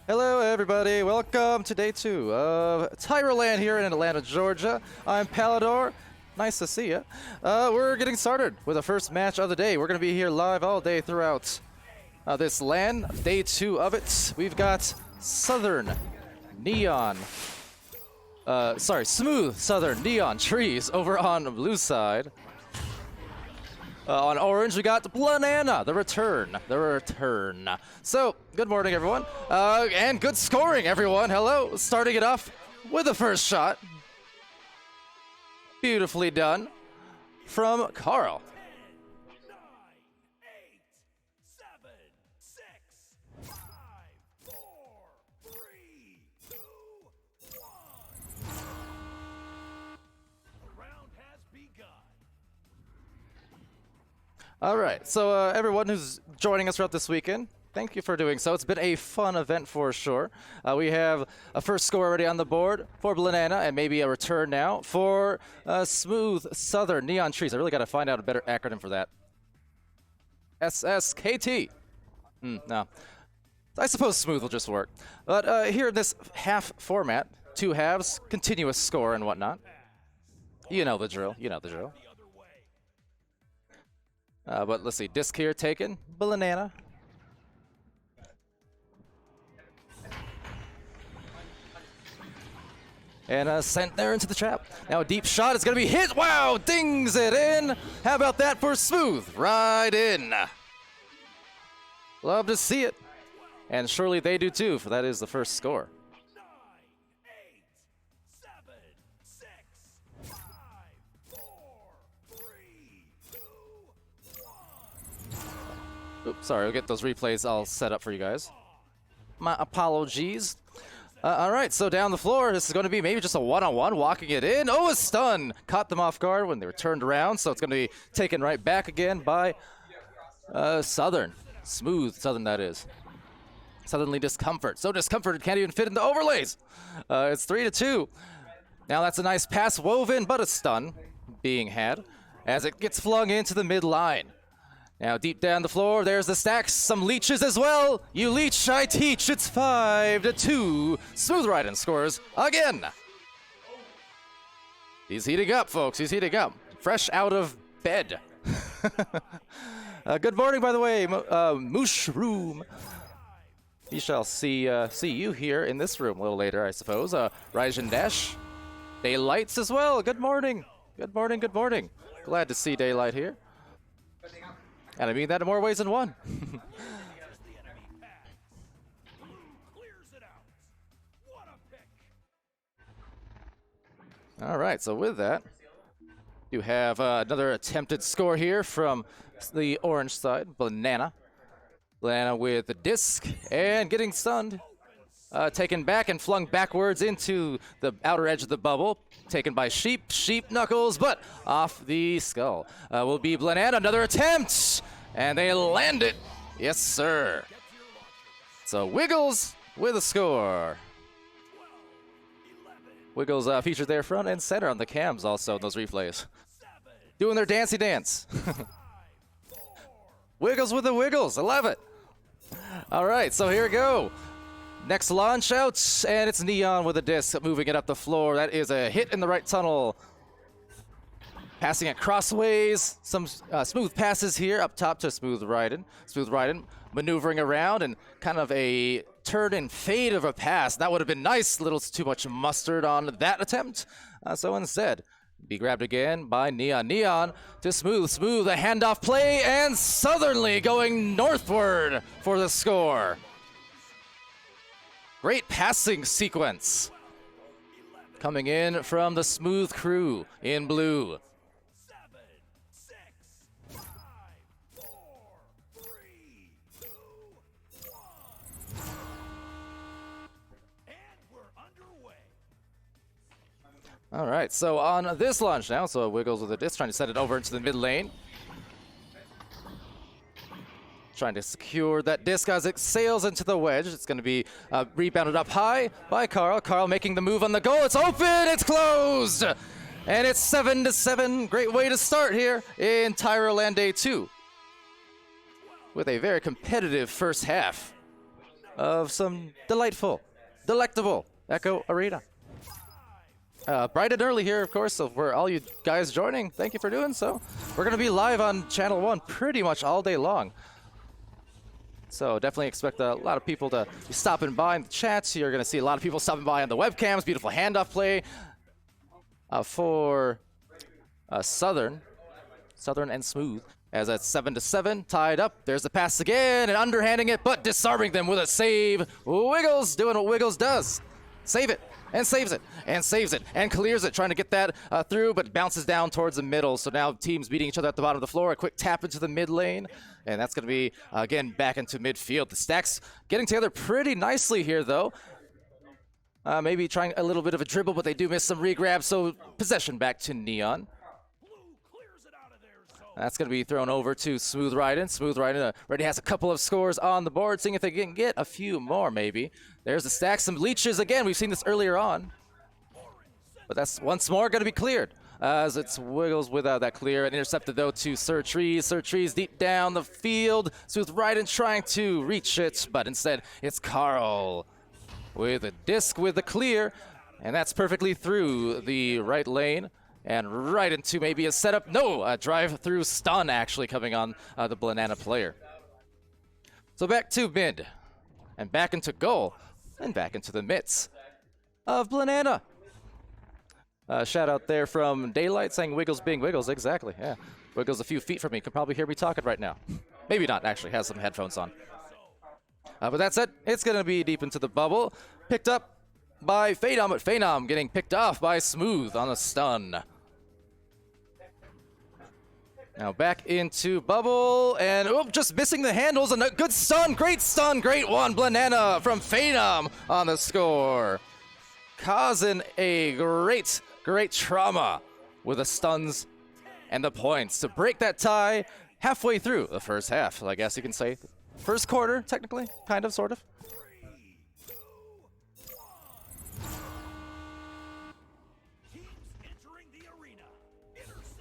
Hello everybody, welcome to day 2 of TYRO LAN here in Atlanta, Georgia. I'm Palidore, nice to see you. We're getting started with the first match of the day. We're going to be here live all day throughout this LAN, day 2 of it. We've got Southern Neon, Smooth Southern Neon Trees over on the blue side. On orange, we got Banana, the return. So, good morning, everyone. And good scoring, everyone. Hello. Starting it off with the first shot. Beautifully done from Carl. 10, 9, 8, 7, 6, 5, 4, 3, 2, 1. The round has begun. All right. So, everyone who's joining us throughout this weekend, thank you for doing so. It's been a fun event for sure. We have a first score already on the board for Banana, and maybe a return now for Smooth Southern Neon Trees. I really got to find out a better acronym for that. SSKT. No. I suppose Smooth will just work. But here in this half format, 2 halves, continuous score and whatnot. You know the drill. But let's see, disc here taken, Banana. And sent there into the trap. Now a deep shot is going to be hit. Wow, dings it in. How about that for Smooth? Right in. Love to see it. And surely they do too, for that is the first score. 9, 8, 7, 6, 5, 4, 3, 2, 1. Oops, sorry, we'll get those replays all set up for you guys. My apologies. All right, so down the floor, this is going to be maybe just a one-on-one, walking it in. Oh, a stun! Caught them off guard when they were turned around, so it's going to be taken right back again by Southern. Smooth Southern, that is. Suddenly discomfort. So discomforted, can't even fit in the overlays. It's 3-2. Now that's a nice pass woven, but a stun being had as it gets flung into the mid-line. Now deep down the floor, there's the stacks, some leeches as well. You leech, I teach, it's 5-2. Smooth Riding scores again. He's heating up, folks, he's heating up. Fresh out of bed. Good morning, by the way, Mushroom. We shall see you here in this room a little later, I suppose. Raijin Dash. Daylights as well, good morning. Good morning. Glad to see Daylight here. And I mean that in more ways than one. As the enemy pass. Blue clears it out. What a pick. All right, so with that, you have another attempted score here from the orange side, Banana. Banana with the disc and getting stunned. Taken back and flung backwards into the outer edge of the bubble. Taken by Sheep Knuckles, but off the skull. Will be Banana, another attempt! And they land it! Yes, sir. So Wiggles with a score. 12, 11, Wiggles featured there front and center on the cams also in those replays. 7, Doing their dancey dance. 5, 4, Wiggles with the Wiggles, I love it. All right, so here we go. Next launch out, and it's Neon with a disc, moving it up the floor. That is a hit in the right tunnel. Passing it crossways. Some smooth passes here up top to Smooth Riding. Smooth Riding maneuvering around and kind of a turn and fade of a pass. That would have been nice. A little too much mustard on that attempt. So instead, be grabbed again by Neon. Neon to Smooth. Smooth, a handoff play, and Southernly going northward for the score. Great passing sequence coming in from the Smooth crew in blue. 7, 6, 5, 4, 3, 2, 1. And we're underway. All right, so on this launch now, so Wiggles with a disc, trying to set it over into the mid lane. Trying to secure that disc as it sails into the wedge. It's going to be rebounded up high by Carl. Carl making the move on the goal. It's open, it's closed! And it's 7-7. Great way to start here in TYRO LAN Day 2. With a very competitive first half. of some delectable Echo Arena. Bright and early here, of course, so for all you guys joining, thank you for doing so. We're going to be live on Channel 1 pretty much all day long. So definitely expect a lot of people to be stopping by in the chats. You're going to see a lot of people stopping by on the webcams. Beautiful handoff play for Southern and Smooth. As that's 7-7, tied up. There's the pass again, and underhanding it, but disarming them with a save. Wiggles doing what Wiggles does. Save it, and saves it, and saves it, and clears it, trying to get that through, but bounces down towards the middle. So now teams beating each other at the bottom of the floor. A quick tap into the mid lane, and that's going to be, again, back into midfield. The stacks getting together pretty nicely here, though. Maybe trying a little bit of a dribble, but they do miss some regrabs, so possession back to Neon. That's going to be thrown over to Smooth Riding. Smooth Riding already has a couple of scores on the board, seeing if they can get a few more, maybe. There's the stack, some leeches again. We've seen this earlier on. But that's once more going to be cleared, as it's Wiggles without that clear. And intercepted, though, to SirTrees. SirTrees deep down the field. Smooth Riding trying to reach it, but instead it's Carl with a disc with the clear. And that's perfectly through the right lane. And right into maybe a setup. No, a drive-through stun actually coming on the Banana player. So back to mid, and back into goal, and back into the midst of Banana. Shout out there from Daylight saying Wiggles being Wiggles. Exactly, yeah. Wiggles a few feet from me. Could probably hear me talking right now. Maybe not, actually. Has some headphones on. But that's it. It's going to be deep into the bubble. Picked up by Phenom, but Phenom getting picked off by Smooth on a stun. Now back into bubble, and just missing the handles, and a good stun, great one, Banana from Phenom on the score. Causing a great trauma with the stuns and the points to break that tie halfway through the first half, I guess you can say. First quarter, technically, kind of, sort of.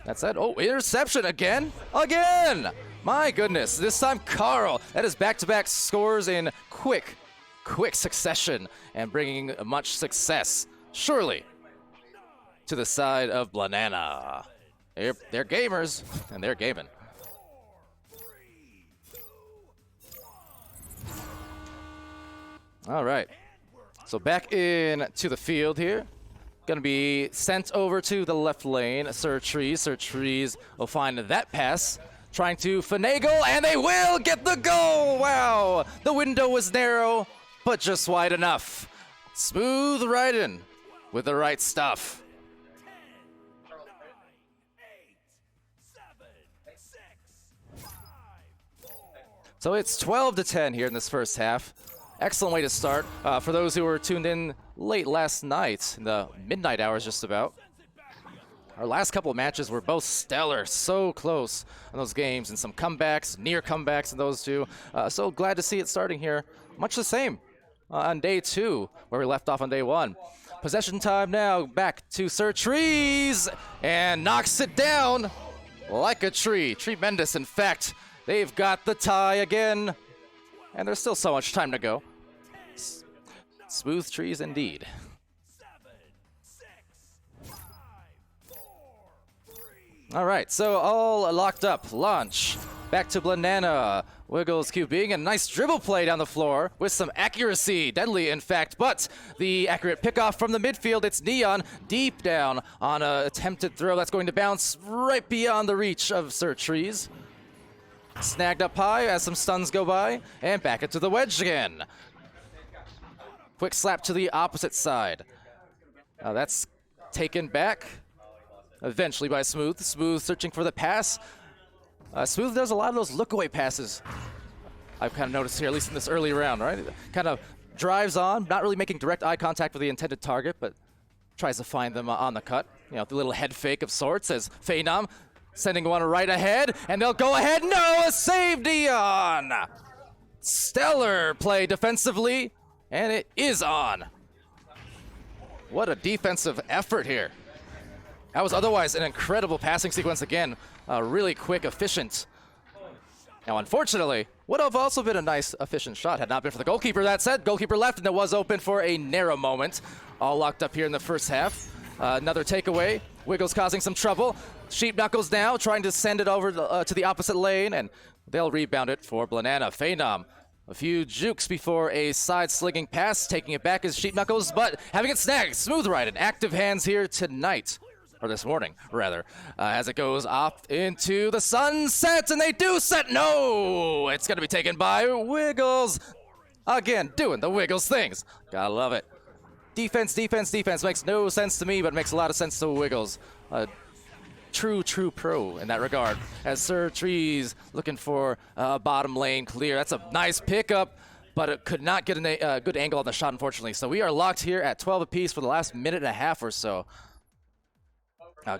That's it. Oh, interception again? Again! My goodness, this time Carl. That is back-to-back scores in quick succession and bringing much success, surely, to the side of Banana. They're gamers, and they're gaming. All right. So back in to the field here. Going to be sent over to the left lane. SirTrees. SirTrees will find that pass. Trying to finagle, and they will get the goal! Wow! The window was narrow, but just wide enough. Smooth Riding with the right stuff. 10, 9, 8, 7, 6, 5, 4. So it's 12-10 here in this first half. Excellent way to start. For those who were tuned in late last night, in the midnight hours just about, our last couple of matches were both stellar, so close in those games, and some comebacks, near comebacks in those two. So glad to see it starting here. Much the same on day 2, where we left off on day 1. Possession time now, back to SirTrees, and knocks it down like a tree. Tremendous, in fact. They've got the tie again, and there's still so much time to go. Smooth trees indeed. 7, 6, 5, 4, 3. All right, so all locked up. Launch. Back to Banana. Wiggles QBing, a nice dribble play down the floor with some accuracy. Deadly, in fact, but the accurate pickoff from the midfield. It's Neon deep down on an attempted throw that's going to bounce right beyond the reach of SirTrees. Snagged up high as some stuns go by, and back into the wedge again. Quick slap to the opposite side. That's taken back eventually by Smooth. Smooth searching for the pass. Smooth does a lot of those look-away passes, I've kind of noticed here, at least in this early round, right? Kind of drives on, not really making direct eye contact with the intended target, but tries to find them on the cut. You know, the little head fake of sorts as Phenom sending one right ahead, and they'll go ahead. No, a save, Dion! Stellar play defensively, and it is on. What a defensive effort here. That was otherwise an incredible passing sequence again. Really quick, efficient. Now, unfortunately, would have also been a nice, efficient shot had not been for the goalkeeper. That said, goalkeeper left, and it was open for a narrow moment. All locked up here in the first half. Another takeaway. Wiggles causing some trouble. Sheep Knuckles now trying to send it over to the opposite lane, and they'll rebound it for Banana. Phenom. A few jukes before a side-slinging pass, taking it back as Sheep Knuckles, but having it snagged. Smooth right and active hands here tonight. Or this morning, rather, as it goes off into the sunset, and they do set. No! It's going to be taken by Wiggles. Again, doing the Wiggles things. Gotta love it. Defense, defense, defense. Makes no sense to me, but makes a lot of sense to Wiggles. True pro in that regard. As SirDimwi looking for a bottom lane clear. That's a nice pickup, but it could not get a good angle on the shot, unfortunately. So we are locked here at 12 apiece for the last minute and a half or so.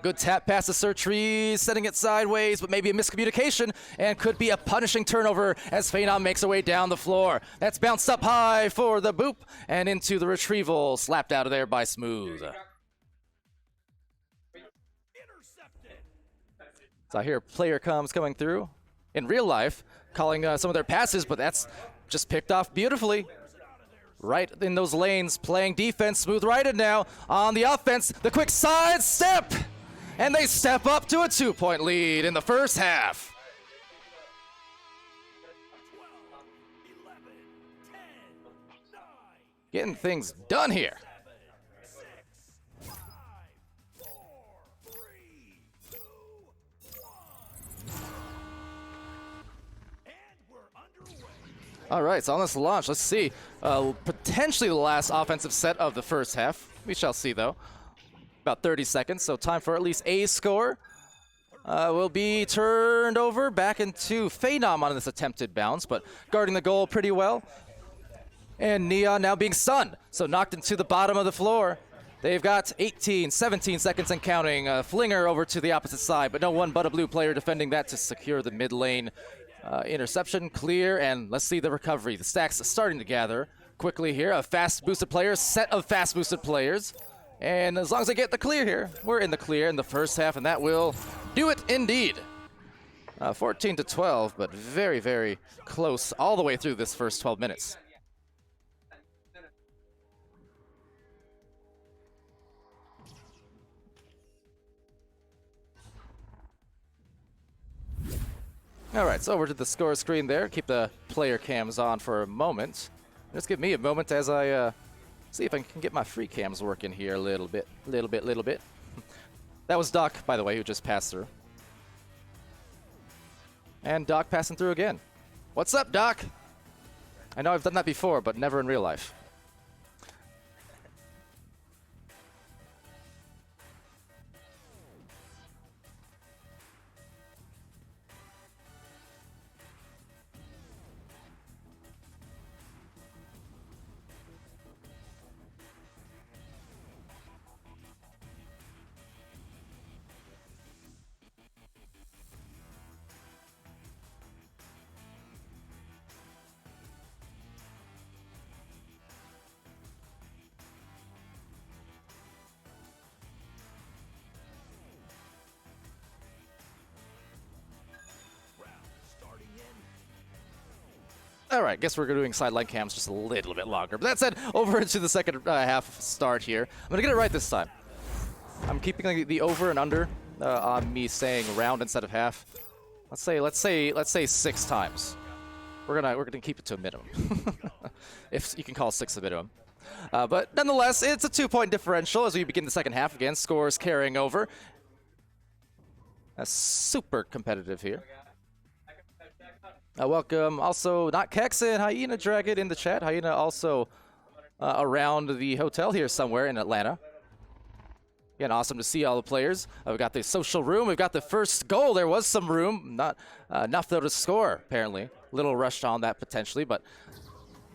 Good tap pass to SirDimwi, setting it sideways, but maybe a miscommunication, and could be a punishing turnover as Phenom makes her way down the floor. That's bounced up high for the boop, and into the retrieval, slapped out of there by Smooth. So I hear player coming through in real life, calling some of their passes, but that's just picked off beautifully. Right in those lanes, playing defense, Smooth righted now on the offense. The quick side step, and they step up to a 2-point lead in the first half. 12, 11, 10, 9, Getting things done here. 6, 5, 4, 3, 2, 1. And we're underway. All right, so on this launch, let's see. Potentially the last offensive set of the first half. We shall see, though. About 30 seconds, so time for at least a score. Will be turned over back into Phenom on this attempted bounce, but guarding the goal pretty well. And Neon now being stunned, so knocked into the bottom of the floor. They've got 18, 17 seconds and counting. Flinger over to the opposite side, but no one but a blue player defending that to secure the mid lane. Interception clear, and let's see the recovery. The stacks starting to gather quickly here. A fast boosted player, set of fast boosted players. And as long as I get the clear here, we're in the clear in the first half, and that will do it indeed. 14 to 12, but very, very close all the way through this first 12 minutes. All right, so over to the score screen there. Keep the player cams on for a moment. Just give me a moment as I see if I can get my free cams working here a little bit. That was Doc, by the way, who just passed through. And Doc passing through again. What's up, Doc? I know I've done that before, but never in real life. All right, guess we're doing sideline cams just a little bit longer. But that said, over into the second half start here. I'm gonna get it right this time. I'm keeping the over and under on me saying round instead of half. Let's say 6 times. We're gonna keep it to a minimum, if you can call 6 a minimum. But nonetheless, it's a 2-point differential as we begin the second half again. Scores carrying over. That's super competitive here. Welcome also Not Kex and Hyena Dragon in the chat. Hyena also around the hotel here somewhere in Atlanta. Again, awesome to see all the players. We've got the social room. We've got the first goal. There was some room. Not enough though to score, apparently. A little rushed on that potentially, but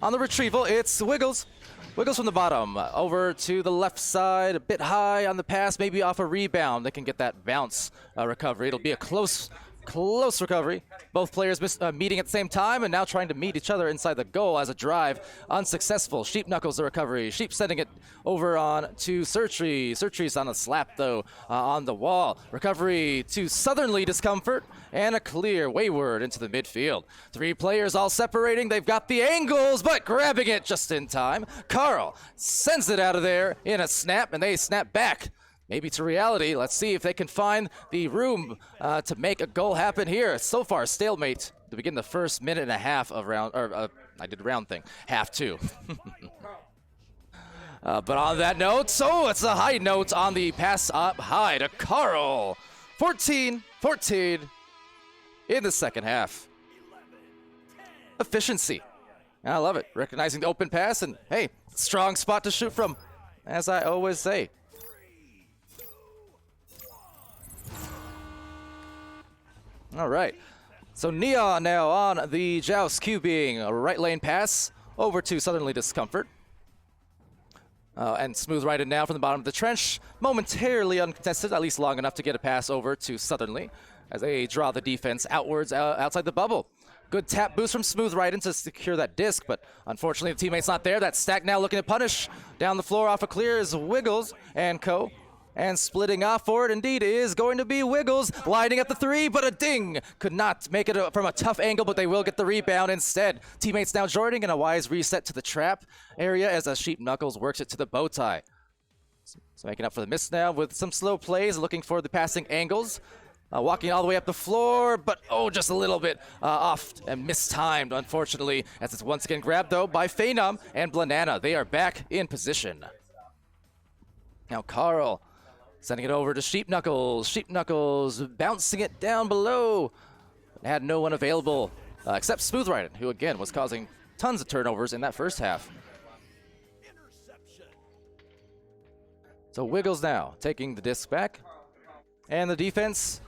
on the retrieval, it's Wiggles. Wiggles from the bottom. Over to the left side, a bit high on the pass, maybe off a rebound. They can get that bounce recovery. It'll be a close close recovery. Both players meeting at the same time and now trying to meet each other inside the goal as a drive. Unsuccessful. Sheep knuckles the recovery. Sheep sending it over on to SirDimwi. SirDimwi's on a slap though on the wall. Recovery to Southernly Discomfort and a clear wayward into the midfield. 3 players all separating. They've got the angles, but grabbing it just in time. Carl sends it out of there in a snap, and they snap back. Maybe to reality. Let's see if they can find the room to make a goal happen here. So far, stalemate to begin the first minute and a half of round, or I did round thing, half 2. But on that note, so it's a high note on the pass up high to Carl. 14-14 in the second half. Efficiency. I love it. Recognizing the open pass and, hey, strong spot to shoot from, as I always say. All right, so Neon now on the Joust, QBing a right lane pass over to Southernly Discomfort. And smooth right in now from the bottom of the trench, momentarily uncontested, at least long enough to get a pass over to Southernly as they draw the defense outwards outside the bubble. Good tap boost from Smooth right in to secure that disc, but unfortunately the teammate's not there. That stack now looking to punish. Down the floor off a clear is Wiggles and co. And splitting off for it, indeed, is going to be Wiggles, lining up the 3, but a ding! Could not make it from a tough angle, but they will get the rebound instead. Teammates now joining in a wise reset to the trap area as a Sheep Knuckles works it to the bow tie. So making up for the miss now with some slow plays, looking for the passing angles. Walking all the way up the floor, but just a little bit off and mistimed, unfortunately, as it's once again grabbed, though, by Phenom and Blanana. They are back in position. Now Carl sending it over to Sheep Knuckles. Sheep Knuckles bouncing it down below. Had no one available except Smooth Right, who again was causing tons of turnovers in that first half. So Wiggles now taking the disc back. And the defense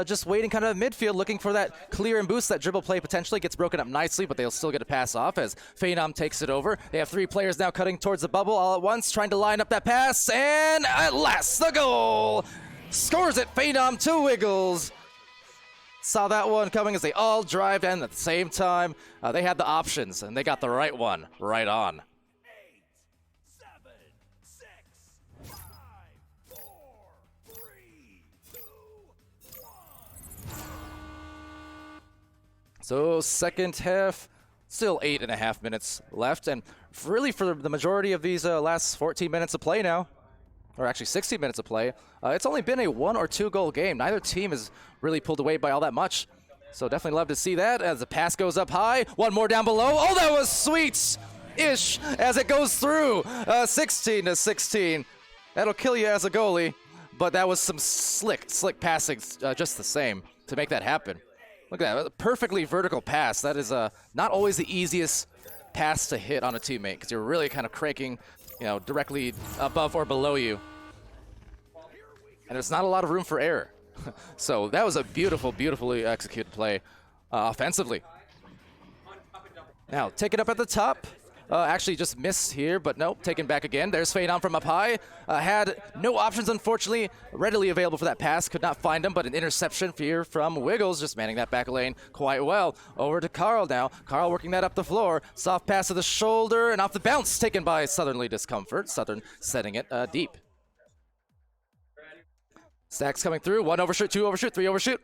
just waiting kind of midfield, looking for that clear and boost. That dribble play potentially gets broken up nicely, but they'll still get a pass off as Phenom takes it over. They have 3 players now cutting towards the bubble all at once, trying to line up that pass, and at last the goal! Scores it, Phenom to Wiggles. Saw that one coming as they all drive in at the same time. They had the options, and they got the right one right on. 8, 7, 6, 5, 4, 3, 2, 1. So second half, still 8.5 minutes left, and really for the majority of these last 14 minutes of play now, or actually 60 minutes of play, it's only been a 1 or 2 goal game. Neither team has really pulled away by all that much. So definitely love to see that as the pass goes up high. One more down below. Oh, that was sweet-ish as it goes through. 16-16. That'll kill you as a goalie, but that was some slick passing just the same to make that happen. Look at that, a perfectly vertical pass. That is not always the easiest pass to hit on a teammate because you're really kind of cranking, directly above or below you. And there's not a lot of room for error. So that was a beautifully executed play offensively. Now, take it up at the top. Actually just missed here, but nope, taken back again. There's Phenom from up high. Had no options, unfortunately, readily available for that pass. Could not find him, but an interception here from Wiggles, just manning that back lane quite well. Over to Carl now. Carl working that up the floor. Soft pass to the shoulder, and off the bounce, taken by Southernly Discomfort. Southern setting it deep. Stacks coming through. 1 overshoot, 2 overshoot, 3 overshoot,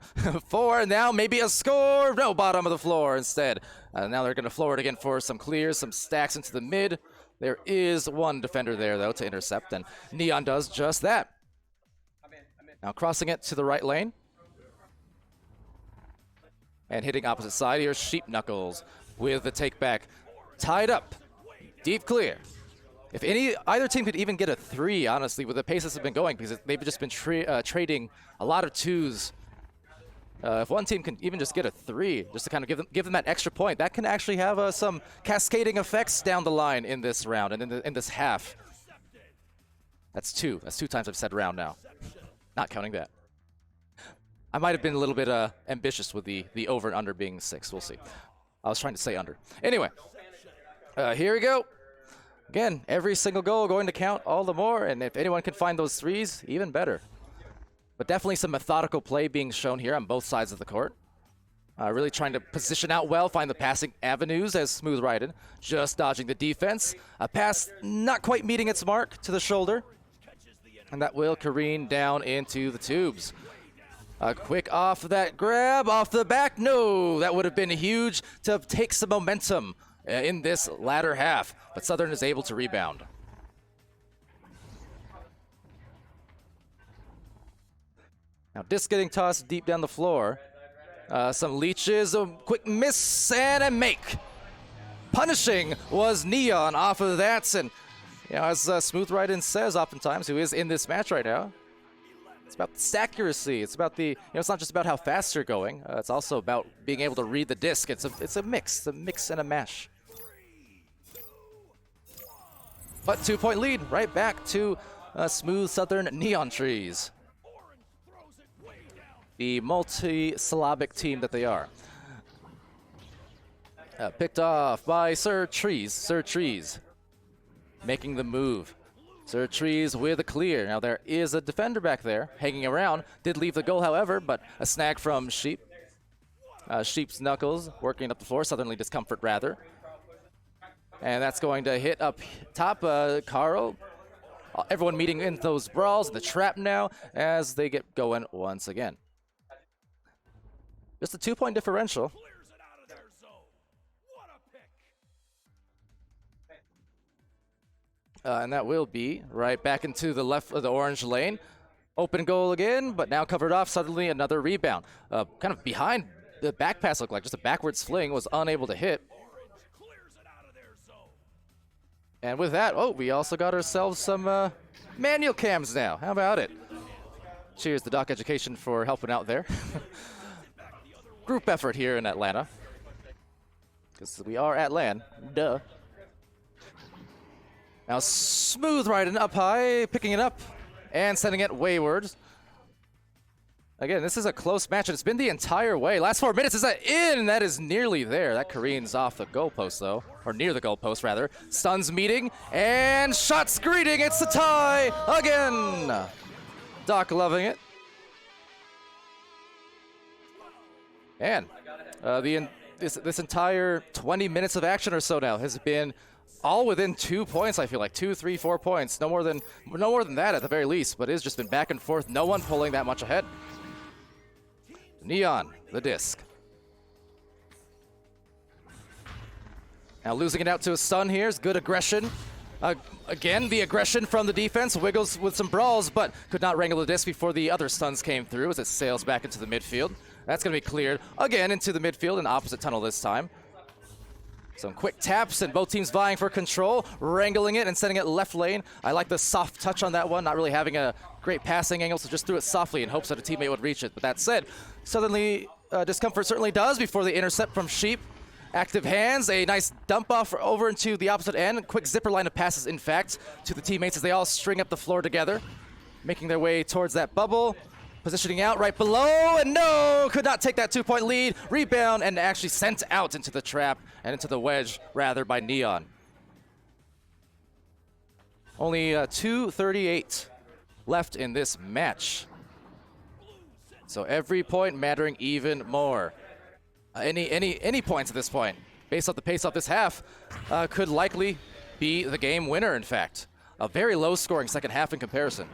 4. Now maybe a score. No, bottom of the floor instead. Now they're going to floor it again for some clears, some stacks into the mid. There is one defender there, though, to intercept, and Neon does just that. Now crossing it to the right lane. And hitting opposite side. Here's Sheep Knuckles with the take back. Tied up. Deep clear. If either team could even get a 3, honestly, with the pace this has been going, because they've just been trading a lot of 2s. If one team can even just get a 3, just to kind of give them that extra point, that can actually have some cascading effects down the line in this round and in this half. That's 2. That's 2 times I've said round now. Not counting that. I might have been a little bit ambitious with the over and under being 6. We'll see. I was trying to say under. Anyway, here we go. Again, every single goal going to count all the more, and if anyone can find those 3s, even better. But definitely some methodical play being shown here on both sides of the court. Really trying to position out well, find the passing avenues as Smooth Raiden just dodging the defense. A pass not quite meeting its mark to the shoulder. And that will careen down into the tubes. A quick off that grab, off the back. No, that would have been huge to take some momentum in this latter half. But Southern is able to rebound. Now, disc getting tossed deep down the floor. Some leeches, a quick miss, and a make. Punishing was Neon off of that. And you know, as Smooth Raiden says oftentimes, who is in this match right now, it's about the accuracy. It's about the, you know, it's not just about how fast you're going. It's also about being able to read the disc. It's a mix and a mash. But 2-point lead, right back to Smooth Southern Neon Trees. The multi-syllabic team that they are. Picked off by Sir Trees. Making the move. Sir Trees with a clear. Now there is a defender back there hanging around. Did leave the goal, however, but a snag from Sheep. Sheep's knuckles working up the floor. Southernly discomfort, rather. And that's going to hit up top. Carl. Everyone meeting in those brawls. The trap now as they get going once again. Just a 2-point differential. And that will be right back into the left of the orange lane. Open goal again, but now covered off. Suddenly another rebound. Kind of behind the back pass looked like. Just a backwards fling, was unable to hit. And with that, oh, we also got ourselves some manual cams now. How about it? Cheers to Doc Education for helping out there. Group effort here in Atlanta. Because we are at LAN. Duh. Now Smooth Raiden up high, picking it up and sending it wayward. Again, this is a close match, and it's been the entire way. Last 4 minutes, is that in? That is nearly there. That careens off the goalpost, though. Or near the goalpost, rather. Stuns meeting, and shots greeting. It's the tie again. Doc loving it. And this entire 20 minutes of action or so now has been all within 2 points, I feel like. 2, 3, 4 points. No more than that at the very least, but it's just been back and forth. No one pulling that much ahead. Neon, the disc. Now losing it out to a stun here is good aggression. Again, the aggression from the defense. Wiggles with some brawls, but could not wrangle the disc before the other stuns came through as it sails back into the midfield. That's going to be cleared again into the midfield, an opposite tunnel this time. Some quick taps, and both teams vying for control, wrangling it and sending it left lane. I like the soft touch on that one, not really having a great passing angle, so just threw it softly in hopes that a teammate would reach it. But that said, Southernly discomfort certainly does before the intercept from Sheep. Active hands, a nice dump off over into the opposite end. Quick zipper line of passes, in fact, to the teammates as they all string up the floor together, making their way towards that bubble. Positioning out right below, and no, could not take that 2-point lead. Rebound, and actually sent out into the trap, and into the wedge, rather, by Neon. Only 2:38 left in this match. So every point mattering even more. Any points at this point, based off the pace of this half, could likely be the game winner, in fact. A very low-scoring second half in comparison.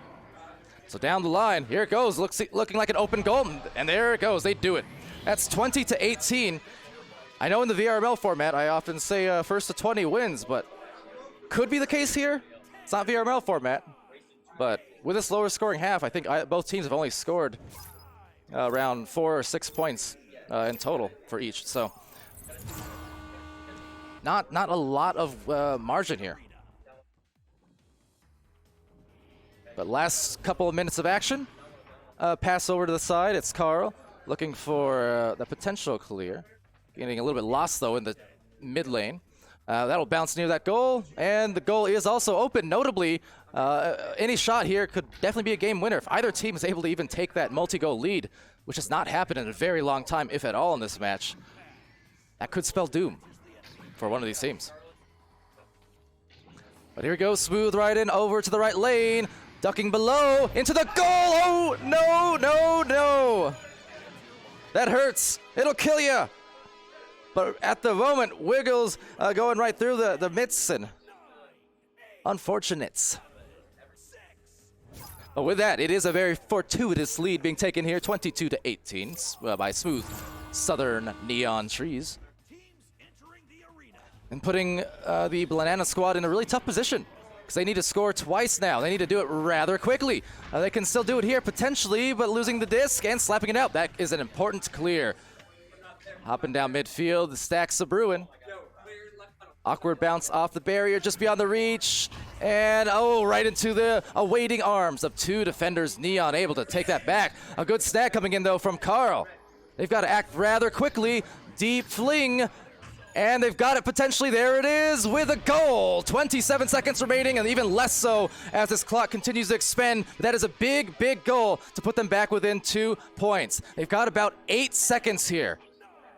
So down the line, here it goes, looking like an open goal, and there it goes, they do it. That's 20-18. I know in the VRML format, I often say first to 20 wins, but could be the case here. It's not VRML format, but with this lower scoring half, I think both teams have only scored around 4 or 6 points in total for each. So not a lot of margin here. But last couple of minutes of action. Pass over to the side. It's Carl looking for the potential clear. Getting a little bit lost, though, in the mid lane. That'll bounce near that goal. And the goal is also open. Notably, any shot here could definitely be a game winner. If either team is able to even take that multi-goal lead, which has not happened in a very long time, if at all, in this match, that could spell doom for one of these teams. But here we go. Smooth Raiden over to the right lane. Ducking below, into the goal! Oh, no, no, no! That hurts. It'll kill you. But at the moment, Wiggles going right through the midst, and unfortunates. But with that, it is a very fortuitous lead being taken here, 22-18 by Smooth Southern Neon Trees. And putting the Banana Squad in a really tough position, because they need to score twice now. They need to do it rather quickly. They can still do it here potentially, but losing the disc and slapping it out. That is an important clear. Hopping down midfield, the stacks of Bruin. Awkward bounce off the barrier just beyond the reach. And oh, right into the awaiting arms of two defenders. Neon able to take that back. A good stack coming in though from Carl. They've got to act rather quickly. Deep fling. And they've got it potentially. There it is with a goal. 27 seconds remaining, and even less so as this clock continues to expend. That is a big, big goal to put them back within 2 points. They've got about 8 seconds here.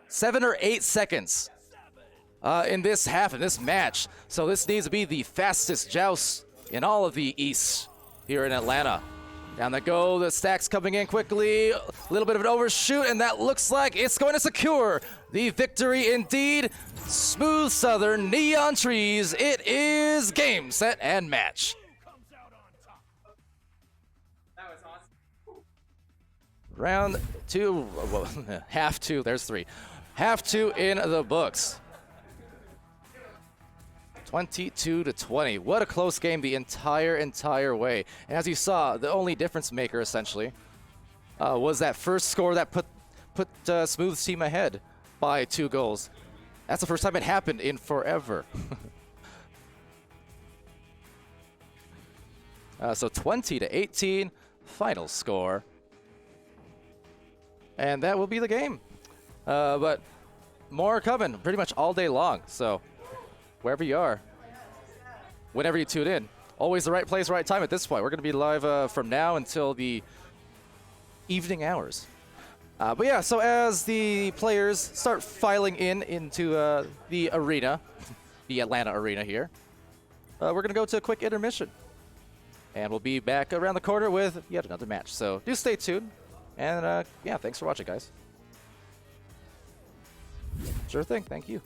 7 or 8 seconds in this half, in this match. So this needs to be the fastest joust in all of the East here in Atlanta. Down the goal, the stacks coming in quickly. A little bit of an overshoot, and that looks like it's going to secure the victory indeed. Smooth Southern Neon Trees. It is game, set, and match. Round 2, well, half 2, there's 3. Half 2 in the books. 22-20. What a close game the entire way. And as you saw, the only difference maker essentially was that first score that put Smooth's team ahead by 2 goals. That's the first time it happened in forever. So 20-18, final score. And that will be the game. But more coming pretty much all day long. So wherever you are, whenever you tune in, always the right place, right time at this point. We're going to be live from now until the evening hours. But yeah, so as the players start filing into the arena, the Atlanta arena here, we're going to go to a quick intermission. And we'll be back around the corner with yet another match. So do stay tuned. And yeah, thanks for watching, guys. Sure thing. Thank you.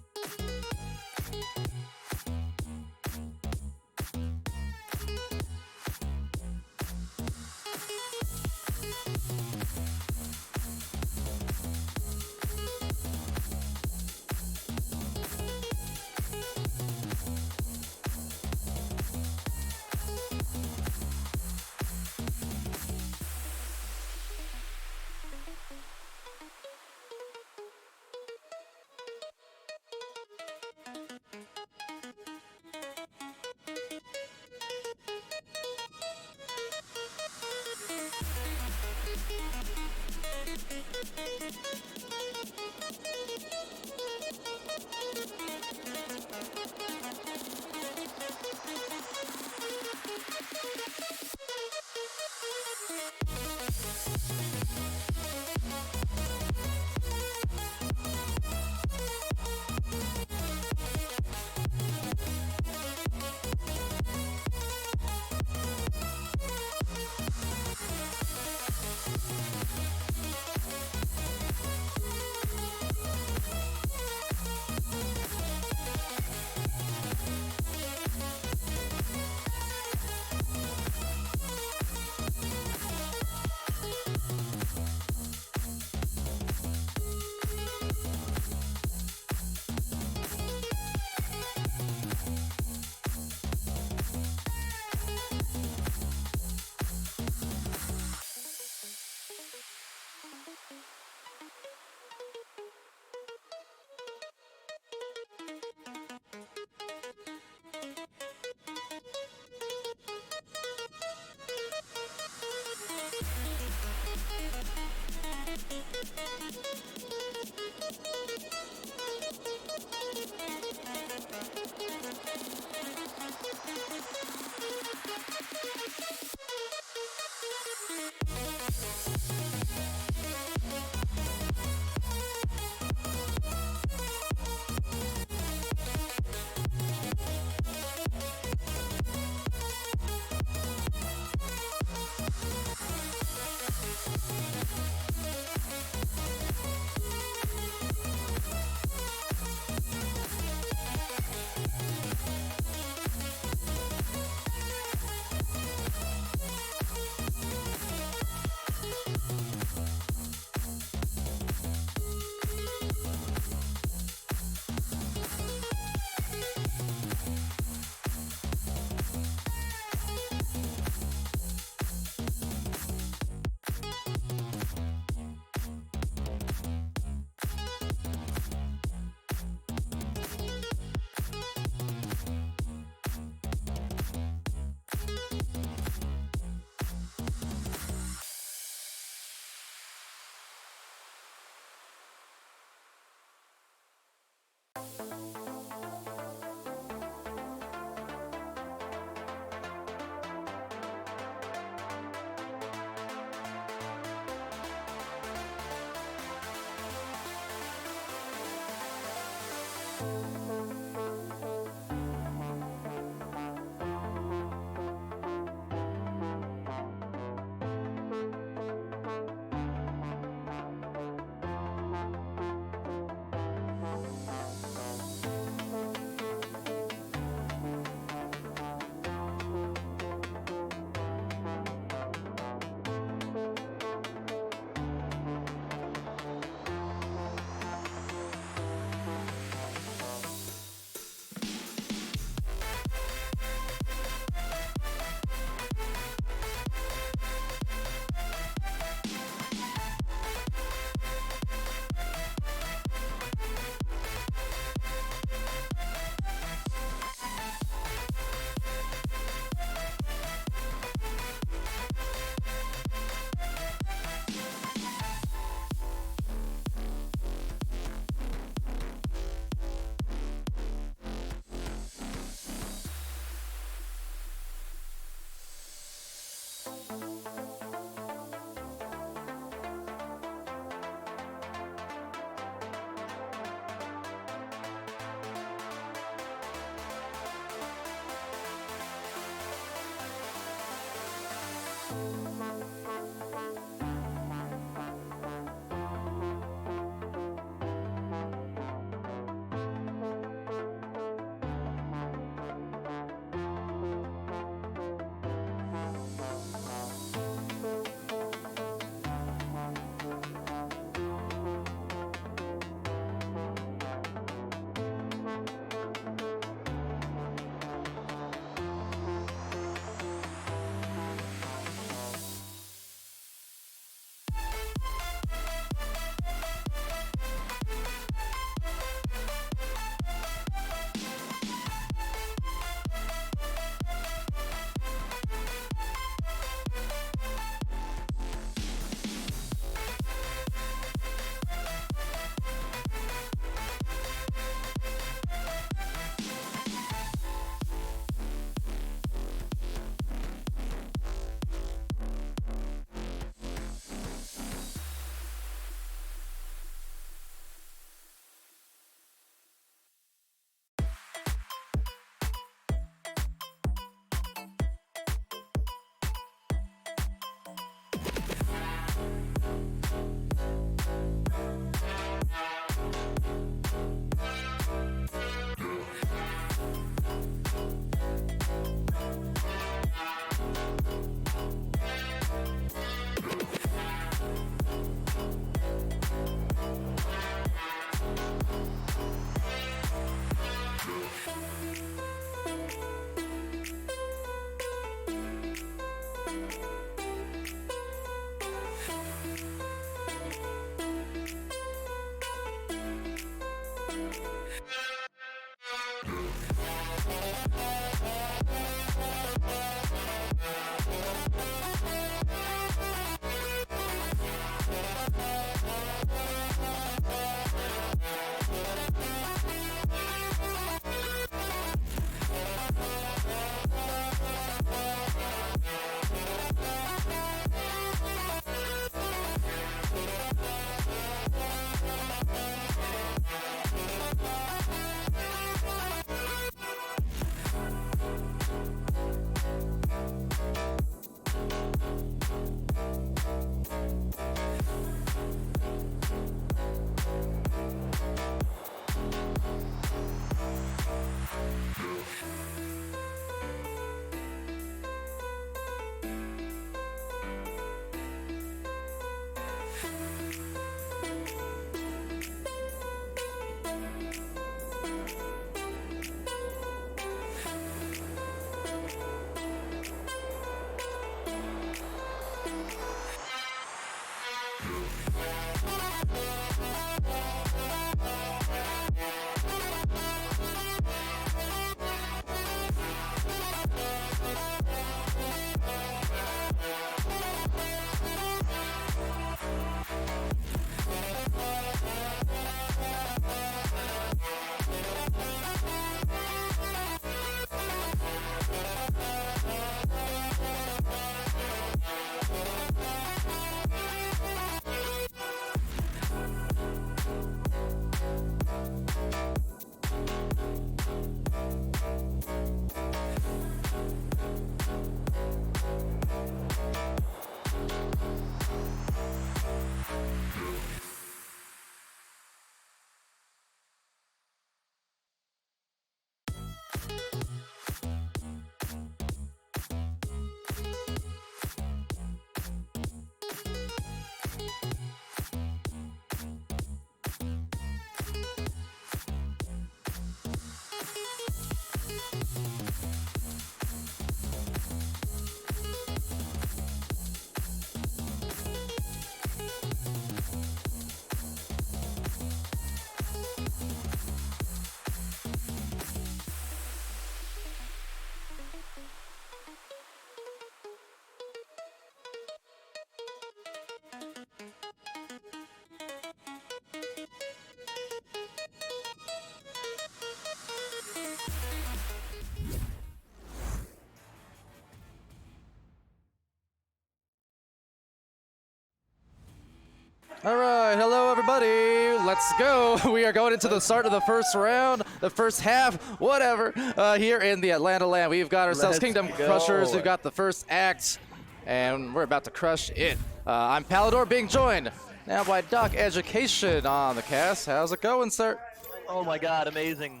All right, hello everybody. Let's go. We are going into the start of the first round, the first half, whatever. Here in the Atlanta LAN, we've got ourselves Kingdom Crushers. We've got the first act, and we're about to crush it. I'm Palidore, being joined now by Doc Education on the cast. How's it going, sir? Oh my God, amazing.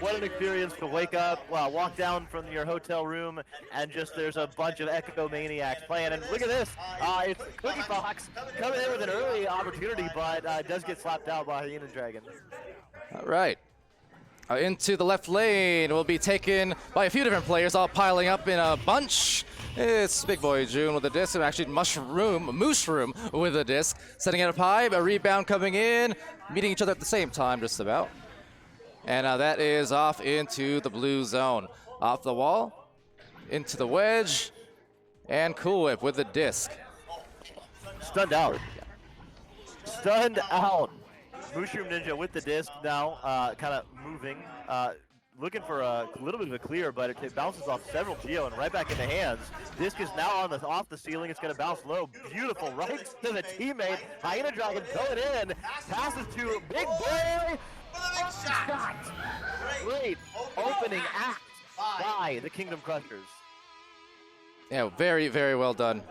What an experience to wake up, walk down from your hotel room, and just there's a bunch of Echo Maniacs playing. And look at this, it's Cookie Fox coming in with an early opportunity, but does get slapped out by Hyena Dragon. All right. Into the left lane will be taken by a few different players, all piling up in a bunch. It's Big Boy June with a disc, and actually Mushroom with a disc. Setting it up high, a rebound coming in, meeting each other at the same time just about. And that is off into the blue zone. Off the wall, into the wedge, and Cool Whip with the disc. Stunned out. Stunned out. Mushroom Ninja with the disc now, kind of moving. Looking for a little bit of a clear, but it bounces off several Geo and right back into hands. Disc is now on off the ceiling. It's going to bounce low. Beautiful, right to the teammate. Hyena Dragon going in. Passes to Big Boy. Shot. Great opening act by the Kingdom Crushers. Yeah, very, very well done.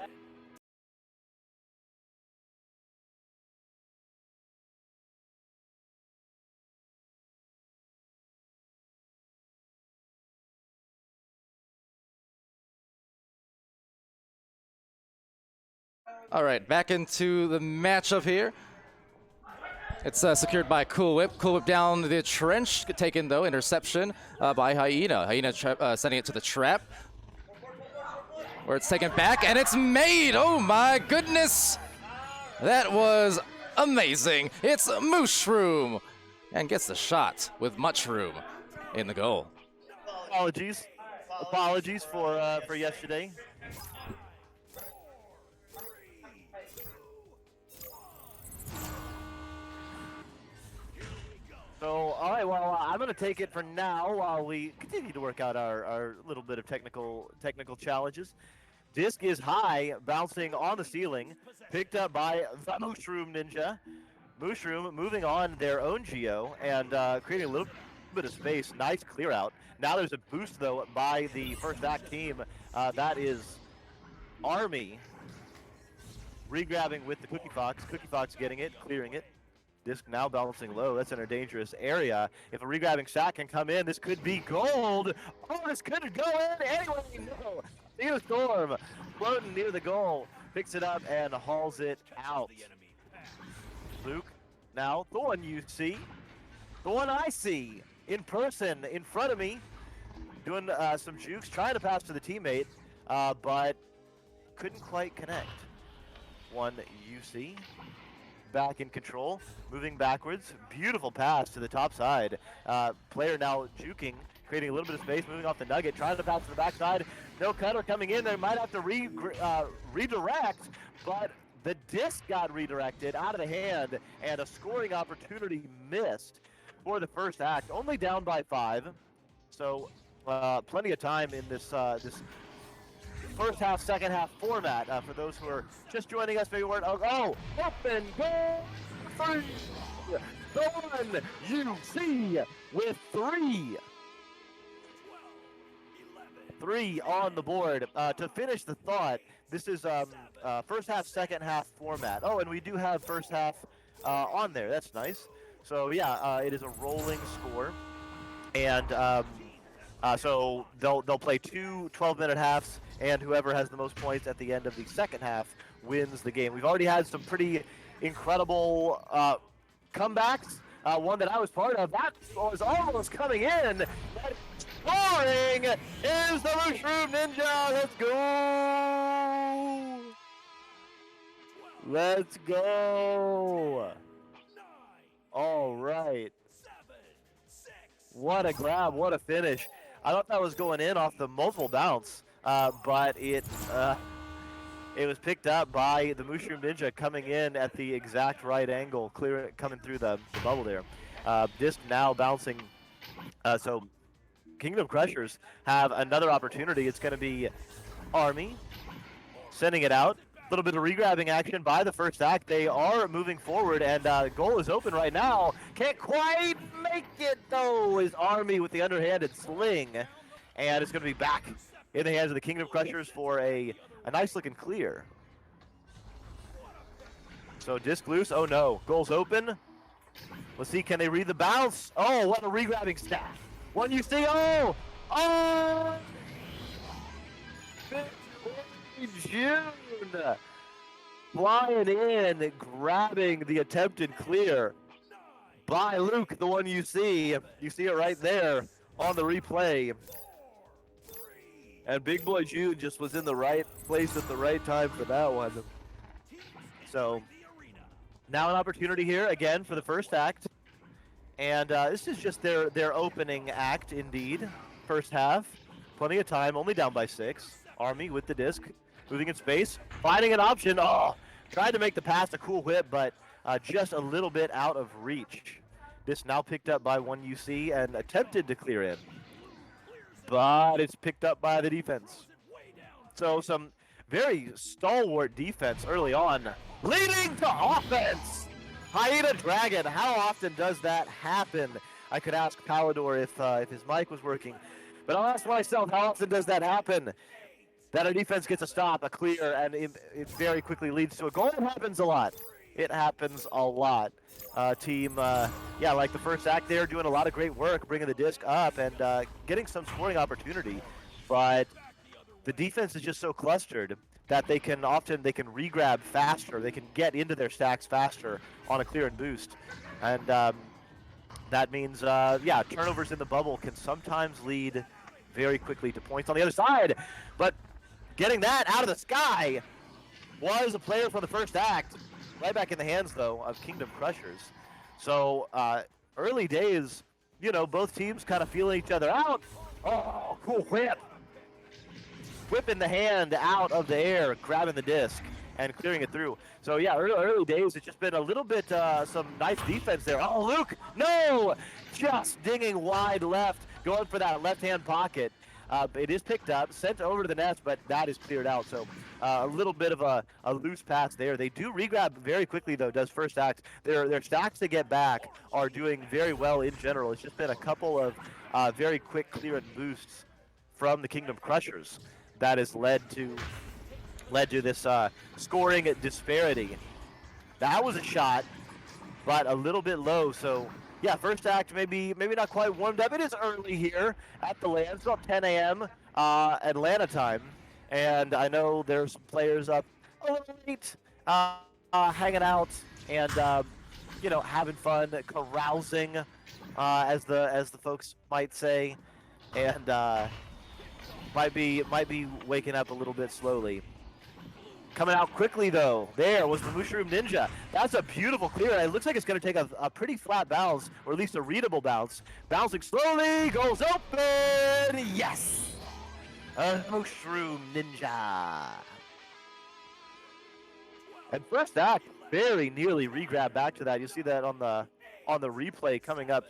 All right, back into the matchup here. It's secured by Cool Whip. Cool Whip down the trench, taken though, interception by Hyena. Hyena sending it to the trap, where it's taken back, and it's made! Oh my goodness! That was amazing. It's Mushroom, and gets the shot with Mushroom in the goal. Apologies for yesterday. So, all right, well, I'm going to take it for now while we continue to work out our little bit of technical challenges. Disc is high, bouncing on the ceiling, picked up by the Mushroom Ninja. Mushroom moving on their own Geo and creating a little bit of space. Nice clear out. Now there's a boost, though, by the first act team. That is Army regrabbing with the Cookie Fox. Cookie Fox getting it, clearing it. Disc now balancing low. That's in a dangerous area. If a regrabbing shot can come in, this could be gold. Oh, this could go in anyway. No. Theo Storm floating near the goal. Picks it up and hauls it out. Luke, now the one you see. The one I see in person in front of me. Doing some jukes, trying to pass to the teammate, but couldn't quite connect. One UC. Back in control, moving backwards. Beautiful pass to the top side. Player now juking, creating a little bit of space, moving off the nugget, trying to pass to the backside. No cutter coming in. They might have to redirect, but the disc got redirected out of the hand, and a scoring opportunity missed for the first act. Only down by 5, so plenty of time in this this first half, second half format. For those who are just joining us, maybe weren't. Oh, open goal! 3. The one you see with 3. 3 on the board. To finish the thought, this is first half, second half format. Oh, and we do have first half on there. That's nice. So yeah, it is a rolling score, and so they'll play 2 12-minute halves, and whoever has the most points at the end of the second half wins the game. We've already had some pretty incredible comebacks. One that I was part of, that was almost coming in. That scoring is the Mushroom Ninja. Let's go. Let's go. All right. What a grab, what a finish. I thought that was going in off the multiple bounce, but it was picked up by the Mushroom Ninja coming in at the exact right angle, coming through the bubble there. Disc now bouncing, so Kingdom Crushers have another opportunity. It's going to be Army sending it out. A little bit of regrabbing action by the first act. They are moving forward, and goal is open right now. Can't quite make it, though, is Army with the underhanded sling. And it's going to be back in the hands of the Kingdom Crushers for a nice-looking clear. So disc loose. Oh, no. Goal's open. Let's see, can they read the bounce? Oh, what a regrabbing staff. One you see. Oh! Oh! June flying in, grabbing the attempted clear by Luke, the one you see. You see it right there on the replay. And Big Boy June just was in the right place at the right time for that one. So now an opportunity here again for the first act. And this is just their opening act indeed. First half. Plenty of time, only down by 6. Army with the disc. Moving in space, finding an option. Oh, tried to make the pass a cool whip, but just a little bit out of reach. This now picked up by one UC and attempted to clear in, but it's picked up by the defense. So some very stalwart defense early on, leading to offense. Hyena Dragon, how often does that happen? I could ask Palidore if his mic was working, but I'll ask myself, how often does that happen? That our defense gets a stop, a clear, and it very quickly leads to a goal. It happens a lot. It happens a lot. Team, like the first act there, doing a lot of great work, bringing the disc up and getting some scoring opportunity. But the defense is just so clustered that they can regrab faster. They can get into their stacks faster on a clear and boost. And that means, turnovers in the bubble can sometimes lead very quickly to points on the other side. But getting that out of the sky was a player from the first act. Right back in the hands, though, of Kingdom Crushers. So early days, both teams kind of feeling each other out. Oh, cool whip. Whipping the hand out of the air, grabbing the disc and clearing it through. So yeah, early days, it's just been a little bit some nice defense there. Oh, Luke, no! Just dinging wide left, going for that left-hand pocket. It is picked up, sent over to the nest, but that is cleared out. So a little bit of a loose pass there. They do regrab very quickly, though, does First Act. Their stacks to get back are doing very well in general. It's just been a couple of very quick clear and boosts from the Kingdom Crushers that has led to this scoring disparity. That was a shot, but a little bit low. So yeah, First Act maybe not quite warmed up. It is early here at the LAN. It's about 10 a.m. Atlanta time, and I know there's some players up a little late, hanging out and having fun, carousing, as the folks might say, and might be waking up a little bit slowly. Coming out quickly, though, there was the Mushroom Ninja. That's a beautiful clear, and it looks like it's going to take a pretty flat bounce, or at least a readable bounce. Bouncing slowly, goes open, yes! A Mushroom Ninja. And First Act very nearly re-grabbed back to that. You see that on the replay coming up.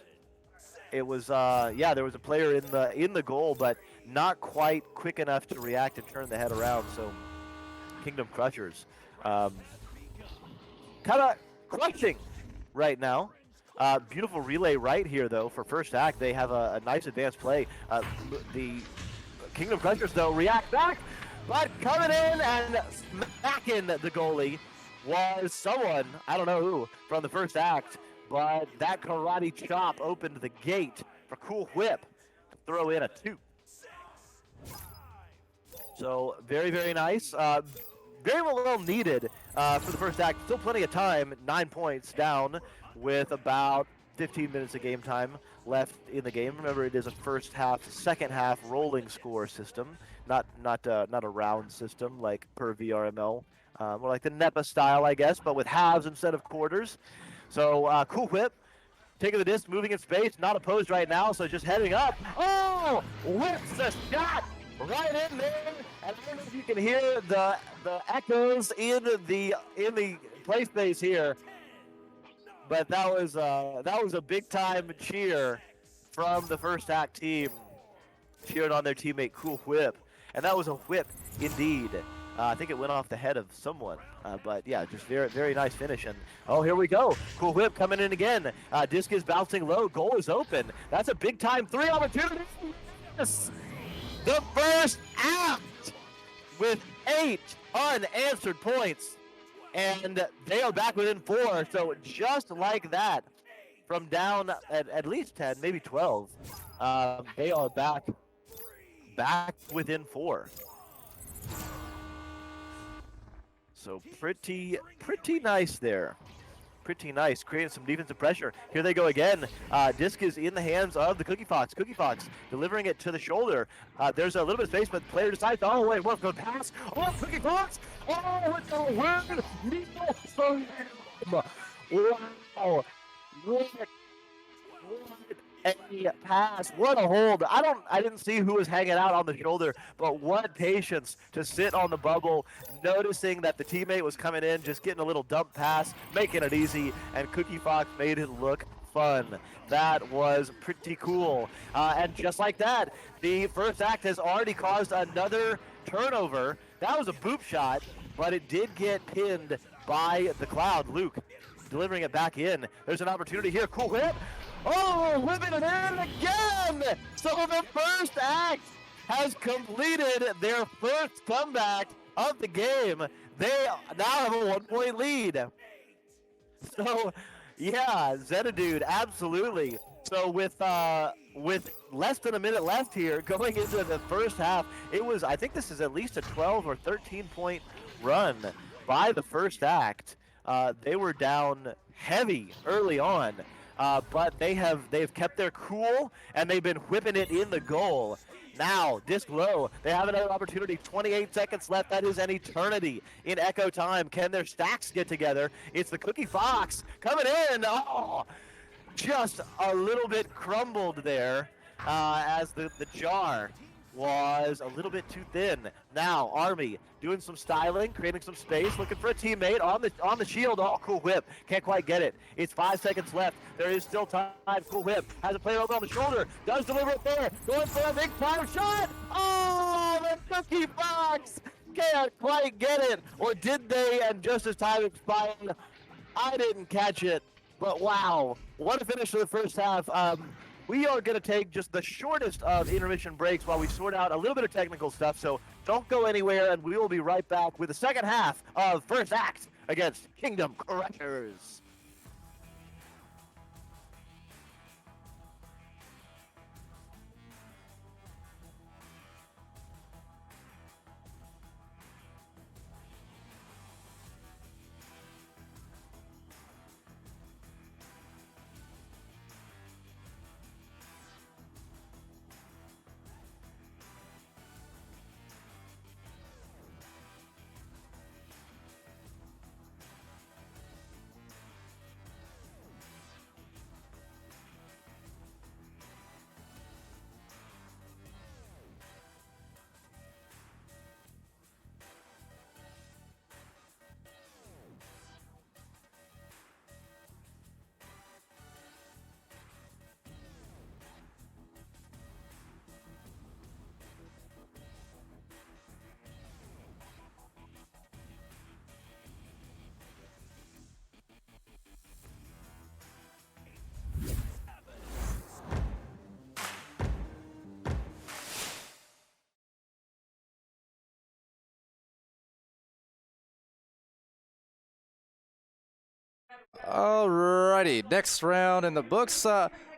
It was there was a player in the goal, but not quite quick enough to react and turn the head around. So Kingdom Crushers kind of crushing right now. Beautiful relay right here, though, for First Act. They have a nice advanced play. The Kingdom Crushers, though, react back, but coming in and smacking the goalie was someone, I don't know who, from the First Act, but that karate chop opened the gate for Cool Whip to throw in a 2. So very, very nice. Very well needed for the First Act. Still plenty of time. 9 points down with about 15 minutes of game time left in the game. Remember, it is a first half, second half rolling score system, not a round system like per VRML, more like the NEPA style, I guess, but with halves instead of quarters. So Cool Whip taking the disc, moving in space, not opposed right now, so just heading up. Oh, whips the shot right in there. And I don't know if you can hear the echoes in the play space here, but that was a big time cheer from the First Act team, cheering on their teammate Cool Whip, and that was a whip indeed. I think it went off the head of someone, but yeah, just very, very nice finish. And oh, here we go. Cool Whip coming in again. Disc is bouncing low. Goal is open. That's a big time 3 opportunity. Yes! The First Act with 8 unanswered points, and they are back within 4. So just like that, from down at least 10, maybe 12, they are back within 4. So pretty nice there. Pretty nice, creating some defensive pressure. Here they go again. Disc is in the hands of the Cookie Fox. Cookie Fox delivering it to the shoulder. There's a little bit of space, but the player decides, oh wait, what's going to pass? Oh, Cookie Fox! Oh, it's a win! Wow! What a pass! What a hold! I didn't see who was hanging out on the shoulder, but what patience to sit on the bubble, noticing that the teammate was coming in, just getting a little dump pass, making it easy, and Cookie Fox made it look fun. That was pretty cool. And just like that, the First Act has already caused another turnover. That was a boop shot, but it did get pinned by the Cloud. Luke delivering it back in. There's an opportunity here. Cool Whip. Oh, whipping it in again! So the First Act has completed their first comeback of the game. They now have a 1-point lead. So, yeah, Xenadude, absolutely. So with less than a minute left here, going into the first half, I think this is at least a 12 or 13-point run by the First Act. They were down heavy early on. But they've kept their cool, and they've been whipping it in the goal. Now, disc low. They have another opportunity. 28 seconds left. That is an eternity in echo time. Can their stacks get together? It's the Cookie Fox coming in. Oh, just a little bit crumbled there. as the jar was a little bit too thin. Now Army doing some styling, creating some space, looking for a teammate on the shield. Oh, cool whip. Can't quite get it. It's 5 seconds left. There is still time. Cool whip. Has a player over on the shoulder. Does deliver it there. Going for a big time shot. Oh, the Cookie Fox can't quite get it. Or did they? And just as time expired, I didn't catch it. But wow, what a finish to the first half. We are going to take just the shortest of intermission breaks while we sort out a little bit of technical stuff, so don't go anywhere, and we will be right back with the second half of First Act against Kingdom Crushers. Alrighty, next round in the books.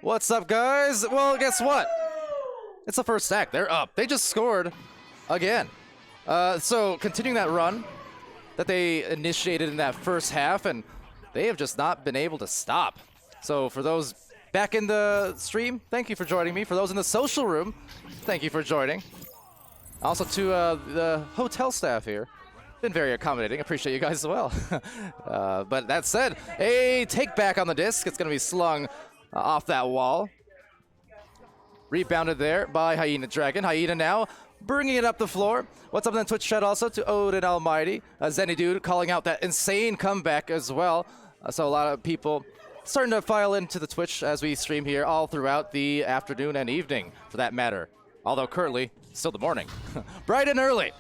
What's up, guys? Well, guess what? It's the first act. They're up. They just scored again. So continuing that run that they initiated in that first half, and they have just not been able to stop. So for those back in the stream, thank you for joining me. For those in the social room, thank you for joining. Also to the hotel staff here. Been very accommodating. Appreciate you guys as well. But that said, a take back on the disc. It's going to be slung off that wall. Rebounded there by Hyena Dragon. Hyena now bringing it up the floor. What's up in the Twitch chat also to Odin Almighty. Zenny Dude calling out that insane comeback as well. So a lot of people starting to file into the Twitch as we stream here all throughout the afternoon and evening, for that matter. Although currently, still the morning. Bright and early.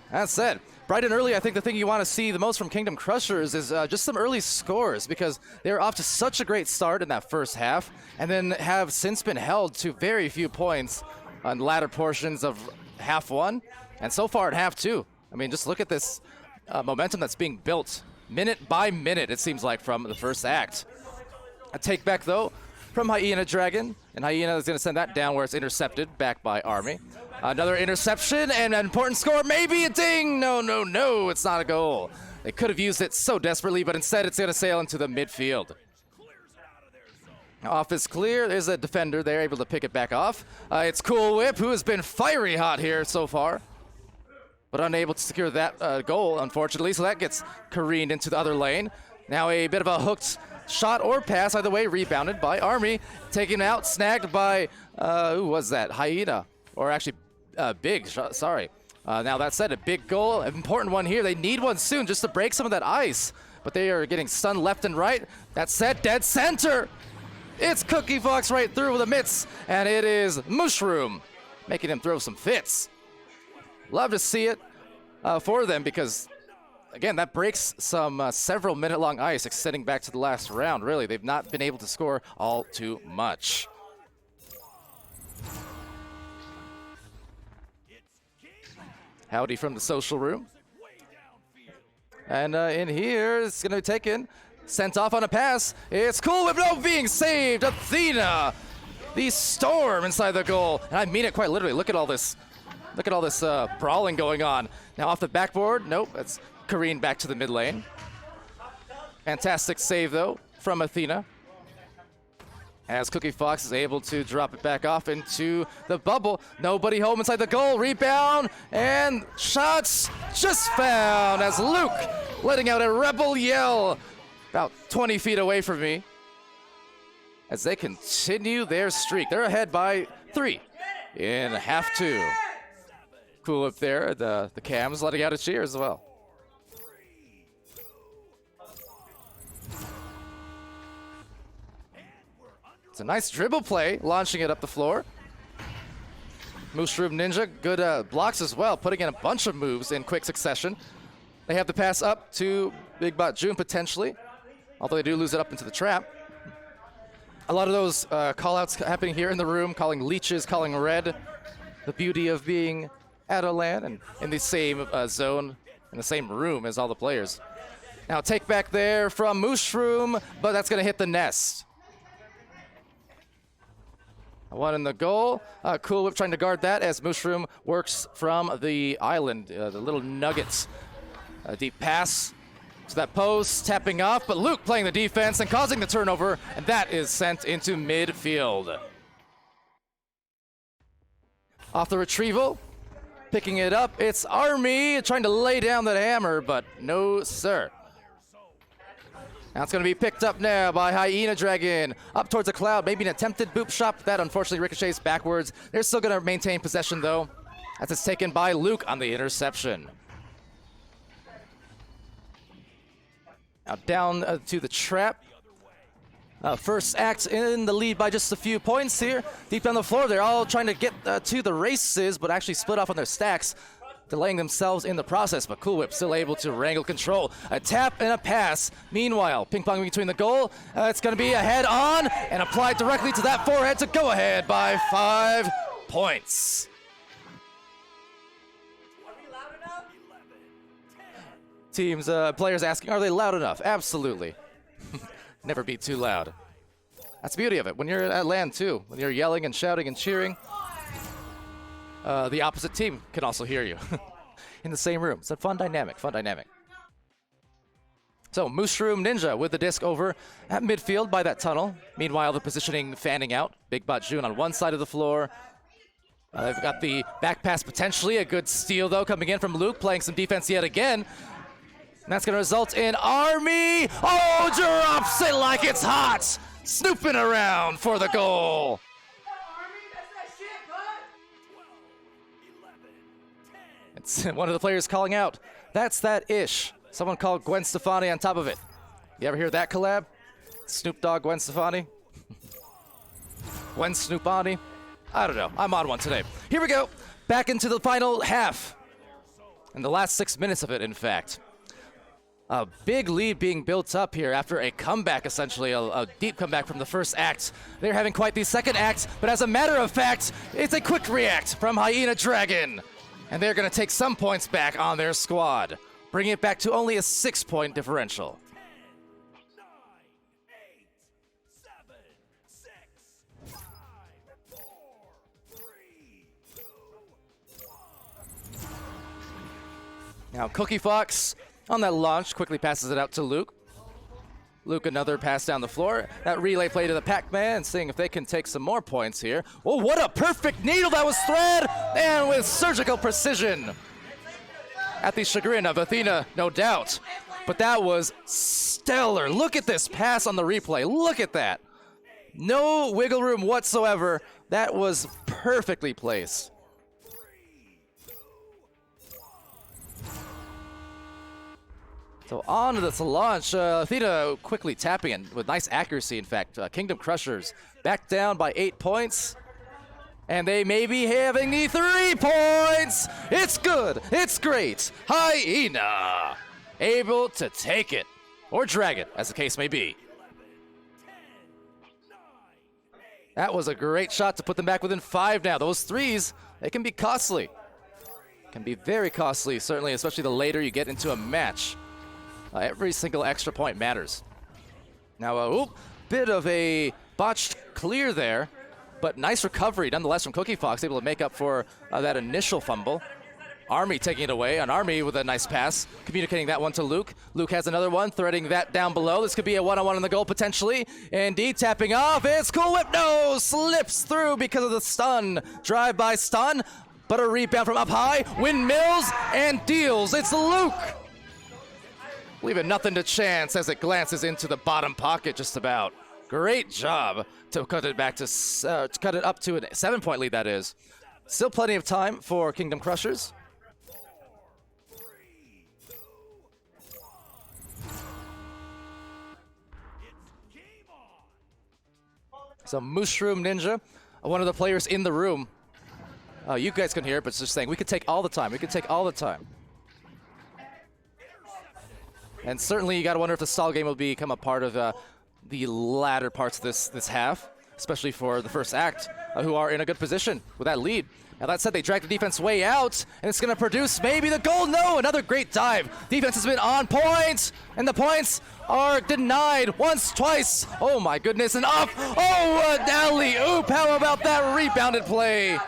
That said, bright and early, I think the thing you want to see the most from Kingdom Crushers is just some early scores, because they were off to such a great start in that first half, and then have since been held to very few points on latter portions of half one, and so far at half two. I mean, just look at this momentum that's being built minute by minute, it seems like, from the first act. A take back, though, from Hyena Dragon, and Hyena is going to send that down where it's intercepted, back by Army. Another interception and an important score, maybe a ding! No, no, no, it's not a goal. They could have used it so desperately, but instead it's going to sail into the midfield. Off is clear. There's a defender there, able to pick it back off. It's Cool Whip, who has been fiery hot here so far, but unable to secure that goal, unfortunately, so that gets careened into the other lane. Now a bit of a hooked shot or pass, either way, rebounded by Army. Taken out, snagged by, who was that? Hyena, or actually Big, sorry. Now that said, a big goal, an important one here. They need one soon just to break some of that ice, but they are getting stunned left and right. That said, dead center. It's Cookie Fox right through with a mitts, and it is Mushroom, making him throw some fits. Love to see it for them, because again, that breaks some several minute-long ice extending back to the last round. Really, they've not been able to score all too much. Howdy from the social room. And in here, it's going to be taken, sent off on a pass. It's Cool Whip, no, being saved. Athena, the storm inside the goal. And I mean it quite literally. Look at all this. Look at all this brawling going on. Now off the backboard. Nope, it's careened back to the mid lane. Fantastic save, though, from Athena, as Cookie Fox is able to drop it back off into the bubble. Nobody home inside the goal. Rebound and shots just found as Luke letting out a rebel yell about 20 feet away from me. as they continue their streak. They're ahead by 3 in half 2. Cool up there. The Cams letting out a cheer as well. It's a nice dribble play, launching it up the floor. Mushroom Ninja, good blocks as well, putting in a bunch of moves in quick succession. They have the pass up to Big Bot June potentially, although they do lose it up into the trap. A lot of those call-outs happening here in the room, calling leeches, calling red. The beauty of being at a LAN and in the same zone, in the same room as all the players. Now take back there from Mushroom, but that's gonna hit the nest. One in the goal. Cool Whip trying to guard that as Mushroom works from the island, the little nuggets. A deep pass to that post, tapping off, but Luke playing the defense and causing the turnover, and that is sent into midfield. Off the retrieval, picking it up, it's Army trying to lay down that hammer, but no sir. Now it's going to be picked up now by Hyena Dragon. Up towards the cloud, maybe an attempted boop shot. That unfortunately ricochets backwards. They're still going to maintain possession though, as it's taken by Luke on the interception. Now down to the trap. First act in the lead by just a few points here. Deep down the floor, they're all trying to get to the races, but actually split off on their stacks, delaying themselves in the process, but Cool Whip still able to wrangle control. A tap and a pass. Meanwhile, ping-pong between the goal. It's going to be a head-on and applied directly to that forehead to go ahead by 5 points. Teams, players asking, are they loud enough? Absolutely. Never be too loud. That's the beauty of it. When you're at LAN too, when you're yelling and shouting and cheering, the opposite team can also hear you in the same room. It's a fun dynamic, fun dynamic. So Mushroom Ninja with the disc over at midfield by that tunnel. Meanwhile, the positioning fanning out. Big Bot June on one side of the floor. They've got the back pass potentially. A good steal though coming in from Luke, playing some defense yet again. And that's going to result in Army. Oh, drops it like it's hot. Snooping around for the goal. It's one of the players calling out, that's that ish. Someone called Gwen Stefani on top of it. You ever hear that collab? Snoop Dogg, Gwen Stefani? Gwen Snoopani? I don't know. I'm on one today. Here we go. Back into the final half. And the last 6 minutes of it, in fact. A big lead being built up here after a comeback, essentially, a deep comeback from the first act. They're having quite the second act, but as a matter of fact, it's a quick react from Hyena Dragon. And they're going to take some points back on their squad, bringing it back to only a 6-point differential. 10, 9, 8, 7, 6, 5, 4, 3, 2, 1. Now Cookie Fox on that launch quickly passes it out to Luke. Luke, another pass down the floor. That relay play to the Pac-Man, seeing if they can take some more points here. Oh, what a perfect needle that was thread! And with surgical precision. At the chagrin of Athena, no doubt. But that was stellar. Look at this pass on the replay. Look at that. No wiggle room whatsoever. That was perfectly placed. So on to this launch, Athena quickly tapping in with nice accuracy, in fact. Kingdom Crushers back down by 8 points. And they may be having the 3 points. It's good. It's great. Hyena able to take it. Or drag it, as the case may be. That was a great shot to put them back within 5 now. Those threes, they can be costly. Can be very costly, certainly, especially the later you get into a match. Every single extra point matters. Now, bit of a botched clear there, but nice recovery nonetheless from Cookie Fox, able to make up for that initial fumble. Army taking it away, and Army with a nice pass, communicating that one to Luke. Luke has another one, threading that down below. This could be a one-on-one in the goal potentially. Indeed, tapping off. It's Cool Whip. No, slips through because of the stun. Drive by stun, but a rebound from up high. Windmills and deals. It's Luke. Leaving nothing to chance as it glances into the bottom pocket just about. Great job to cut it back to cut it up to a 7-point lead. That is still plenty of time for Kingdom Crushers. So Mushroom Ninja, one of the players in the room. You guys can hear it, but it's just saying we could take all the time. We could take all the time. And certainly you got to wonder if the stall game will become a part of the latter parts of this half, especially for the first act, who are in a good position with that lead. Now that said, they drag the defense way out, and it's going to produce maybe the goal. No, another great dive. Defense has been on point, and the points are denied once, twice. Oh my goodness, and up. Oh, an alley-oop. How about that rebounded play?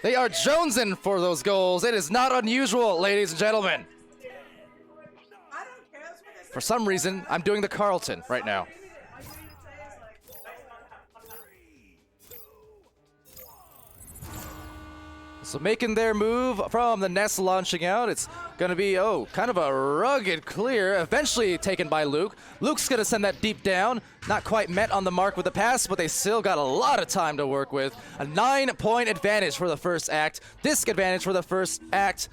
They are jonesing for those goals. It is not unusual, ladies and gentlemen. For some reason, I'm doing the Carlton right now. So making their move from the nest launching out. It's going to be, kind of a rugged clear, eventually taken by Luke. Luke's going to send that deep down. Not quite met on the mark with the pass, but they still got a lot of time to work with. A 9-point advantage for the first act. Disc advantage for the first act.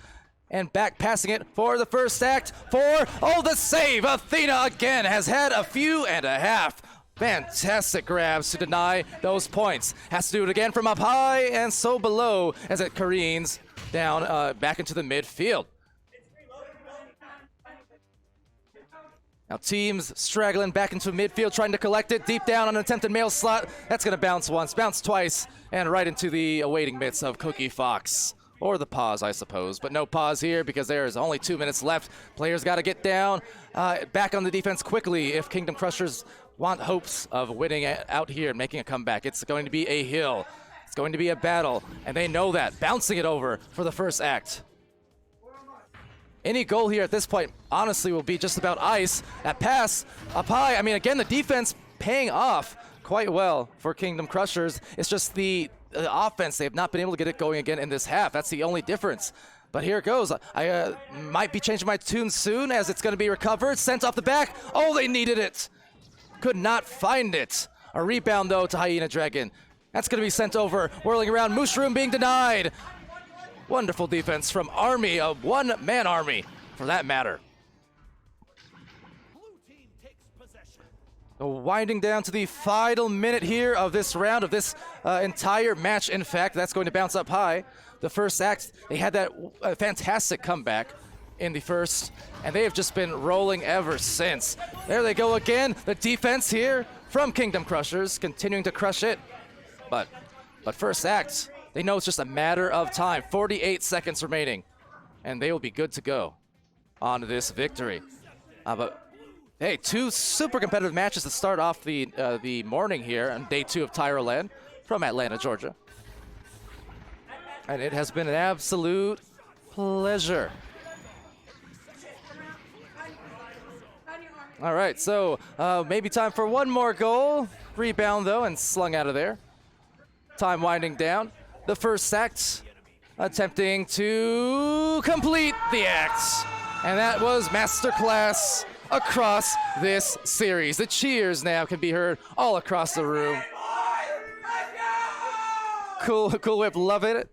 And back passing it for the first act for, the save. Athena again has had a few and a half. Fantastic grabs to deny those points. Has to do it again from up high and so below as it careens down back into the midfield. Now teams straggling back into midfield, trying to collect it deep down on an attempted mail slot. That's going to bounce once, bounce twice, and right into the awaiting mitts of Cookie Fox. Or the pause, I suppose. But no pause here because there is only 2 minutes left. Players got to get down, back on the defense quickly if Kingdom Crushers want hopes of winning out here and making a comeback. It's going to be a hill. It's going to be a battle, and they know that. Bouncing it over for the first act. Any goal here at this point, honestly, will be just about ice. That pass up high. I mean, again, the defense paying off quite well for Kingdom Crushers. It's just the offense, they have not been able to get it going again in this half. That's the only difference. But here it goes. I might be changing my tune soon as it's going to be recovered. Sent off the back. Oh, they needed it. Could not find it. A rebound, though, to Hyena Dragon. That's going to be sent over. Whirling around. Mushroom being denied. Wonderful defense from Army, a one-man army, for that matter. Winding down to the final minute here of this round, of this entire match. In fact, that's going to bounce up high. The first act, they had that fantastic comeback in the first, and they have just been rolling ever since. There they go again. The defense here from Kingdom Crushers, continuing to crush it. But first act, they know it's just a matter of time. 48 seconds remaining, and they will be good to go on this victory. But hey, 2 super competitive matches to start off the morning here on day 2 of TYRO LAN from Atlanta, Georgia. And it has been an absolute pleasure. All right, so maybe time for one more goal. Rebound, though, and slung out of there. Time winding down. The first act attempting to complete the act. And that was masterclass across this series. The cheers now can be heard all across the room. Cool Whip, love it.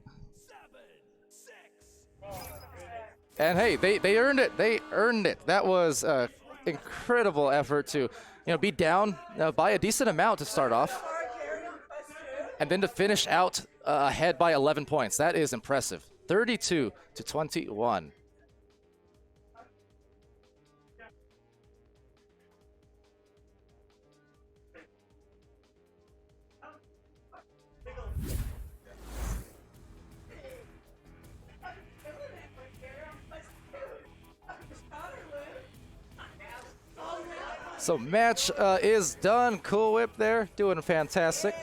And hey, they earned it. They earned it. That was an incredible effort to, be down by a decent amount to start off, and then to finish out ahead by 11 points. That is impressive. 32-21. So match is done. Cool Whip there, doing fantastic.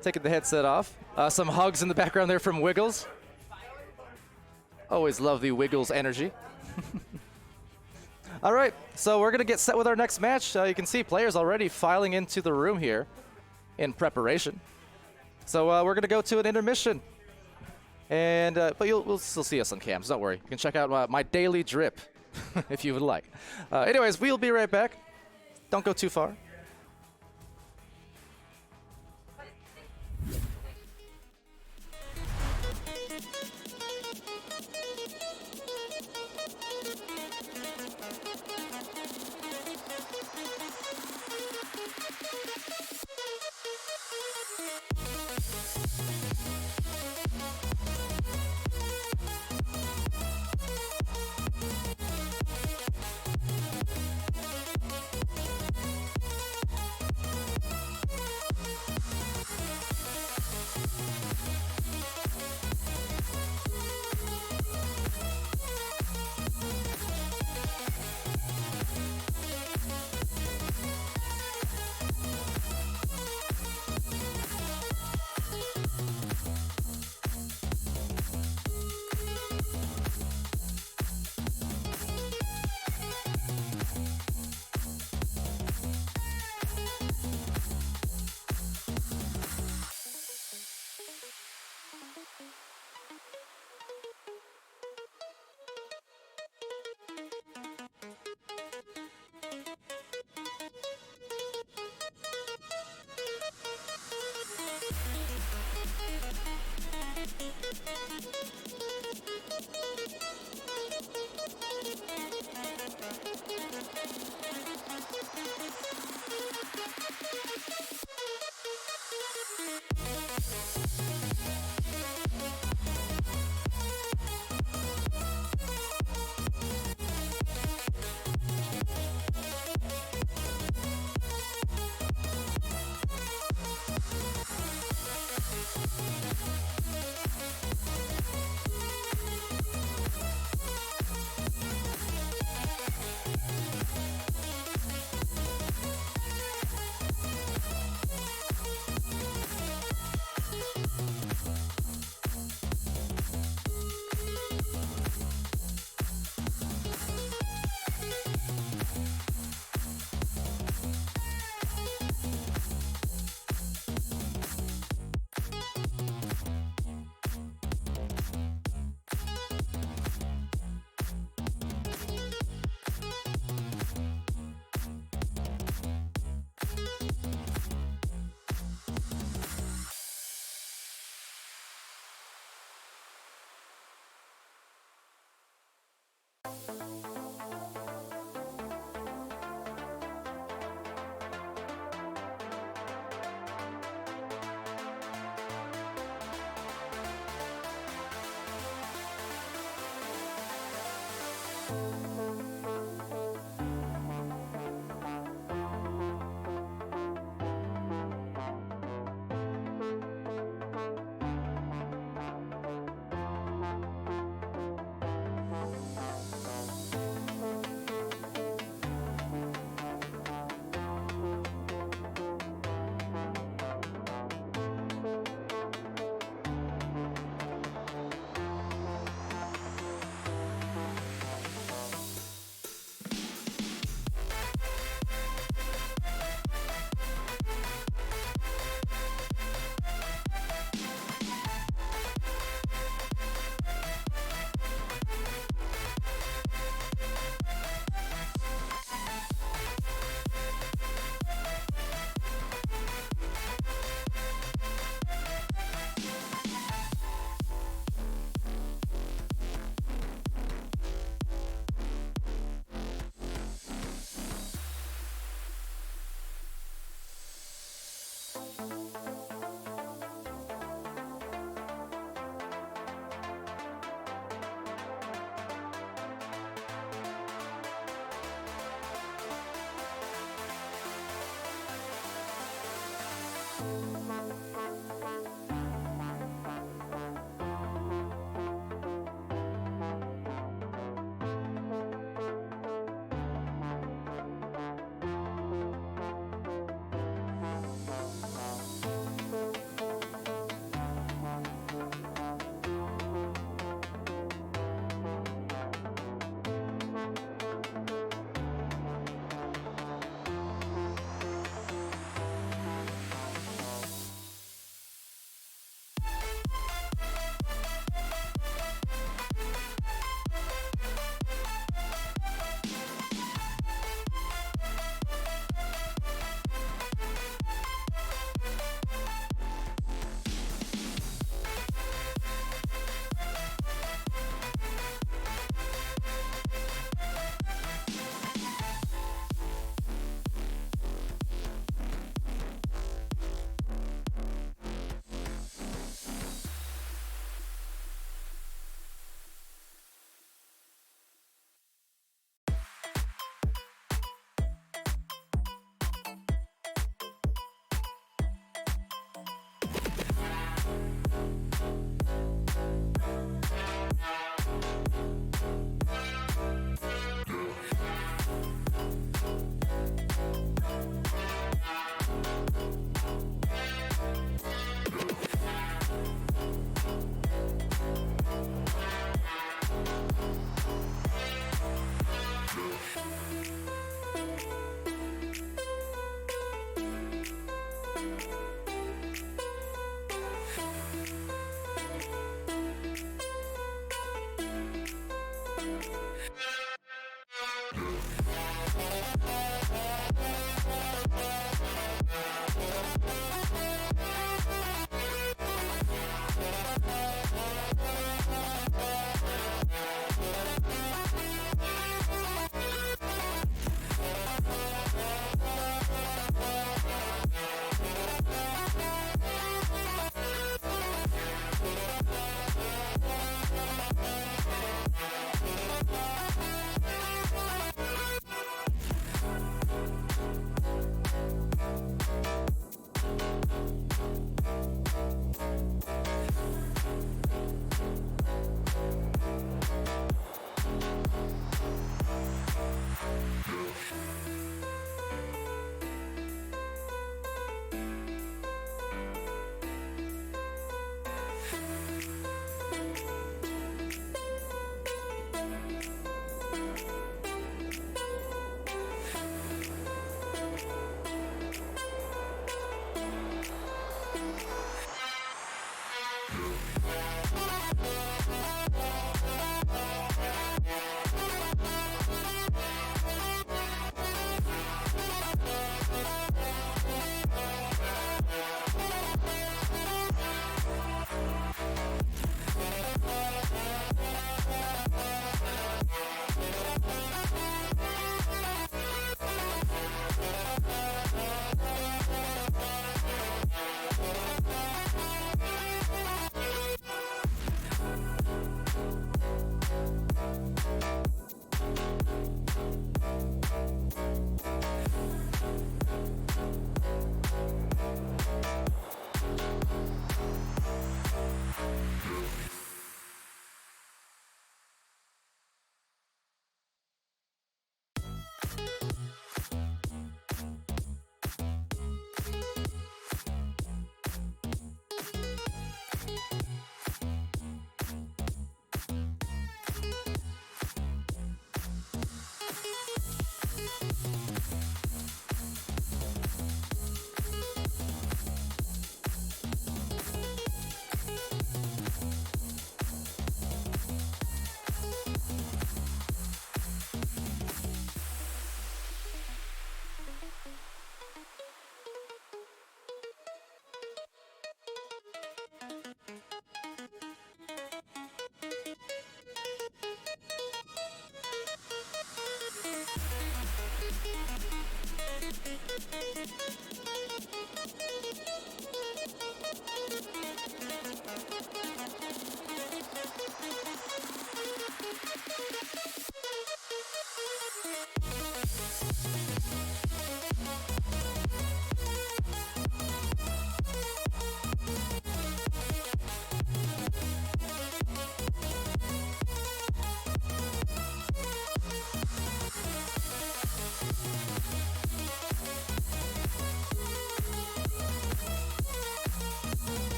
Taking the headset off. Some hugs in the background there from Wiggles. Always love the Wiggles energy. All right, so we're going to get set with our next match. You can see players already filing into the room here in preparation. So we're going to go to an intermission. And but we'll still see us on cams, don't worry. You can check out my daily drip if you would like. Anyways, we'll be right back. Don't go too far.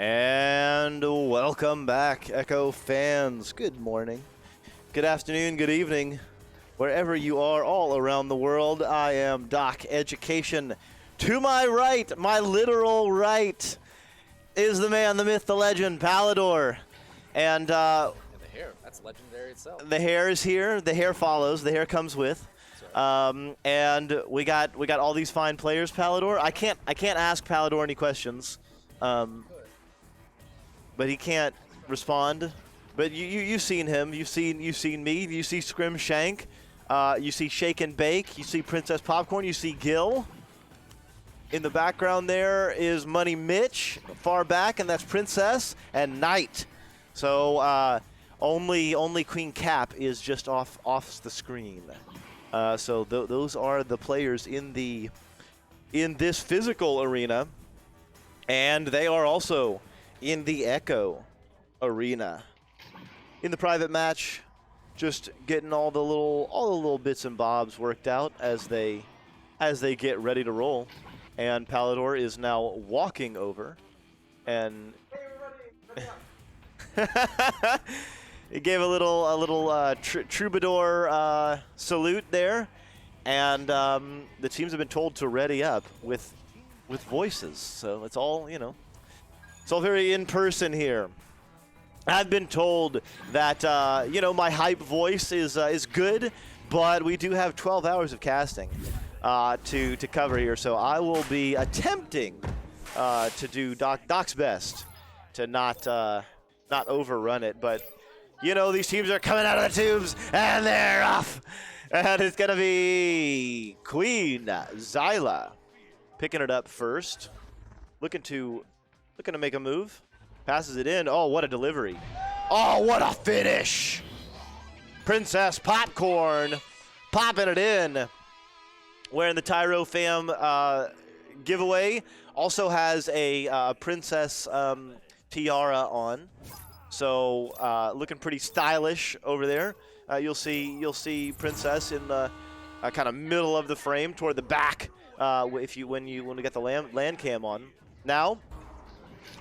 And welcome back, Echo fans. Good morning, good afternoon, good evening, wherever you are all around the world. I am Doc Education. To my right, my literal right, is the man, the myth, the legend, Palidore. And The hair, that's legendary itself. the hair is here. The hair follows. The hair comes with. And we got all these fine players, Palidore. I can't ask Palidore any questions. But he can't respond. But you've seen him. You've seen me. You see Scrim Shank. You see Shake and Bake. You see Princess Popcorn. You see Gil. In the background there is Money Mitch, far back, and that's Princess and Knight. So only Queen Cap is just off the screen. So those are the players in this physical arena, and they are also in the Echo arena. In the private match, just getting all the little bits and bobs worked out as they get ready to roll. And Palidore is now walking over, and he gave a little troubadour salute there, and the teams have been told to ready up with voices. So it's all it's all very in person here. I've been told that my hype voice is good, but we do have 12 hours of casting to cover here, so I will be attempting to do Doc's best to not overrun it. But these teams are coming out of the tubes and they're off, and it's gonna be Queen Zyla picking it up first, looking to make a move, passes it in. Oh, what a delivery! Oh, what a finish! Princess Popcorn popping it in. Wearing the TYRO fam giveaway, also has a princess tiara on, so looking pretty stylish over there. You'll see Princess in the kind of middle of the frame toward the back when we get the LAN cam on. Now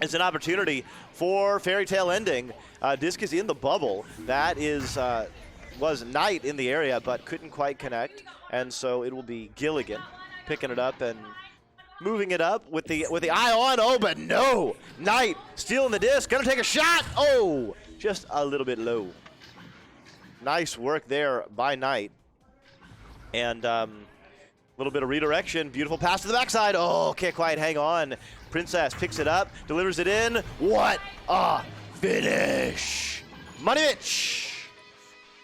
it's an opportunity for Fairy Tale Ending. Disc is in the bubble. That was Knight in the area, but couldn't quite connect. And so it will be Gilligan picking it up and moving it up with the eye on. Oh, but no! Knight stealing the disc, gonna take a shot. Oh, just a little bit low. Nice work there by Knight. And a little bit of redirection. Beautiful pass to the backside. Oh, can't quite hang on. Princess picks it up, delivers it in. What a finish! Money Mitch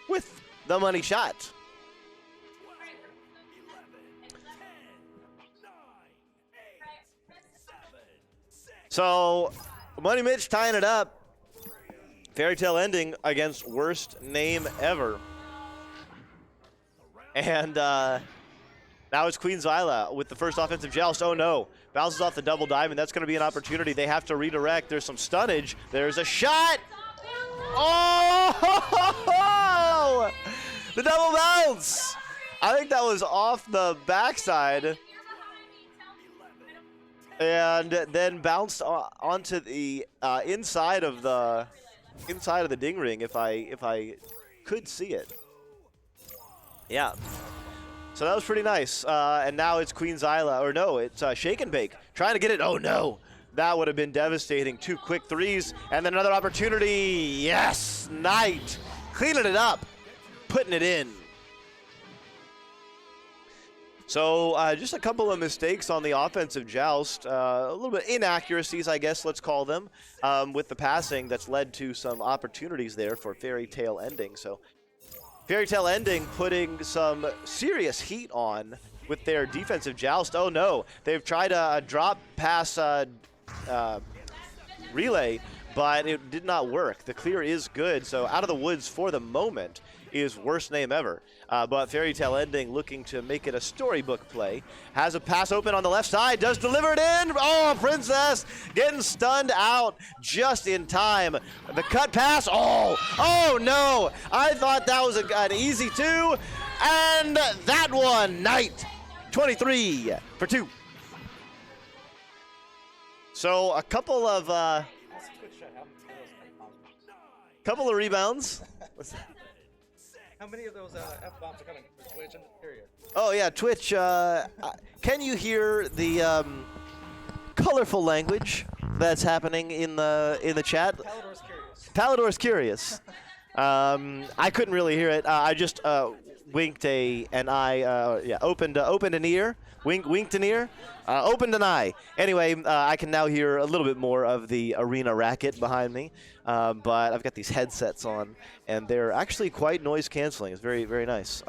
with the money shot. 11, 10, 9, 8, 7, 6. So Money Mitch tying it up. Fairy Tale Ending against worst name ever. And now it's Queen Zyla with the first offensive joust. Oh no, bounces off the double diamond. That's going to be an opportunity. They have to redirect. There's some stunnage. There's a shot. Oh, the double bounce. I think that was off the backside, and then bounced onto the inside of the ding ring. If I could see it, yeah. So that was pretty nice. And now it's Queen Zyla, or no, it's Shake and Bake trying to get it. Oh no, that would have been devastating. 2 quick threes, and then another opportunity. Yes, Knight cleaning it up, putting it in. So just a couple of mistakes on the offensive joust, a little bit inaccuracies, I guess, let's call them, with the passing that's led to some opportunities there for Fairy Tale Ending. So Fairy Tale Ending putting some serious heat on with their defensive joust. Oh no, they've tried a drop pass relay, but it did not work. The clear is good, so out of the woods for the moment is worst name ever. But Fairy Tale Ending looking to make it a storybook play. Has a pass open on the left side, does deliver it in. Oh, Princess getting stunned out just in time. The cut pass, oh no. I thought that was an easy 2. And that one, Knight, 23 for 2. So a couple of Couple of rebounds. How many of those F-bombs are coming from Twitch? I'm just curious. Oh yeah, Twitch. Can you hear the colorful language that's happening in the chat? Palidore's curious. Palidore's curious. I couldn't really hear it. I just winked an eye. Yeah, opened an ear. Winked an ear. Opened an eye. Anyway, I can now hear a little bit more of the arena racket behind me. But I've got these headsets on, and they're actually quite noise canceling. It's very, very nice.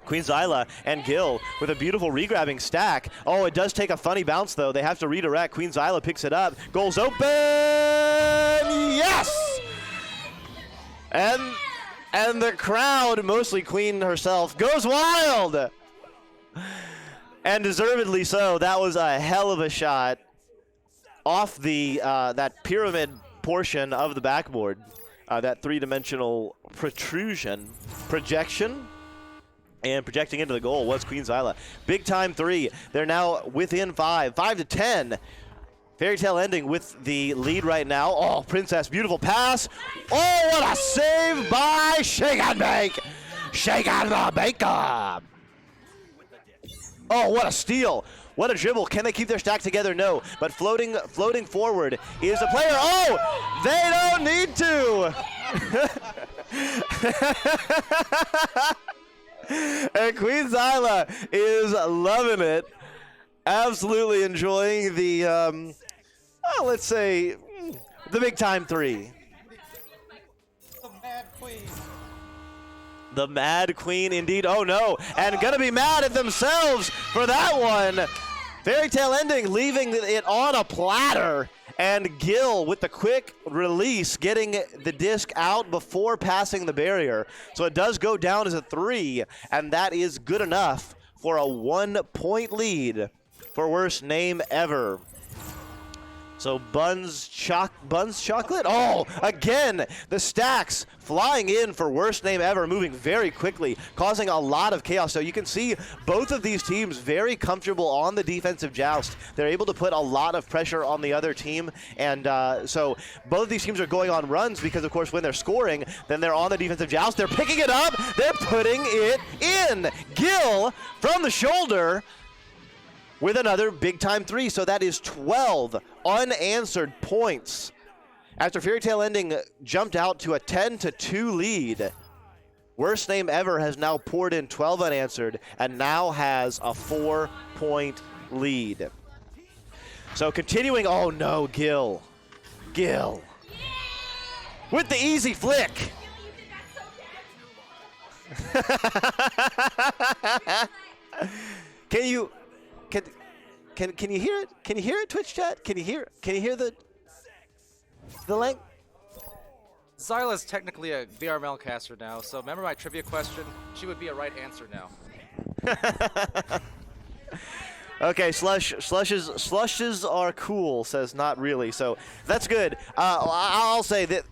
Queen Zyla and Gil with a beautiful regrabbing stack. Oh, it does take a funny bounce, though. They have to redirect. Queen Zyla picks it up. Goal's open! Yes! And the crowd, mostly Queen herself, goes wild! And deservedly so. That was a hell of a shot off the that pyramid portion of the backboard. That three-dimensional projection. And projecting into the goal was Queen Zyla. Big time three. They're now within 5 to 10. Fairy Tale Ending with the lead right now. Oh, Princess, beautiful pass. Oh, what a save by Shake and Bake. Shake and Bake. Oh, what a steal. What a dribble. Can they keep their stack together? No. But floating forward is the player. Oh, they don't need to. And Queen Zyla is loving it. Absolutely enjoying the, let's say, the big time three. The Mad Queen. The Mad Queen, indeed. Oh, no. And going to be mad at themselves for that one. Fairy Tale Ending, leaving it on a platter. And Gil with the quick release, getting the disc out before passing the barrier. So it does go down as a 3, and that is good enough for a 1-point lead for Worst Name Ever. So Buns Chocolate. Oh, again, the stacks flying in for Worst Name Ever, moving very quickly, causing a lot of chaos. So you can see both of these teams very comfortable on the defensive joust. They're able to put a lot of pressure on the other team. And so both of these teams are going on runs because, of course, when they're scoring, then they're on the defensive joust. They're picking it up. They're putting it in. Gil from the shoulder with another big-time 3. So that is 12 unanswered points. After Fairy Tale Ending jumped out to a 10-2 lead, Worst Name Ever has now poured in 12 unanswered and now has a 4-point lead. So continuing, oh no, Gil. With the easy flick. Can you hear it? Can you hear it, Twitch chat? Can you hear the length? Zyla's technically a VRML caster now, so remember my trivia question? She would be a right answer now. Okay, slushes are cool, says not really, so that's good. I'll say that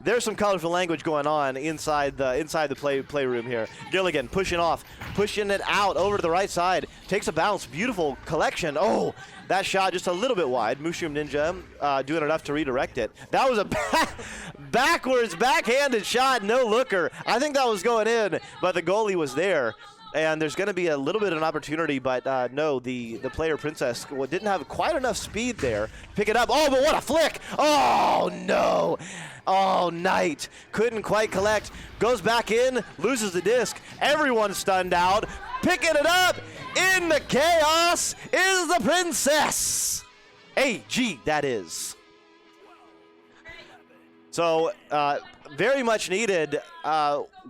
there's some colorful language going on inside the playroom here. Gilligan pushing it out over to the right side, takes a bounce, beautiful collection. Oh, that shot just a little bit wide. Mushroom Ninja doing enough to redirect it. That was a backwards backhanded shot, no looker. I think that was going in, but the goalie was there. And there's going to be a little bit of an opportunity, but no, the player Princess didn't have quite enough speed there. Pick it up. Oh, but what a flick. Oh, no. Oh, Knight couldn't quite collect. Goes back in, loses the disc. Everyone's stunned out. Picking it up in the chaos is the Princess. AG, that is. So, very much needed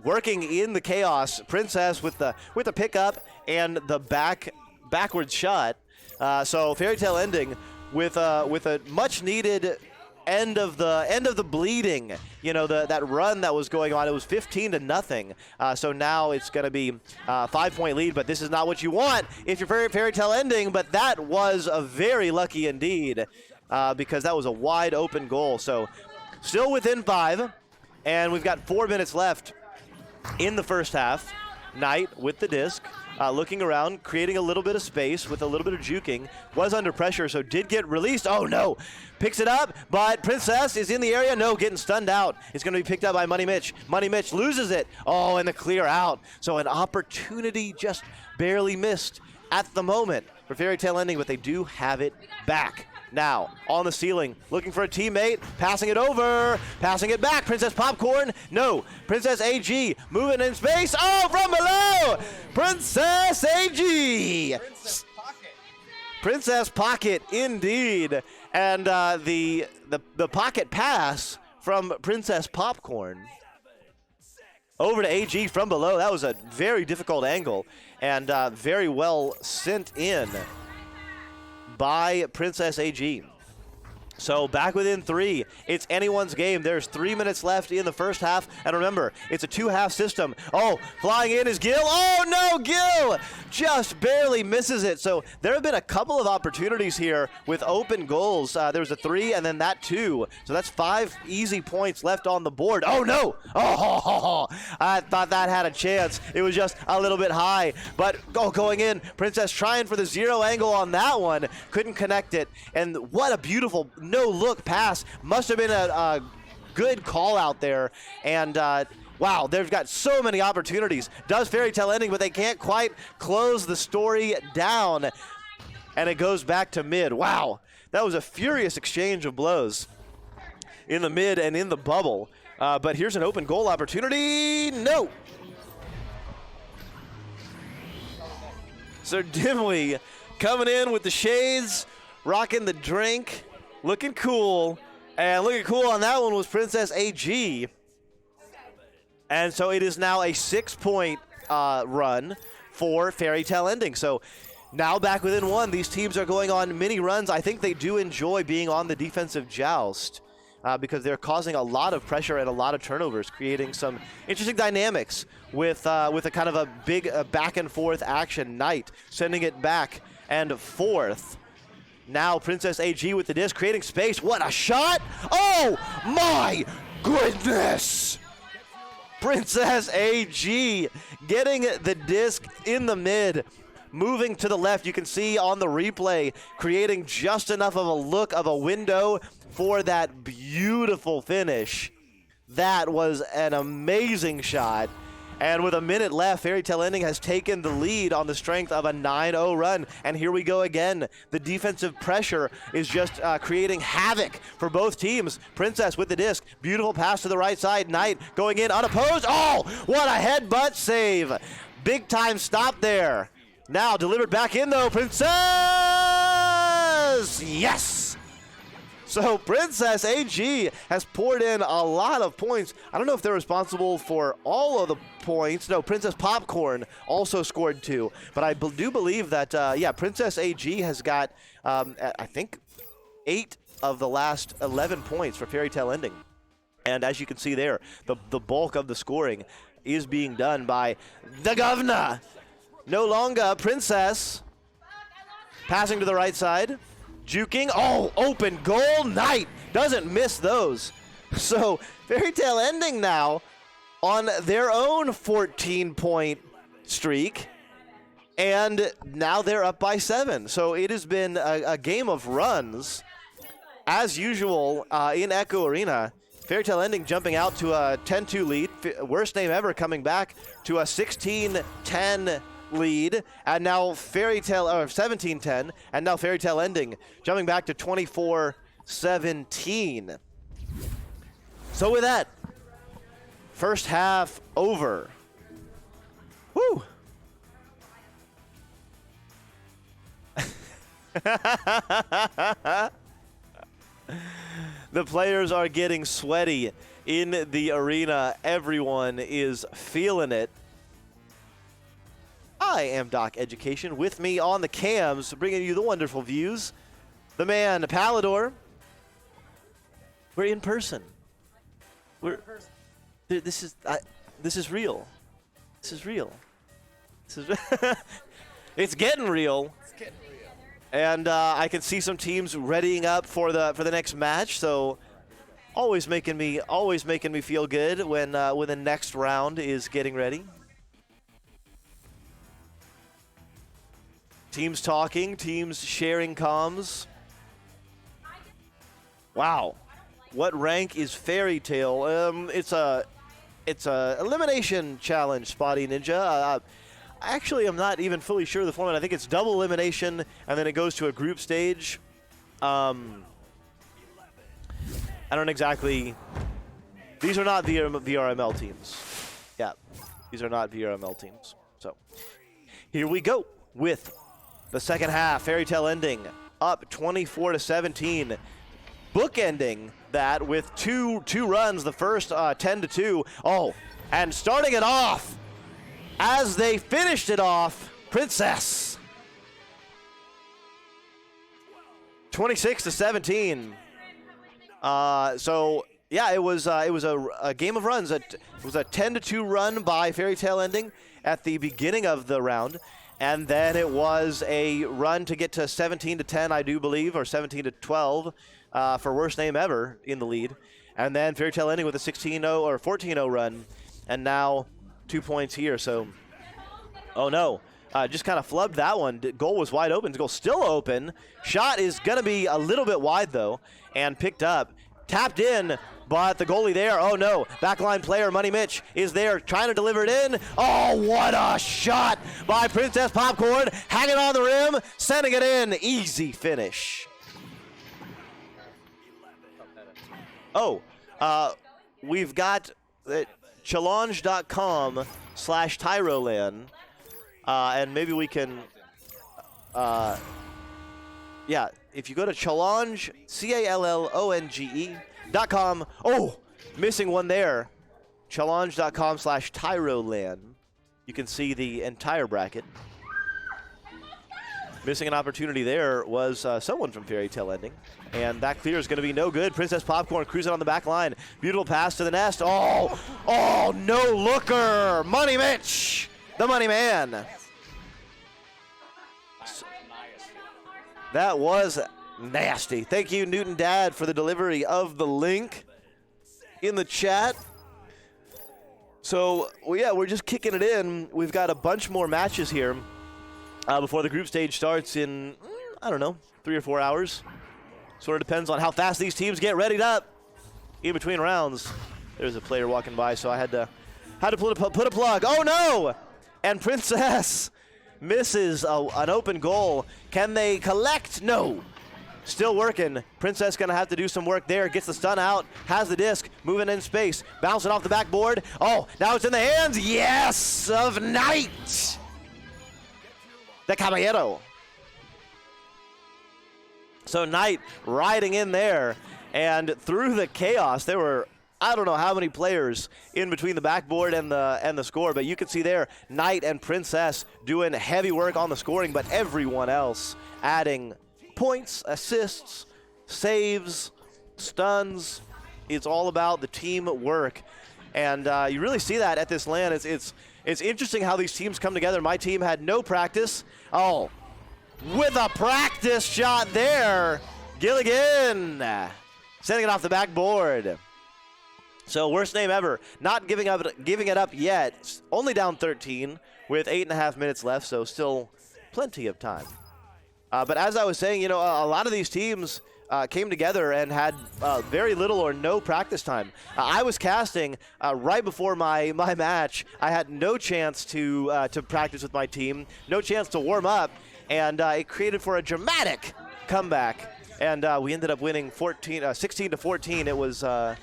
working in the chaos. Princess with the pickup and the backwards shot. So Fairy Tale Ending with a much needed end of the bleeding. You know, that run that was going on. It was 15-0. So now it's going to be a 5-point lead. But this is not what you want if you're Fairy Tale Ending. But that was a very lucky indeed because that was a wide open goal. So still within 5. And we've got 4 minutes left in the first half. Knight with the disc. looking around, creating a little bit of space with a little bit of juking. Was under pressure, so did get released. Oh no! Picks it up, but Princess is in the area. No, getting stunned out. It's going to be picked up by Money Mitch. Money Mitch loses it. Oh, and the clear out. So an opportunity just barely missed at the moment for Fairy Tale Ending, but they do have it back. Now, on the ceiling, looking for a teammate, passing it over, passing it back. Princess Popcorn, no. Princess AG, moving in space. Oh, from below! Princess AG! Princess Pocket, indeed. And the pocket pass from Princess Popcorn over to AG from below. That was a very difficult angle and very well sent in by Princess AG. So back within 3. It's anyone's game. There's 3 minutes left in the first half. And remember, it's a 2-half system. Oh, flying in is Gil. Oh, no, Gil just barely misses it. So there have been a couple of opportunities here with open goals. There was a 3 and then that 2. So that's 5 easy points left on the board. Oh, no. Oh, I thought that had a chance. It was just a little bit high. But going in. Princess trying for the 0 angle on that one. Couldn't connect it. And what a beautiful no-look pass. Must have been a good call out there. And wow, they've got so many opportunities. Does Fairy Tale Ending, but they can't quite close the story down. And it goes back to mid. Wow, that was a furious exchange of blows in the mid and in the bubble. But here's an open goal opportunity. No. SirDimwi coming in with the shades, rocking the drink. Looking cool, and looking cool on that one was Princess AG. And so it is now a 6-point run for Fairy Tale Ending. So now back within 1, these teams are going on mini runs. I think they do enjoy being on the defensive joust because they're causing a lot of pressure and a lot of turnovers, creating some interesting dynamics with a kind of a big back and forth action. Knight sending it back and forth. Now Princess AG with the disc, creating space. What a shot! Oh my goodness! Princess AG getting the disc in the mid, moving to the left. You can see on the replay, creating just enough of a look of a window for that beautiful finish. That was an amazing shot. And with a minute left, Fairy Tale Ending has taken the lead on the strength of a 9-0 run. And here we go again. The defensive pressure is just creating havoc for both teams. Princess with the disc. Beautiful pass to the right side. Knight going in unopposed. Oh, what a headbutt save. Big time stop there. Now delivered back in though. Princess! Yes! So Princess AG has poured in a lot of points. I don't know if they're responsible for all of the points. No, Princess Popcorn also scored 2. But I do believe that, yeah, Princess AG has got, I think, 8 of the last 11 points for Fairy Tale Ending. And as you can see there, the bulk of the scoring is being done by the governor. No longer Princess. Passing to the right side. Juking. Oh, open goal. Knight doesn't miss those. So Fairy Tale Ending now on their own 14-point streak. And now they're up by 7. So it has been a game of runs. As usual in Echo Arena, Fairy Tale Ending jumping out to a 10-2 lead. Worst name ever coming back to a 16-10 lead, and now Fairy Tale, or 17-10, and now Fairy Tale Ending jumping back to 24-17. So with that, first half over. Woo! The players are getting sweaty in the arena. Everyone is feeling it. I am Doc Education. With me on the cams, bringing you the wonderful views. The man, Palidore. We're in person. This is real. This is real. This is it's getting real. It's getting real. And I can see some teams readying up for the next match. So always making me feel good when the next round is getting ready. Teams talking, teams sharing comms. Wow. What rank is Fairy Tale? It's a elimination challenge, Spotty Ninja. Actually, I'm not even fully sure of the format. I think it's double elimination, and then it goes to a group stage. I don't exactly. These are not VRML teams. Yeah, these are not VRML teams. So here we go with the second half. Fairy Tale ending up 24-17. Bookending that with two runs. The first 10-2. Oh, and starting it off as they finished it off, Princess 26-17. So yeah, it was a game of runs. It was a 10-2 run by Fairy Tale ending at the beginning of the round, and then it was a run to get to 17-10, I do believe, or 17-12. For worst name ever in the lead. And then Fairy Tale ending with a 16-0 or 14-0 run. And now 2 points here. So, oh no. Just kind of flubbed that one. Goal was wide open. Goal still open. Shot is going to be a little bit wide though. And picked up. Tapped in. But the goalie there, oh no. Backline player Money Mitch is there trying to deliver it in. Oh, what a shot by Princess Popcorn. Hanging on the rim. Sending it in. Easy finish. Oh, we've got challenge.com/TYRO LAN, and maybe we can, yeah, if you go to challenge, CALLONGE.com, oh, missing one there, challenge.com/TYRO LAN, you can see the entire bracket. Missing an opportunity there was someone from Fairy Tale ending. And that clear is going to be no good. Princess Popcorn cruising on the back line. Beautiful pass to the nest. Oh, no looker. Money Mitch, the money man. That was nasty. Thank you, Newton Dad, for the delivery of the link in the chat. So, well, yeah, we're just kicking it in. We've got a bunch more matches here before the group stage starts in, I don't know, 3 or 4 hours. Sort of depends on how fast these teams get readied up in between rounds. There's a player walking by, so I had to put a plug. Oh no! And Princess misses an open goal. Can they collect? No. Still working. Princess gonna have to do some work there. Gets the stun out. Has the disc. Moving in space. Bouncing off the backboard. Oh, now it's in the hands. Yes, of Knight. The Caballero. So Knight riding in there, and through the chaos, there were I don't know how many players in between the backboard and the score, but you can see there Knight and Princess doing heavy work on the scoring, but everyone else adding points, assists, saves, stuns. It's all about the team work, and you really see that at this LAN. It's interesting how these teams come together. My team had no practice. Oh. With a practice shot there, Gilligan sending it off the backboard. So worst name ever, not giving it up yet. Only down 13 with 8.5 minutes left, so still plenty of time. But as I was saying, you know, a lot of these teams came together and had very little or no practice time. I was casting right before my match. I had no chance to practice with my team, no chance to warm up. And it created for a dramatic comeback, and we ended up winning 16-14. It was a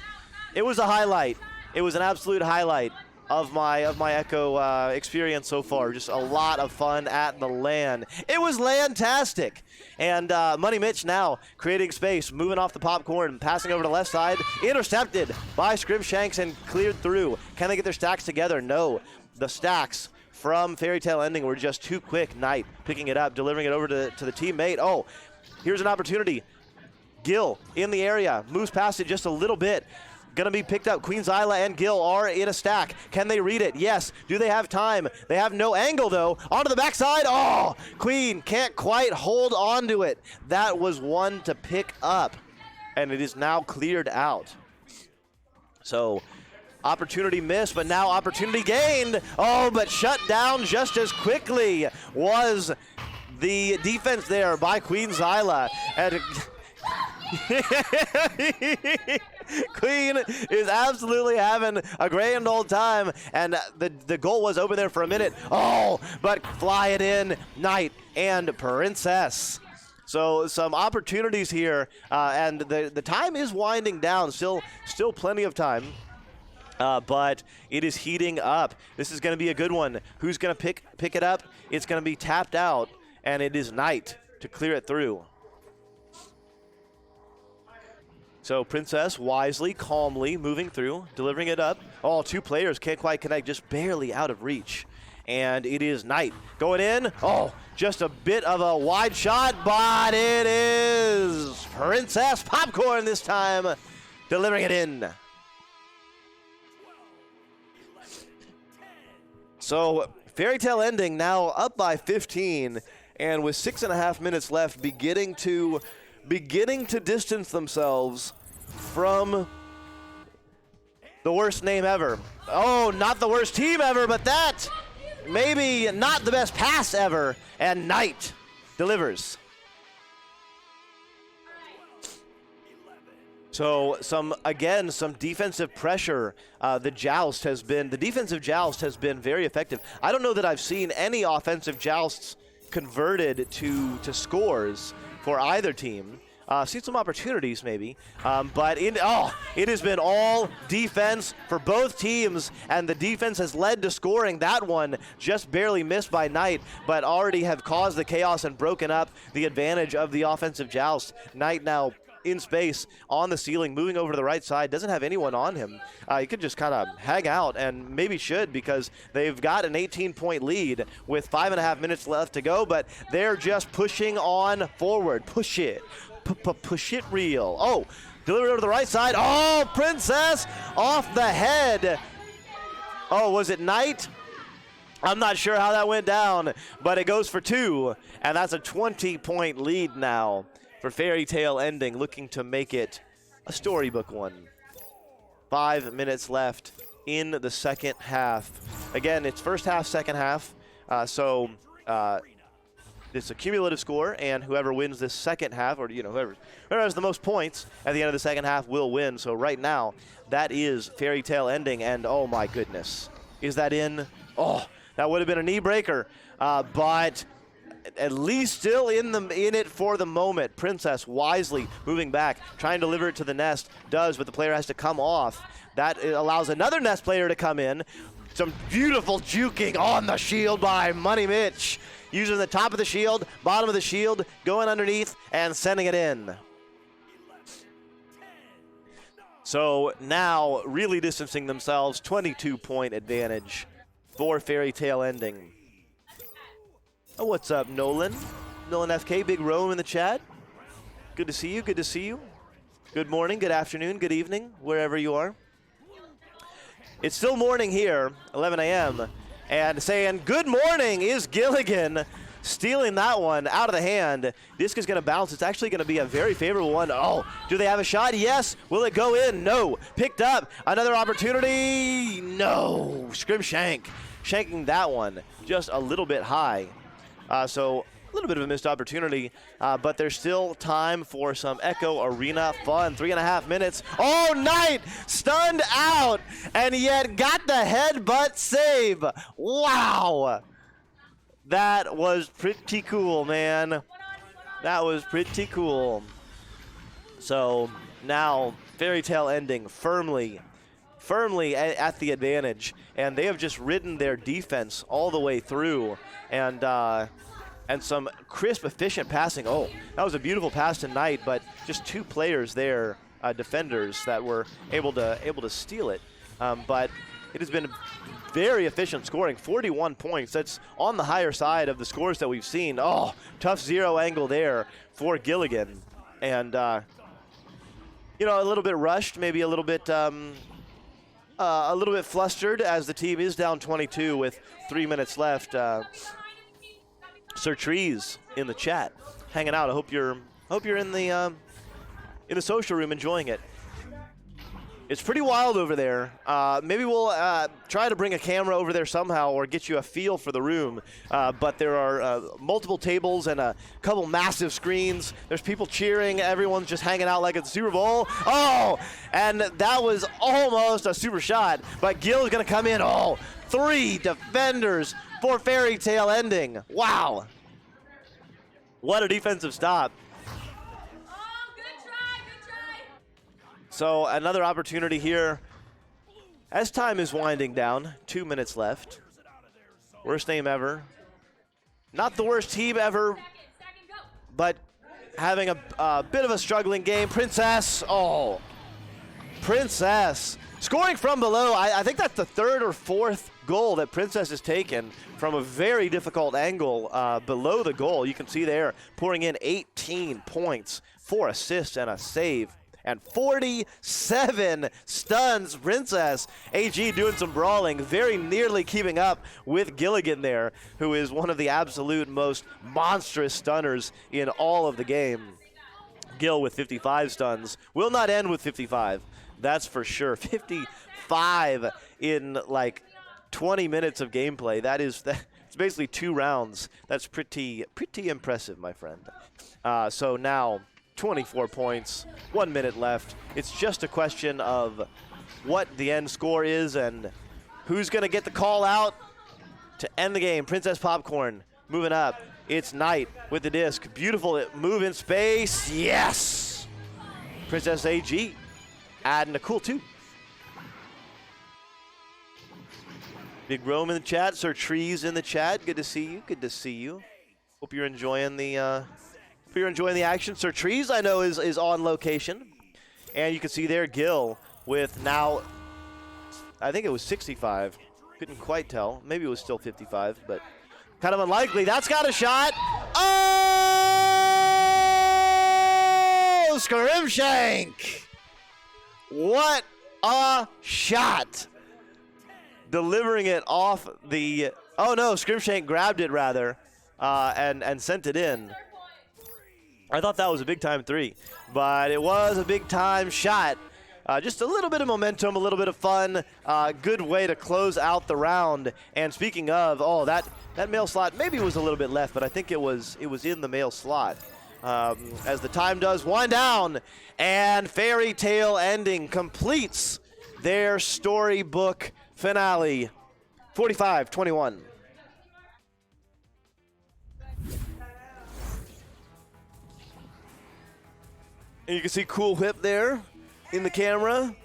highlight. It was an absolute highlight of my Echo experience so far. Just a lot of fun at the LAN. It was LAN-tastic. And Money Mitch now creating space, moving off the popcorn, passing over to the left side, intercepted by Scrimshanks and cleared through. Can they get their stacks together? No. The stacks from Fairy Tale ending were just too quick. Knight picking it up, delivering it over to the teammate. Oh, here's an opportunity. Gil in the area, moves past it just a little bit. Gonna be picked up. Queen Zyla and Gil are in a stack. Can they read it? Yes. Do they have time? They have no angle though. Onto the backside. Oh, Queen can't quite hold on to it. That was one to pick up, and it is now cleared out. So opportunity missed, but now opportunity gained. Oh, but shut down just as quickly was the defense there by Queen Zyla. And Queen is absolutely having a grand old time, and the goal was open there for a minute. Oh, but fly it in, Knight and Princess. So some opportunities here, and the time is winding down. Still plenty of time, but it is heating up. This is going to be a good one. Who's going to pick it up? It's going to be tapped out, and it is Knight to clear it through. So Princess wisely, calmly moving through, delivering it up. Oh, two players can't quite connect, just barely out of reach. And it is Knight going in. Oh, just a bit of a wide shot, but it is Princess Popcorn this time, delivering it in. So Fairy Tale Ending now up by 15, and with 6.5 minutes left, beginning to distance themselves from the worst name ever. Oh, not the worst team ever, but that maybe not the best pass ever, and Knight delivers. So some defensive pressure. The defensive joust has been very effective. I don't know that I've seen any offensive jousts converted to scores for either team. Seen some opportunities maybe, but it has been all defense for both teams, and the defense has led to scoring. That one just barely missed by Knight, but already have caused the chaos and broken up the advantage of the offensive joust. Knight now in space on the ceiling, moving over to the right side, doesn't have anyone on him. He could just kind of hang out, and maybe should, because they've got an 18-point lead with 5.5 minutes left to go, but they're just pushing on forward. Push it. Push it real. Oh, delivered over to the right side. Oh, Princess off the head. Oh, was it Knight? I'm not sure how that went down, but it goes for 2, and that's a 20-point lead now for Fairy Tale Ending, looking to make it a storybook one. 5 minutes left in the second half. Again, it's first half, second half, so it's a cumulative score, and whoever wins this second half, or whoever has the most points at the end of the second half will win. So right now, that is Fairy Tale Ending, and oh my goodness, is that in? Oh, that would have been a knee breaker, but at least still in it for the moment. Princess wisely moving back, trying to deliver it to the nest, does, but the player has to come off. That allows another nest player to come in. Some beautiful juking on the shield by Money Mitch, using the top of the shield, bottom of the shield, going underneath and sending it in. So now really distancing themselves, 22-point advantage for Fairy Tale Ending. Oh, what's up, Nolan? Nolan FK, Big Rome in the chat. Good to see you, good to see you. Good morning, good afternoon, good evening, wherever you are. It's still morning here, 11 a.m., and saying good morning is Gilligan, stealing that one out of the hand. Disc is going to bounce. It's actually going to be a very favorable one. Oh, do they have a shot? Yes. Will it go in? No. Picked up. Another opportunity. No. Scrimshank. Shanking that one just a little bit high. So a little bit of a missed opportunity, but there's still time for some Echo Arena fun. 3.5 minutes. Oh, Knight stunned out, and yet got the headbutt save. Wow. That was pretty cool, man. That was pretty cool. So now Fairy Tale Ending firmly at the advantage, and they have just ridden their defense all the way through, and some crisp, efficient passing. Oh, that was a beautiful pass to Knight, but just two players there, defenders, that were able to steal it. But it has been very efficient scoring, 41 points. That's on the higher side of the scores that we've seen. Oh, tough zero angle there for Gilligan, and a little bit rushed, maybe a little bit flustered, as the team is down 22 with 3 minutes left. Sir Trees in the chat, hanging out. I hope you're in the social room enjoying it. It's pretty wild over there. Maybe we'll try to bring a camera over there somehow or get you a feel for the room. But there are multiple tables and a couple massive screens. There's people cheering. Everyone's just hanging out like it's the Super Bowl. Oh, and that was almost a super shot. But Gil is going to come in. Oh, 3 defenders for Fairy Tale Ending. Wow. What a defensive stop. So another opportunity here as time is winding down. 2 minutes left. Worst name ever. Not the worst team ever, but having a bit of a struggling game. Princess, oh, Princess. Scoring from below. I think that's the 3rd or 4th goal that Princess has taken from a very difficult angle below the goal. You can see there, pouring in 18 points, 4 assists and a save. And 47 stuns. Princess. AG doing some brawling, very nearly keeping up with Gilligan there, who is one of the absolute most monstrous stunners in all of the game. Gil with 55 stuns. Will not end with 55, that's for sure. 55 in like 20 minutes of gameplay. It's basically 2 rounds. That's pretty impressive, my friend. So now 24 points, 1 minute left. It's just a question of what the end score is and who's going to get the call out to end the game. Princess Popcorn moving up. It's Knight with the disc. Beautiful move in space. Yes! Princess AG adding a cool 2. Big Rome in the chat. Sir Trees in the chat. Good to see you. Good to see you. Hope you're enjoying the action. Sir Trees, I know, is on location. And you can see there Gil with now, I think it was 65. Couldn't quite tell. Maybe it was still 55, but kind of unlikely. That's got a shot. Oh! Scrimshank! What a shot! Delivering it off the, oh no, Scrimshank grabbed it rather and sent it in. I thought that was a big-time 3, but it was a big-time shot. Just a little bit of momentum, a little bit of fun. Good way to close out the round. And speaking of, oh, that male slot maybe was a little bit left, but I think it was in the male slot. As the time does wind down, and Fairy Tale Ending completes their storybook finale, 45-21. And you can see Cool Whip there in the camera.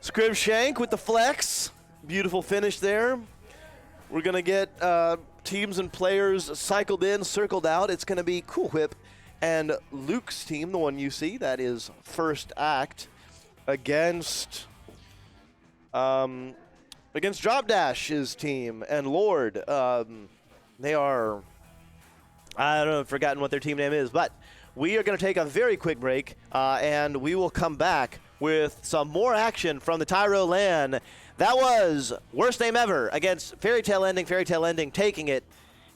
Scrimshank with the flex. Beautiful finish there. We're going to get teams and players cycled in, circled out. It's going to be Cool Whip and Luke's team, the one you see. That is First Act against Drop Dash's team and Lord. They are, I don't know, I've forgotten what their team name is, but we are going to take a very quick break, and we will come back with some more action from the TYRO LAN. That was Worst Name Ever against Fairy Tale Ending taking it,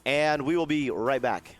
and we will be right back.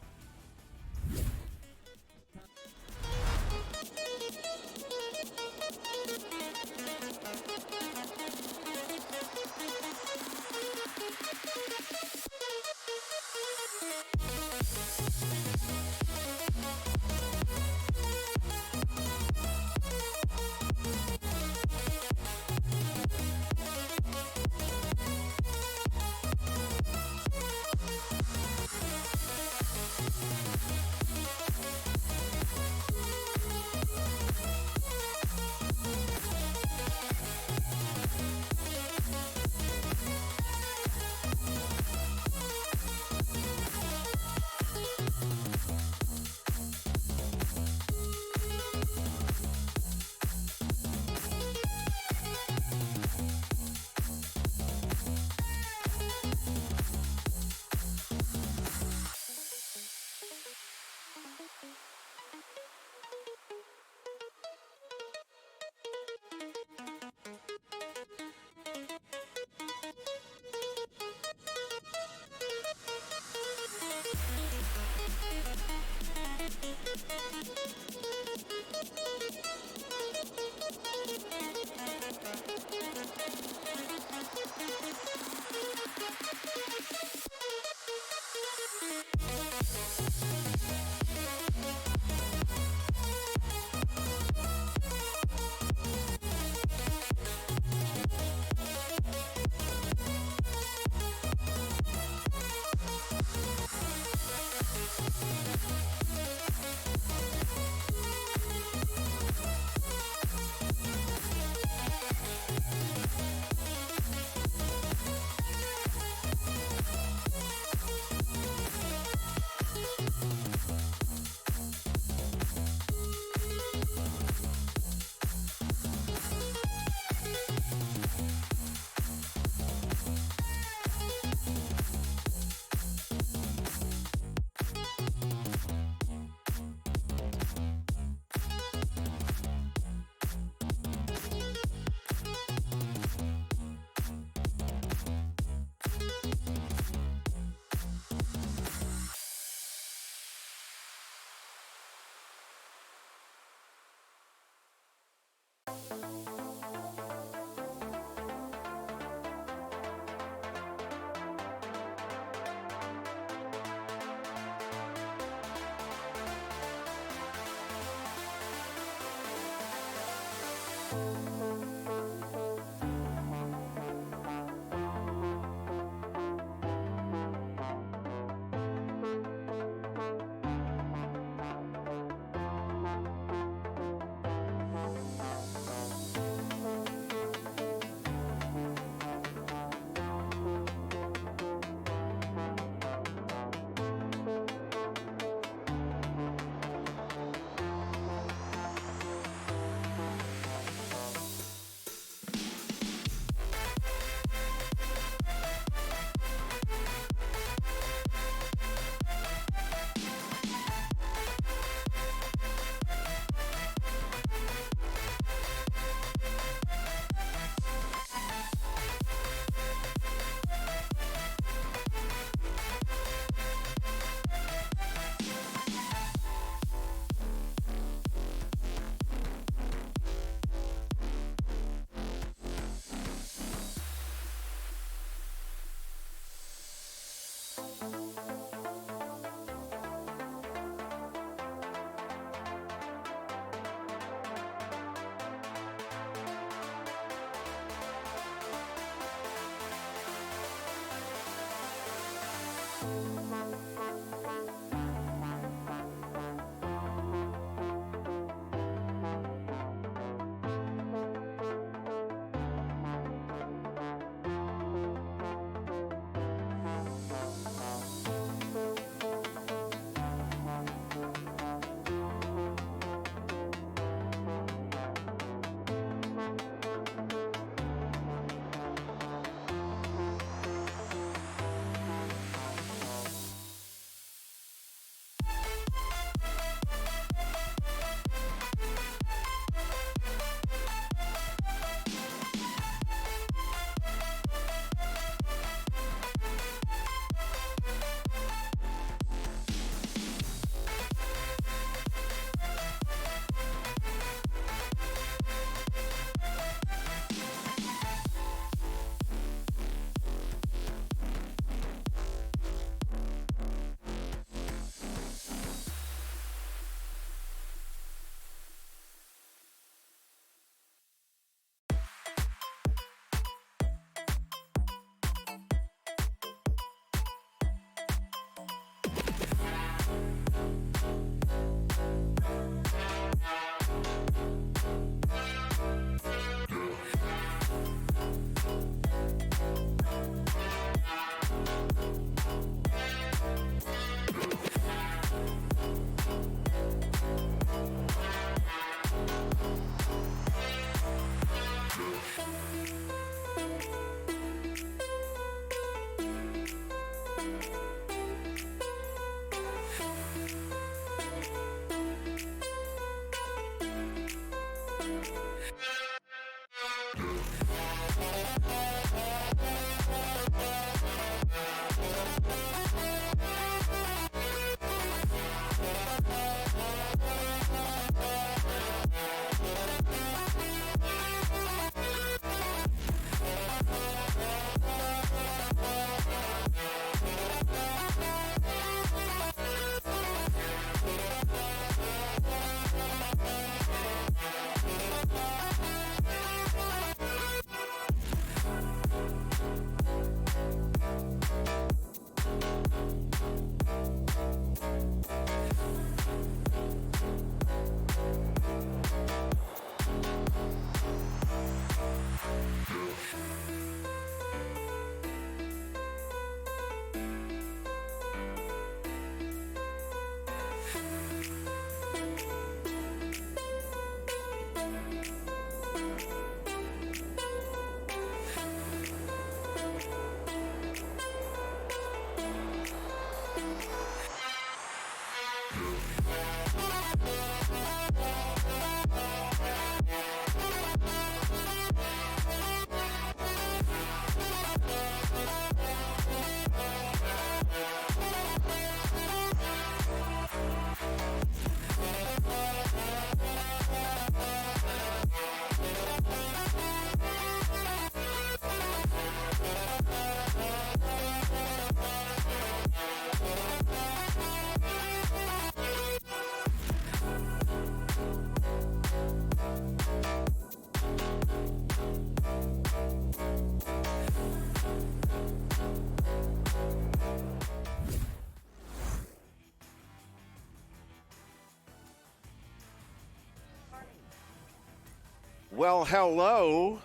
Well, hello,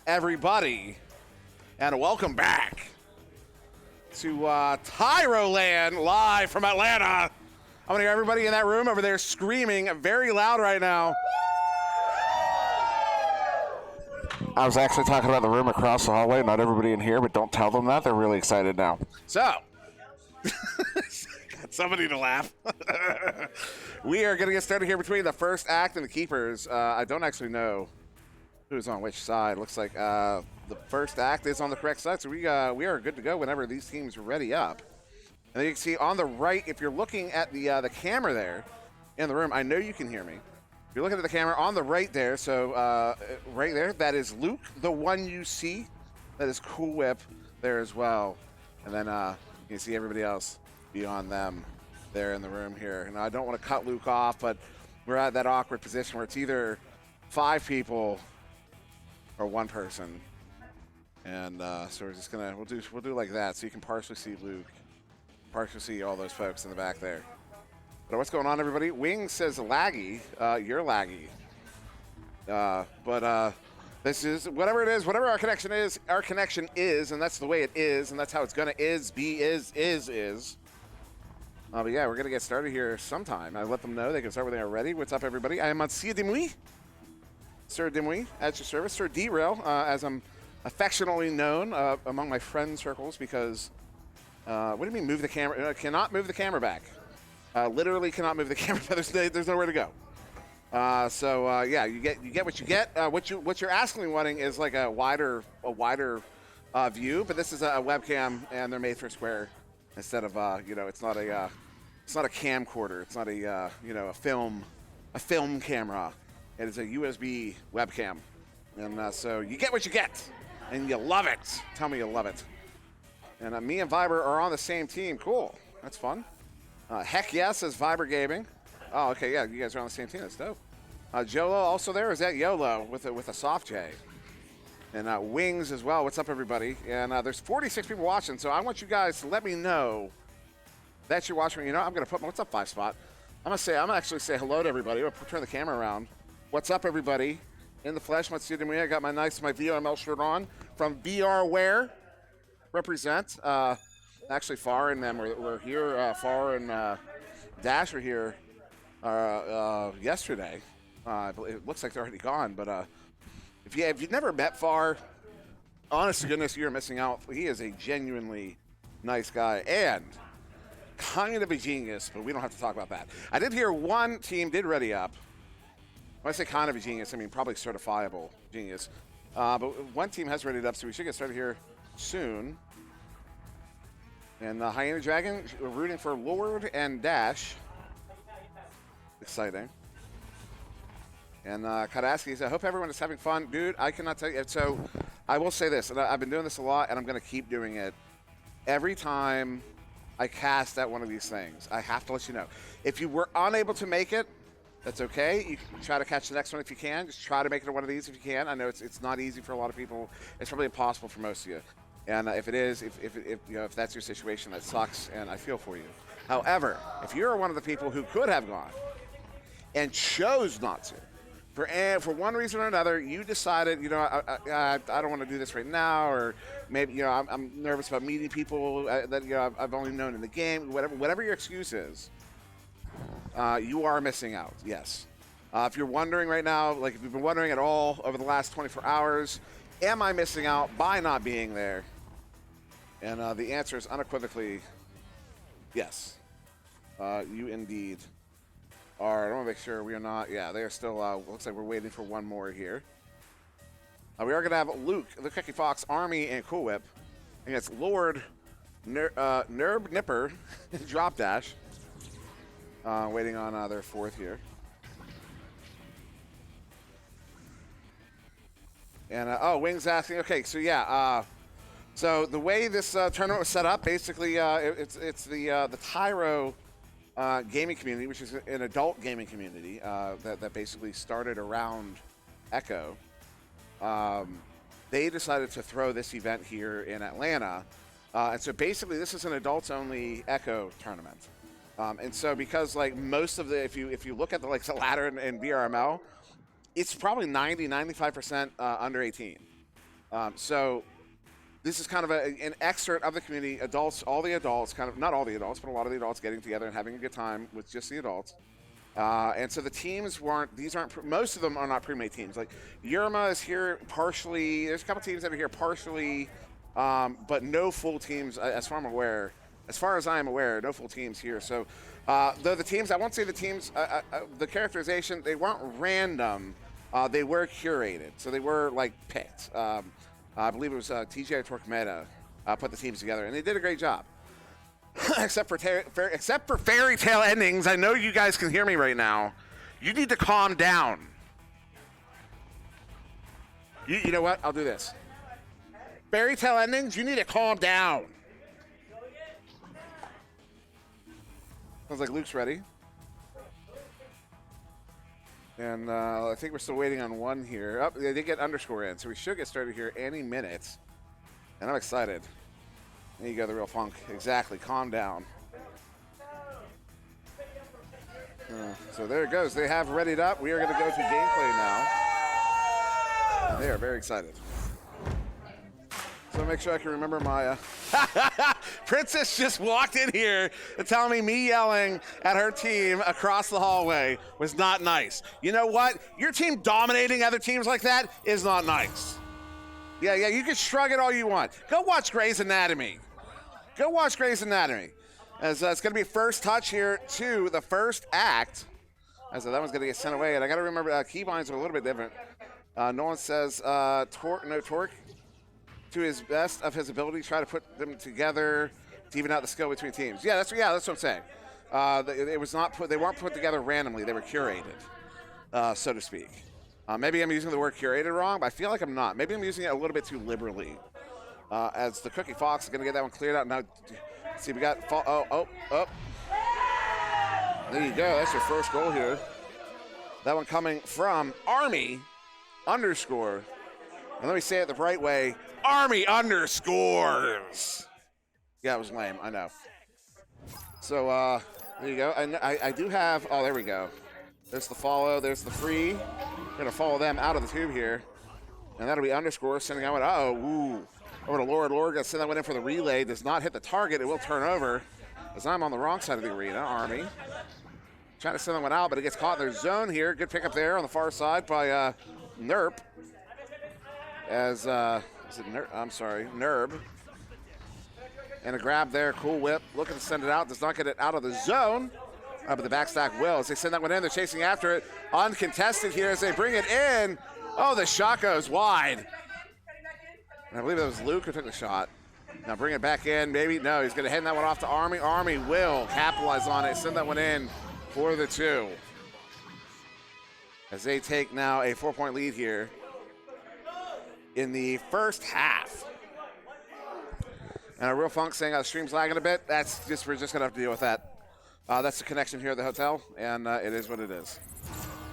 everybody, and welcome back to TYRO LAN live from Atlanta. I want to hear everybody in that room over there screaming very loud right now. I was actually talking about the room across the hallway, not everybody in here, but don't tell them that. They're really excited now. So, got somebody to laugh. We are going to get started here between the first act and the keepers. I don't actually know who's on which side. Looks like the first act is on the correct side, so we are good to go whenever these teams are ready up. And then you can see on the right, if you're looking at the camera there in the room, I know you can hear me. If you're looking at the camera on the right there, so right there, that is Luke, the one you see. That is Cool Whip there as well. And then you can see everybody else beyond them there in the room here. And I don't want to cut Luke off, but we're at that awkward position where it's either 5 people or 1 person. And so we're just gonna we'll do like that, so you can partially see Luke partially see all those folks in the back there. But what's going on, everybody? Wing says laggy. You're laggy. But this is whatever it is, whatever our connection is, and that's the way it is, and that's how it's gonna is. But yeah, we're gonna get started here sometime. I let them know they can start when they are ready. What's up, everybody? I am on SirDimwi. SirDimwi at your service. SirDimwi, as I'm affectionately known among my friend circles, because what do you mean move the camera? Cannot move the camera back. Literally cannot move the camera. There's nowhere to go. Yeah, you get what you get. What you're asking and wanting is like a wider view, but this is a webcam, and they're made for square instead of it's not a camcorder. It's not a film camera. It is a USB webcam, and so you get what you get, and you love it. Tell me you love it. And me and Viber are on the same team. Cool, that's fun. Heck yes, says Viber Gaming. Oh, okay, yeah, you guys are on the same team. That's dope. Jolo also there. Is that YOLO with a soft J? And Wings as well. What's up, everybody? And there's 46 people watching, so I want you guys to let me know that you're watching. You know, I'm gonna put what's up 5 spot. I'm gonna actually say hello to everybody. I'm gonna turn the camera around. What's up, everybody? In the flesh, let's see me. I got my VRML shirt on from BR Wear. Represent. Actually, Far and them we're here. Far and Dash were here yesterday. It looks like they're already gone, but if you've never met Far, honest to goodness, you're missing out. He is a genuinely nice guy and kind of a genius, but we don't have to talk about that. I did hear one team did ready up. When I say kind of a genius, I mean probably certifiable genius. But one team has readied up, so we should get started here soon. And the Hyena Dragon, we're rooting for Lord and Dash. Exciting. And Kadaski says, I hope everyone is having fun. Dude, I cannot tell you. So I will say this, and I've been doing this a lot, and I'm going to keep doing it. Every time I cast at one of these things, I have to let you know. If you were unable to make it, that's okay. You can try to catch the next one if you can. Just try to make it to one of these if you can. I know it's not easy for a lot of people. It's probably impossible for most of you. And if it is, if that's your situation, that sucks, and I feel for you. However, if you're one of the people who could have gone and chose not to, for one reason or another, you decided, I don't want to do this right now, or maybe, I'm nervous about meeting people that I've only known in the game. Whatever your excuse is, you are missing out. Yes. If you're wondering right now, like if you've been wondering at all over the last 24 hours, am I missing out by not being there? And the answer is unequivocally yes. You indeed are. I want to make sure we are not. Yeah, they are still. Looks like we're waiting for one more here. We are going to have Luke, the Cookie Fox, Army, and Cool Whip against Lord Nerb Nipper, Drop Dash. Waiting on their fourth here. And Wings asking. Okay, so yeah. So the way this tournament was set up, basically, it's the TYRO gaming community, which is an adult gaming community that basically started around Echo. They decided to throw this event here in Atlanta, and so basically this is an adults-only Echo tournament. And so because like most of the, if you look at the the ladder in VRML, it's probably 90-95% under 18. So this is kind of an excerpt of the community, adults, all the adults, kind of, not all the adults, but a lot of the adults getting together and having a good time with just the adults. And so the teams most of them are not pre-made teams. Like Yerma is here partially, there's a couple teams that are here partially, but no full teams, as far as I am aware, no full teams here. So though the teams, I won't say the teams, the characterization, they weren't random, they were curated. So they were picked. I believe it was TJ Torquemada put the teams together, and they did a great job. except for fairy tale endings. I know you guys can hear me right now. You need to calm down. You know what? I'll do this. Fairy tale endings, you need to calm down. Sounds like Luke's ready. And I think we're still waiting on one here. Oh, they did get underscore in, so we should get started here any minute. And I'm excited. There you go, the real funk. Exactly. Calm down. So there it goes. They have readied up. We are going to go to gameplay now. And they are very excited. So make sure I can remember my... Princess just walked in here and telling me yelling at her team across the hallway was not nice. You know what? Your team dominating other teams like that is not nice. Yeah, you can shrug it all you want. Go watch Grey's Anatomy. Go watch Grey's Anatomy. As it's going to be first touch here to the first act. As that one's going to get sent away. And I got to remember, keybinds are a little bit different. Nolan says, torque to his best of his ability, try to put them together to even out the skill between teams. Yeah, that's what I'm saying. It was not put. They weren't put together randomly. They were curated, so to speak. Maybe I'm using the word curated wrong, but I feel like I'm not. Maybe I'm using it a little bit too liberally. As the Cookie Fox is going to get that one cleared out. Now, see, we got... Oh. There you go. That's your first goal here. That one coming from Army _ And let me say it the right way. Army underscores. Yeah, it was lame. I know. So, there you go. And I do have... Oh, there we go. There's the follow. There's the free. We're going to follow them out of the tube here. And that'll be _ sending out... ooh. Over to Lord. Lord going to send that one in for the relay. Does not hit the target. It will turn over. As I'm on the wrong side of the arena. Army. Trying to send that one out, but it gets caught in their zone here. Good pickup there on the far side by Nerp. As, is it Nerb? I'm sorry, Nerb. And a grab there, cool whip. Looking to send it out, does not get it out of the zone. But the backstack will. As they send that one in, they're chasing after it. Uncontested here as they bring it in. Oh, the shot goes wide. And I believe it was Luke who took the shot. Now bring it back in, maybe. No, he's going to hand that one off to Army. Army will capitalize on it, send that one in for the 2. As they take now a 4-point lead here in the first half. And a real funk saying the stream's lagging a bit. We're just going to have to deal with that. That's the connection here at the hotel, and it is what it is.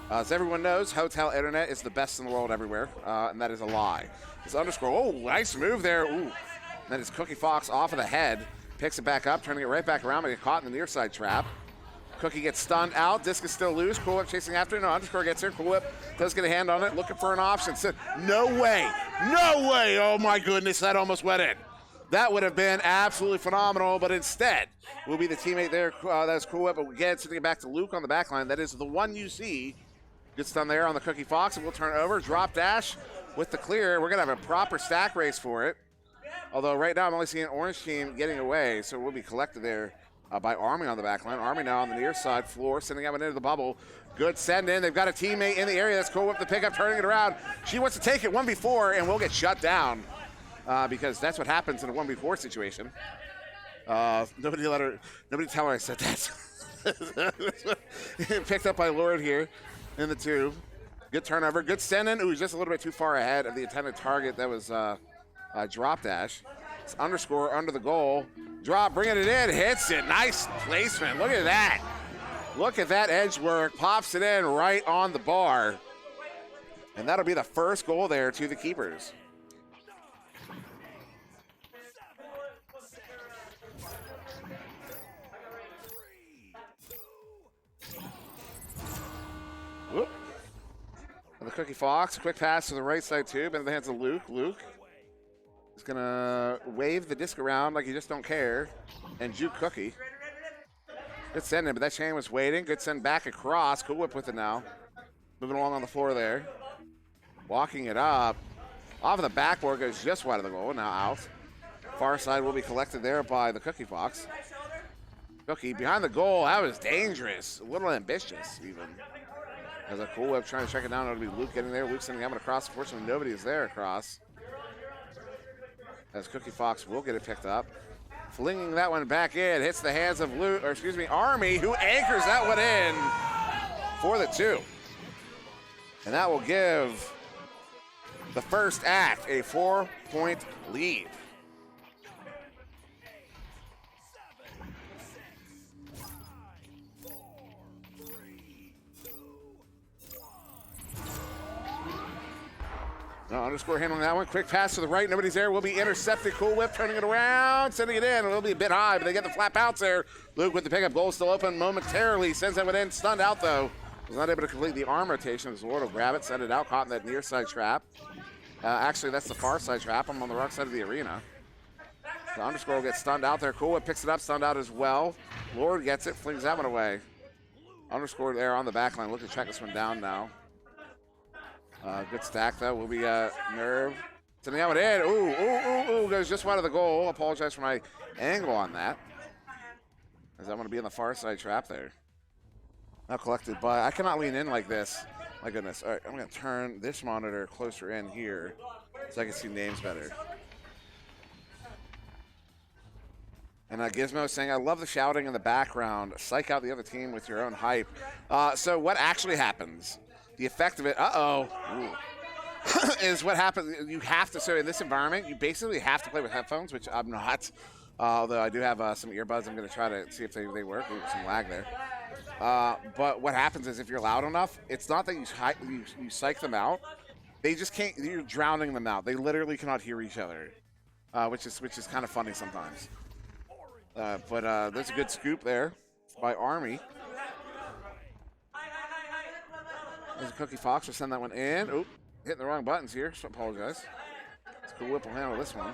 As everyone knows, hotel internet is the best in the world everywhere, and that is a lie. It's _ oh, nice move there. Ooh. And then it's Cookie Fox off of the head, picks it back up, turning it right back around, but get caught in the near side trap. Cookie gets stunned out. Disc is still loose. Cool Whip chasing after it. No, _ gets here. Cool Whip does get a hand on it, looking for an option. No way. No way. Oh, my goodness. That almost went in. That would have been absolutely phenomenal, but instead will be the teammate there. That's Cool Whip. But again, sending it back to Luke on the back line. That is the one you see. Gets done there on the Cookie Fox, and we'll turn it over. Drop dash with the clear. We're going to have a proper stack race for it. Although right now I'm only seeing an orange team getting away, so we'll be collected there by Army on the back line. Army now on the near side floor, sending that one into the bubble. Good send in. They've got a teammate in the area. That's Cool Whip the pickup, turning it around. She wants to take it 1v4, and we'll get shut down because that's what happens in a 1v4 situation. Nobody tell her I said that. Picked up by Lord here in the 2. Good turnover. Good send in. Ooh, just a little bit too far ahead of the intended target. That was drop dash. It's _ under the goal. Drop, bringing it in, hits it. Nice placement. Look at that. Look at that edge work. Pops it in right on the bar. And that'll be the first goal there to the keepers. Whoop. And the Cookie Fox, quick pass to the right side tube into the hands of Luke. Luke is going to wave the disc around like you just don't care and juke Cookie. Good send in, but that chain was waiting. Good send back across. Cool Whip with it now. Moving along on the floor there. Walking it up. Off of the backboard, goes just wide of the goal. Now out. Far side will be collected there by the Cookie Fox. Cookie behind the goal. That was dangerous. A little ambitious even. As a Cool Whip trying to check it down. It'll be Luke getting there. Luke sending him across. Unfortunately, nobody is there across. As Cookie Fox will get it picked up. Flinging that one back in. Hits the hands of Luke, or excuse me, Army, who anchors that one in for the 2. And that will give the first act a 4-point lead. No, underscore handling that one. Quick pass to the right. Nobody's there. Will be intercepted. Cool whip, turning it around, sending it in. It will be a bit high, but they get the flat bounce there. Luke with the pickup. Goal still open momentarily. Sends that one in. Stunned out, though. Was not able to complete the arm rotation. As Lord will grab it, send it out. Caught in that near side trap. Actually, that's the far side trap. I'm on the wrong side of the arena. The underscore will get stunned out there. Cool whip picks it up. Stunned out as well. Lord gets it. Flings that one away. Underscore there on the back line. Looking to track this one down now. Good stack, though. Will be Nerve. Sending that one in. Ooh. Goes just wide of the goal. Apologize for my angle on that. As I want to be on the far side trap there. Now collected by. I cannot lean in like this. My goodness. All right, I'm going to turn this monitor closer in here so I can see names better. And Gizmo saying, I love the shouting in the background. Psych out the other team with your own hype. So what actually happens? The effect of it, is what happens. You have to, so in this environment, you basically have to play with headphones, which I'm not. Although I do have some earbuds. I'm going to try to see if they work. Ooh, some lag there. But what happens is if you're loud enough, it's not that you psych them out. They just can't, you're drowning them out. They literally cannot hear each other, which is kind of funny sometimes. But there's a good scoop there by Army. There's a Cookie Fox. We'll send that one in. Oop, hitting the wrong buttons here. So apologize. It's Cool Whip will handle this one.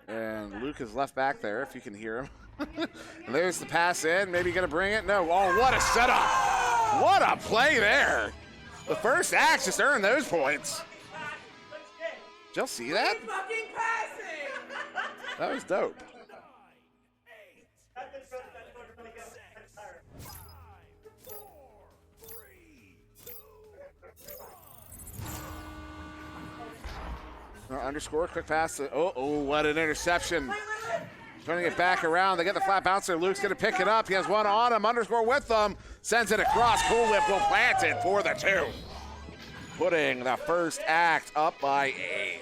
And Luke is left back there, if you can hear him. And there's the pass in. Maybe going to bring it. No. Oh, what a setup. What a play there. The first act just earned those points. Did y'all see that? That was dope. Underscore, quick pass. What an interception. Turning it back around. They get the flat bouncer. Luke's going to pick it up. He has one on him. Underscore with them. Sends it across. Cool Whip will plant it for the 2. Putting the first act up by 8.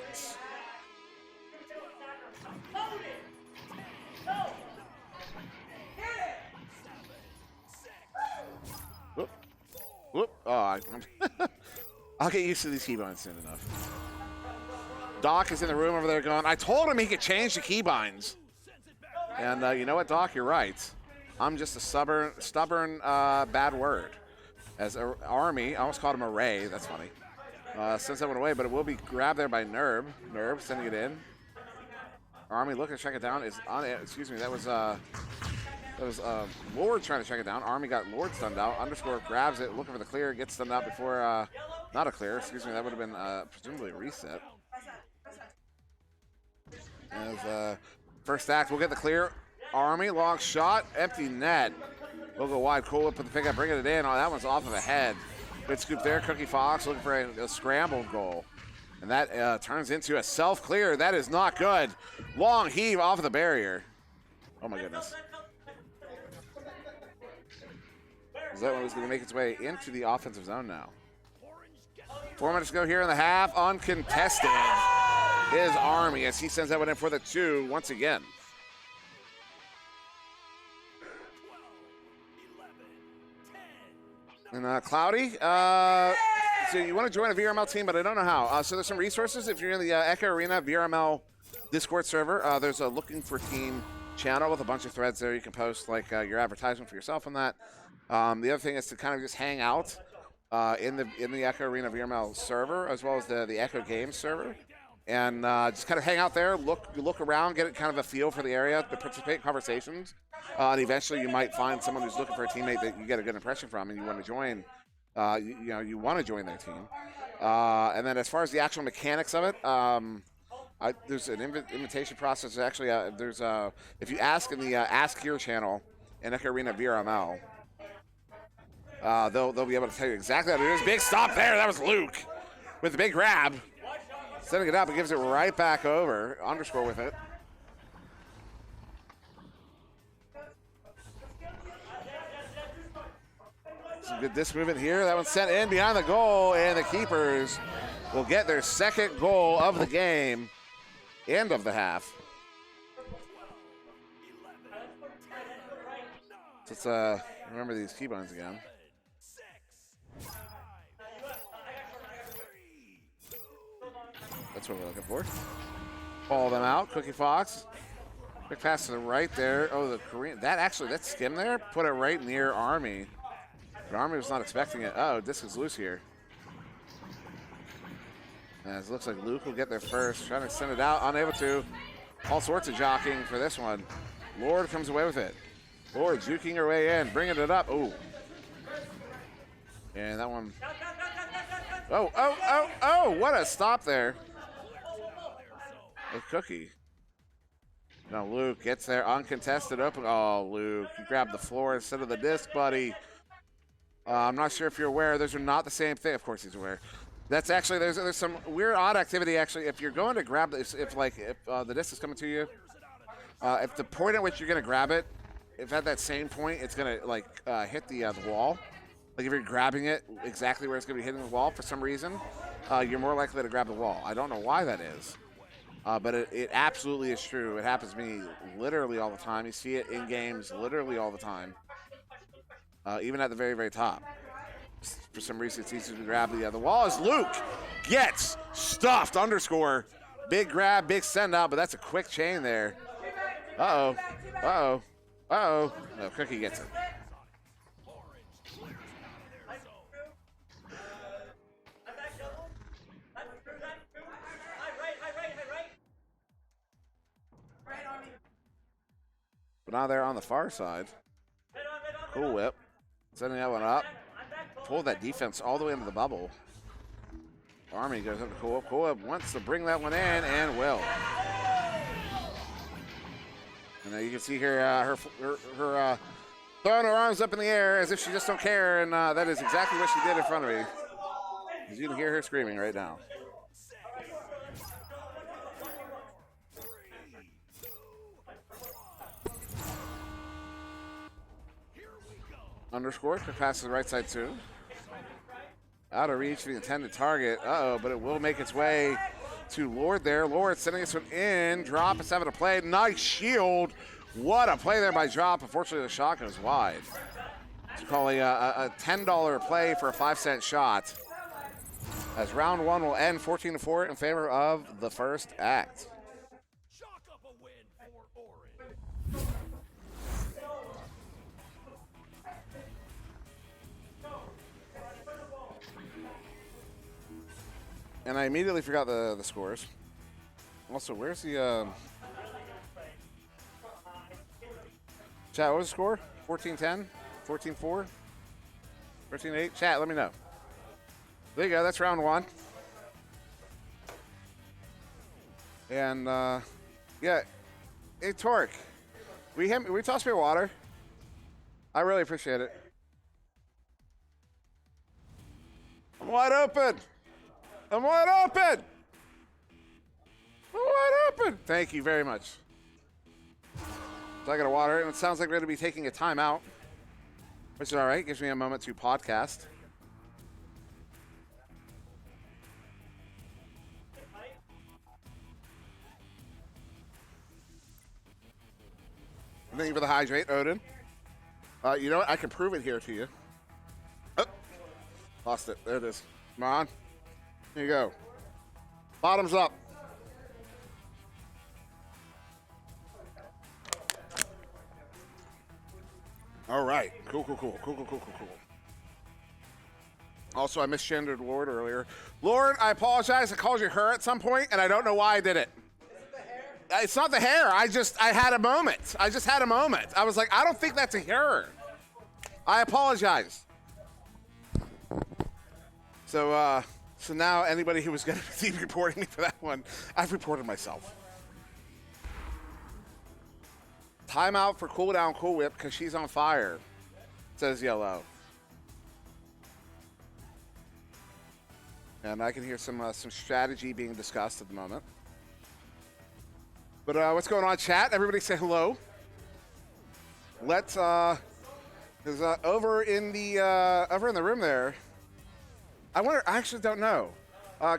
Whoop. Oh, I'll get used to these keybinds soon enough. Doc is in the room over there going, I told him he could change the keybinds. And you know what, Doc? You're right. I'm just a stubborn bad word. As Army, I almost called him Array. That's funny. Sends that one away, but it will be grabbed there by Nerb. Nerb sending it in. Army looking to check it down. Is on it. Excuse me. That was Lord trying to check it down. Army got Lord stunned out. Underscore grabs it, looking for the clear. Gets stunned out before, not a clear. Excuse me. That would have been presumably a reset. As first act, we'll get the clear. Army, long shot, empty net. We'll go wide. Cool Whip with the pickup, bringing it in. Oh, that one's off of the head. Good scoop there. Cookie Fox looking for a scrambled goal. And that turns into a self-clear. That is not good. Long heave off of the barrier. Oh, my goodness. That one was going to make its way into the offensive zone now. 4 minutes to go here in the half. Uncontested is Army as he sends that one in for the 2 once again. And Cloudy, so you want to join a VRML team, but I don't know how. So there's some resources. If you're in the Echo Arena VRML Discord server, there's a looking for team channel with a bunch of threads there. You can post like your advertisement for yourself on that. The other thing is to kind of just hang out in the Echo Arena VRML server, as well as the Echo Games server. And just kind of hang out there, look around, get kind of a feel for the area, to participate in conversations. And eventually you might find someone who's looking for a teammate that you get a good impression from and you want to join. You want to join their team. And then as far as the actual mechanics of it, there's an invitation process. Actually, if you ask in the Ask Here channel in Echo Arena VRML, they'll be able to tell you exactly how it is. Big stop there. That was Luke with the big grab. Setting it up, and gives it right back over. Underscore with it. Some good disc movement here. That one's sent in behind the goal, and the keepers will get their second goal of the game and of the half. So let's remember these keybinds again. That's what we're looking for. Follow them out. Cookie Fox. Quick pass to the right there. Oh, the Korean. That skim there put it right near Army. But Army was not expecting it. Oh, disc is loose here. As it looks like Luke will get there first. Trying to send it out. Unable to. All sorts of jockeying for this one. Lord comes away with it. Lord juking her way in. Bringing it up. Oh. And that one. Oh, what a stop there. With Cookie. Now Luke gets there, uncontested open. Oh, Luke, you grabbed the floor instead of the disc, buddy. I'm not sure if you're aware. Those are not the same thing. Of course he's aware. That's actually, there's some weird, odd activity, actually. If you're going to grab this, if the disc is coming to you, if the point at which you're going to grab it, if at that same point it's going to, hit the wall, like if you're grabbing it exactly where it's going to be hitting the wall for some reason, you're more likely to grab the wall. I don't know why that is. But it absolutely is true. It happens to me literally all the time. You see it in games literally all the time, even at the very, very top. For some reason, it's easy to grab the wall as Luke gets stuffed. Underscore. Big grab, big send out, but that's a quick chain there. Uh-oh. Uh-oh. Uh-oh. No, Cookie gets it. But now they're on the far side. Cool whip. Sending that one up. Pulled that defense all the way into the bubble. Army goes up to Cool Whip. Cool Whip wants to bring that one in and will. And now you can see her, her throwing her arms up in the air as if she just don't care. And that is exactly what she did in front of me. As you can hear her screaming right now. Underscore, could pass to the right side too. Out of reach for the intended target. Uh-oh, but it will make its way to Lord there. Lord sending this one in. Drop is having a play. Nice shield. What a play there by Drop. Unfortunately, the shot goes wide. It's calling a $10 play for a 5-cent shot. As round one will end 14-4 in favor of the first act. Chalk up a win for Orange. And I immediately forgot the scores. Also, where's the chat? What was the score? 14-10, 14-4, 13-8. Chat, let me know. There you go. That's round one. And yeah, hey Torque, we toss me water. I really appreciate it. I'm wide open. I'm wide open! I'm wide open! Thank you very much. So I got a water, and it sounds like we're going to be taking a timeout, which is all right. Gives me a moment to podcast. Thank you for the hydrate, Odin. You know what? I can prove it here to you. Oh, lost it. There it is. Come on. Here you go. Bottoms up. All right. Cool. Also, I misgendered Lord earlier. Lord, I apologize. I called you her at some point, and I don't know why I did it. It's not the hair. I had a moment. I just had a moment. I was like, I don't think that's a hair. I apologize. So now anybody who was going to be reporting me for that one, I've reported myself. Timeout for cooldown Cool Whip because she's on fire, says Yellow. And I can hear some strategy being discussed at the moment. But what's going on, chat? Everybody say hello. Let's is over in the room there. I wonder. I actually don't know.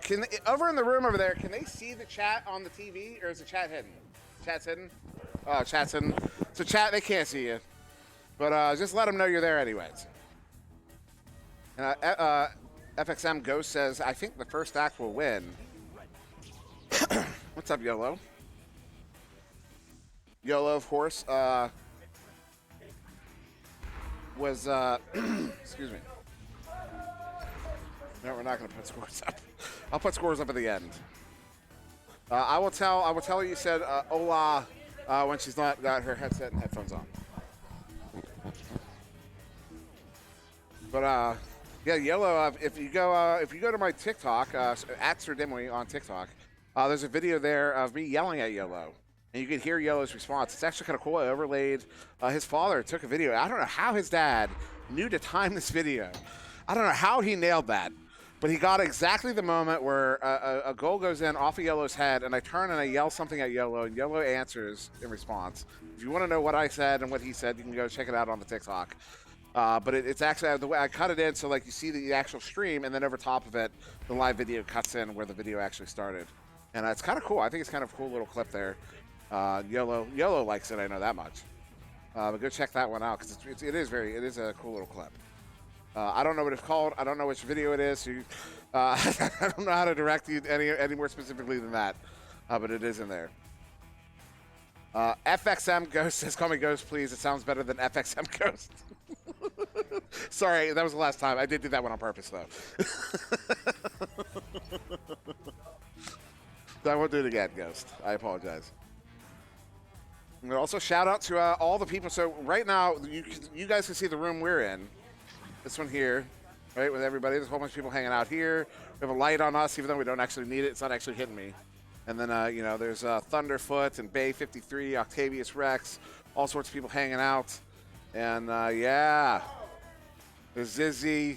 Can they, over in the room over there? Can they see the chat on the TV, or is the chat hidden? Chat's hidden. Oh, chat's hidden. So chat, they can't see you. But just let them know you're there, anyways. And FXM Ghost says, I think the first act will win. What's up, YOLO? YOLO, of course, was, excuse me. No, we're not going to put scores up. I'll put scores up at the end. I will tell her you said hola when she's not got her headset and headphones on. But yeah, YOLO. If you go to my TikTok at SirDimwi on TikTok, there's a video there of me yelling at YOLO, and you can hear YOLO's response. It's actually kind of cool. I overlaid. His father took a video. I don't know how his dad knew to time this video. I don't know how he nailed that, but he got exactly the moment where a goal goes in off of YOLO's head, and I turn and I yell something at YOLO, and YOLO answers in response. If you want to know what I said and what he said, you can go check it out on the TikTok. But it's actually the way I cut it in, so like you see the actual stream, and then over top of it, the live video cuts in where the video actually started, and it's kind of cool. I think it's kind of a cool little clip there. YOLO likes it, I know that much. But go check that one out because it is a cool little clip. I don't know what it's called. I don't know which video it is. So I don't know how to direct you any more specifically than that, but it is in there. FXM Ghost says, "Call me Ghost, please. It sounds better than FXM Ghost." Sorry, that was the last time. I did do that one on purpose, though. I won't do it again, Ghost. I apologize. And also, shout out to all the people. So right now, you guys can see the room we're in. This one here, right, with everybody. There's a whole bunch of people hanging out here. We have a light on us, even though we don't actually need it. It's not actually hitting me. And then, you know, there's Thunderfoot and Bay 53, Octavius Rex, all sorts of people hanging out. And, yeah, there's Zizzy,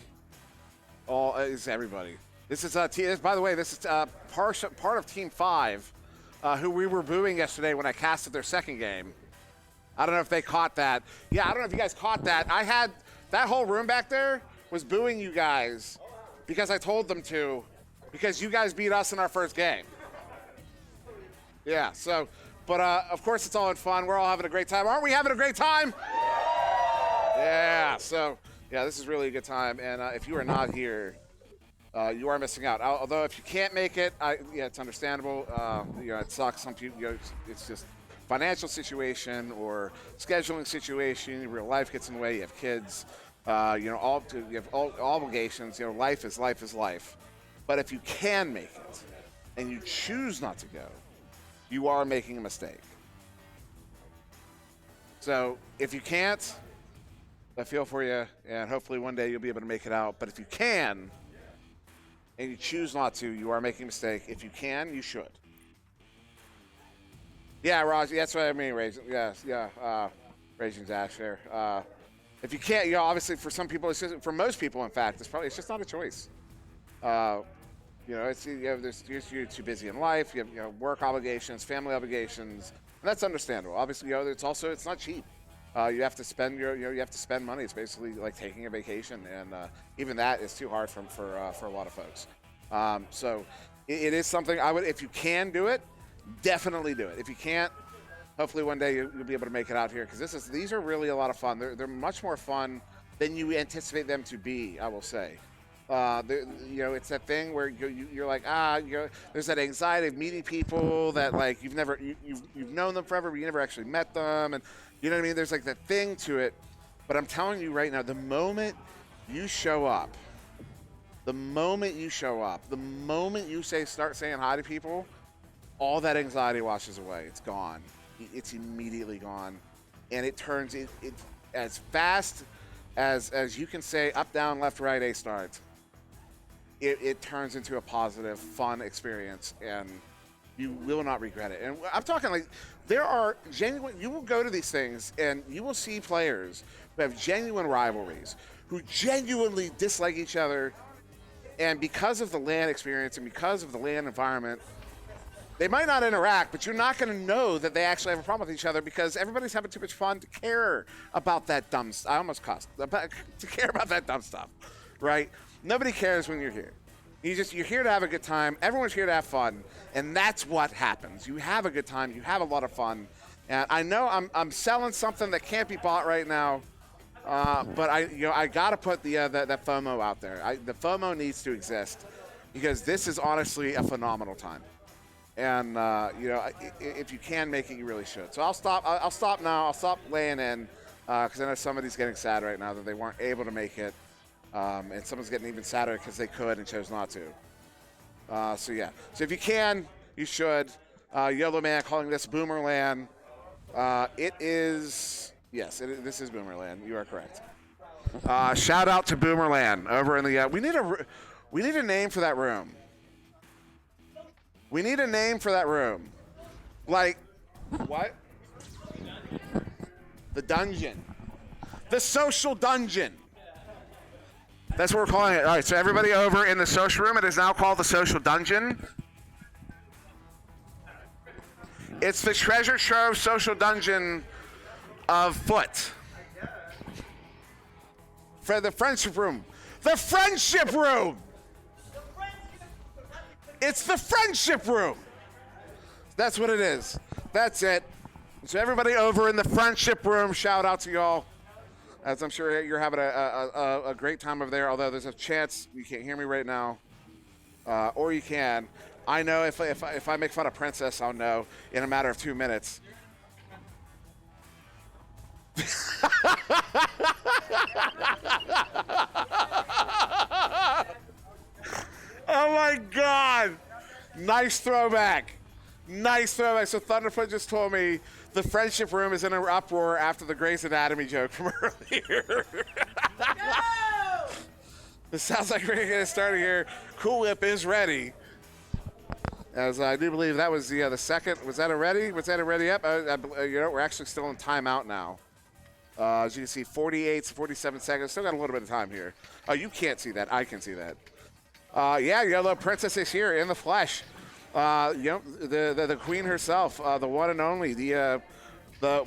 it's everybody. This is, by the way, this is part of Team 5, who we were booing yesterday when I casted their second game. I don't know if they caught that. Yeah, I don't know if you guys caught that. I had, that whole room back there was booing you guys because I told them to, because you guys beat us in our first game. Yeah, so, but of course it's all in fun. We're all having a great time. Aren't we having a great time? Yeah, so, yeah, this is really a good time. And if you are not here, you are missing out. Although if you can't make it, yeah, it's understandable. You know, it sucks. Some people, you know, it's just financial situation or scheduling situation. Real life gets in the way. You have kids. You know, you have all obligations. You know, life is life. But if you can make it and you choose not to go, you are making a mistake. So if you can't, I feel for you, and hopefully one day you'll be able to make it out. But if you can, and you choose not to, you are making a mistake. If you can, you should. Yeah, Raj, that's what I mean, Raging. Yes, yeah, Raging Dash there. If you can't, you know, obviously for some people, it's just, for most people, in fact, it's just not a choice. You know, you're too busy in life. You have, you know, work obligations, family obligations, and that's understandable. Obviously, you know, it's not cheap. You have to spend you have to spend money. It's basically like taking a vacation, and even that is too hard for a lot of folks. So it is something I would, if you can do it, definitely do it. If you can't, hopefully one day you'll be able to make it out here, because these are really a lot of fun. They're much more fun than you anticipate them to be, I will say. You know, it's that thing where you're like, there's that anxiety of meeting people that like you've known them forever, but you never actually met them, and you know what I mean. There's like that thing to it. But I'm telling you right now, the moment you show up, the moment you start saying hi to people, all that anxiety washes away. It's gone. It's immediately gone, and it turns it as fast as you can say up, down, left, right, A start. It turns into a positive, fun experience, and you will not regret it. And I'm talking like there are genuine. You will go to these things, and you will see players who have genuine rivalries, who genuinely dislike each other, and because of the LAN experience and because of the LAN environment, they might not interact, but you're not going to know that they actually have a problem with each other because everybody's having too much fun to care about that dumb stuff. I almost cussed. To care about that dumb stuff, right? Nobody cares when you're here. You're here to have a good time. Everyone's here to have fun, and that's what happens. You have a good time. You have a lot of fun. And I know I'm selling something that can't be bought right now, but I got to put that FOMO out there. The FOMO needs to exist because this is honestly a phenomenal time. And you know, if you can make it, you really should. So I'll stop. I'll stop now. I'll stop laying in because I know somebody's getting sad right now that they weren't able to make it, and someone's getting even sadder because they could and chose not to. So yeah. So if you can, you should. Yellow Man calling this Boomerland. It is yes. This is Boomerland. You are correct. Shout out to Boomerland over in the. We need a name for that room. We need a name for that room. Like, what? The dungeon. The social dungeon. That's what we're calling it. All right, so everybody over in the social room, it is now called the social dungeon. It's the treasure trove social dungeon of foot. For the friendship room. The friendship room! It's the friendship room. That's what it is. That's it. So everybody over in the friendship room, shout out to y'all. As I'm sure you're having a great time over there, although there's a chance you can't hear me right now. Or you can. I know if I make fun of Princess, I'll know in a matter of 2 minutes. Oh my God! Nice throwback. Nice throwback. So Thunderfoot just told me the friendship room is in an uproar after the Grey's Anatomy joke from earlier. It sounds like we're getting started here. Cool Whip is ready. As I do believe that was the second. Was that already? Was that already up? You know, we're actually still in timeout now. As you can see, 48 to 47 seconds. Still got a little bit of time here. Oh, you can't see that. I can see that. Yeah, Yellow Princess is here in the flesh. You know, the queen herself, the one and only, the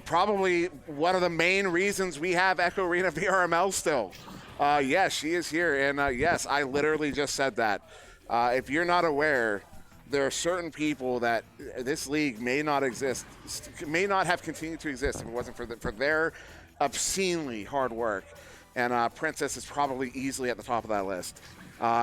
probably one of the main reasons we have Echo Arena VRML still. Yes, she is here, and yes, I literally just said that. If you're not aware, there are certain people that this league may not exist, may not have continued to exist if it wasn't for their obscenely hard work. And Princess is probably easily at the top of that list.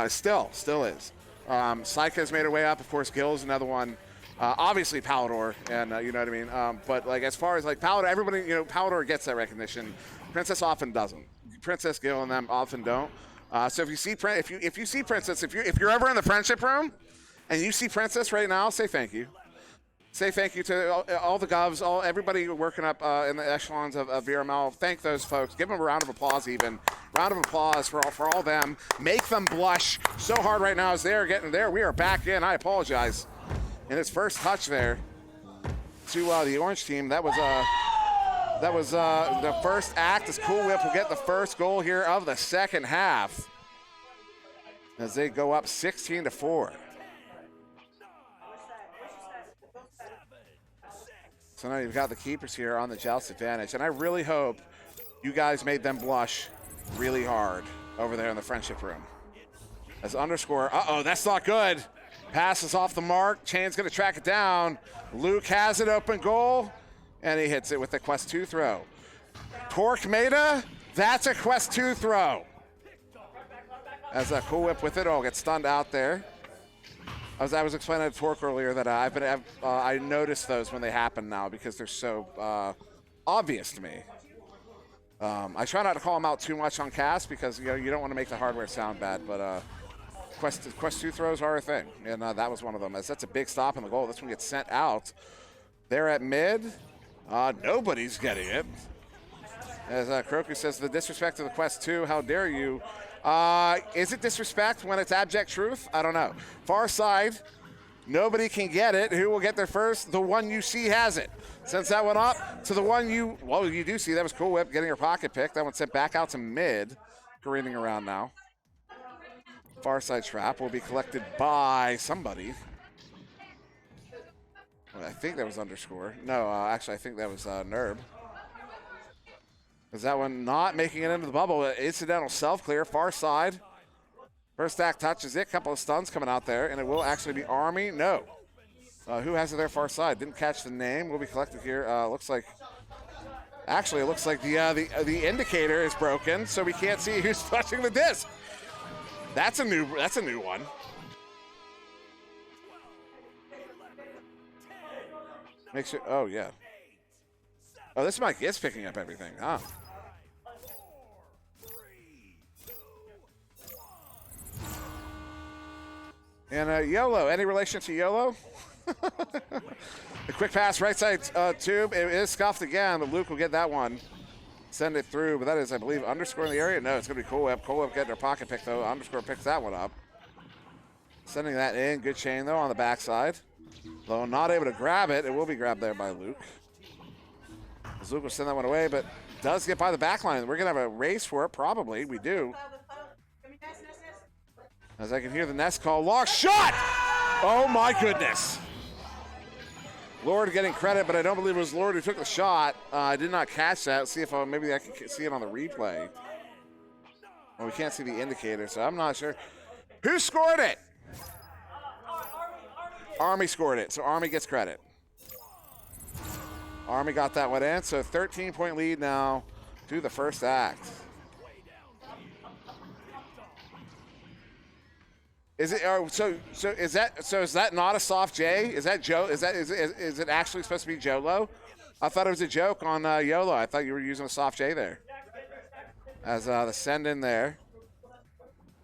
Still is. Saika's made her way up. Of course, Gil's another one. Obviously, Palidore, and you know what I mean. But like as far as like Palidore, everybody, you know, Palidore gets that recognition. Princess often doesn't. Princess, Gil, and them often don't. So if you see if you see Princess, if you're ever in the friendship room, and you see Princess right now, say thank you. Say thank you to all the govs, everybody working up in the echelons of VRML. Thank those folks. Give them a round of applause even. Round of applause for all of them. Make them blush so hard right now as they're getting there. We are back in. I apologize. In his first touch there to the orange team, that was the first act as Cool Whip will get the first goal here of the second half as they go up 16-4. So now you've got the keepers here on the joust advantage, and I really hope you guys made them blush really hard over there in the friendship room. As underscore, that's not good. Pass is off the mark. Chain's gonna track it down. Luke has it, open goal, and he hits it with the Quest 2 throw. Torque Maida, that's a Quest 2 throw. As a Cool Whip with it, gets stunned out there. I was explaining to Torque earlier that I noticed those when they happen now because they're so obvious to me. I try not to call them out too much on cast because you don't want to make the hardware sound bad, but Quest 2 throws are a thing, and that was one of them. As that's a big stop in the goal. This one gets sent out. They're at mid. Nobody's getting it. As Kroku says, the disrespect to the Quest 2, how dare you? Is it disrespect when it's abject truth? I don't know. Far side, nobody can get it. Who will get there first? The one you see has it. Sends that one up to the one you do see. That was Cool Whip getting her pocket pick. That one sent back out to mid, careening around now. Far side trap will be collected by somebody. Well, I think that was underscore. No, actually, I think that was Nerb. Is that one not making it into the bubble? Incidental self-clear, far side. First act touches it. Couple of stuns coming out there, and it will actually be Army. No. Who has it there far side? Didn't catch the name. Will be collected here. Looks like. Actually, it looks like the indicator is broken, so we can't see who's touching the disc. That's a new one. Make sure. Oh, yeah. Oh, this mic is picking up everything, huh? And YOLO, any relation to YOLO? A quick pass, right side tube. It is scuffed again, but Luke will get that one. Send it through, but that is, I believe, underscore in the area. No, it's going to be Cool Whip. Cool Whip getting their pocket pick, though. Underscore picks that one up. Sending that in. Good chain, though, on the backside. Though not able to grab it. It will be grabbed there by Luke. As Luke will send that one away, but does get by the back line. We're going to have a race for it, probably. We do. As I can hear the Nest call. Lock shot! Oh, my goodness. Lord getting credit, but I don't believe it was Lord who took the shot. I did not catch that. Let's see if maybe I can see it on the replay. Well, we can't see the indicator, so I'm not sure. Who scored it? Army scored it, so Army gets credit. Army got that one in, so 13-point lead now to the first act. Is it is that not a soft J? Is that Joe? Is it actually supposed to be Jolo? I thought it was a joke on YOLO. I thought you were using a soft J there. As the send in there.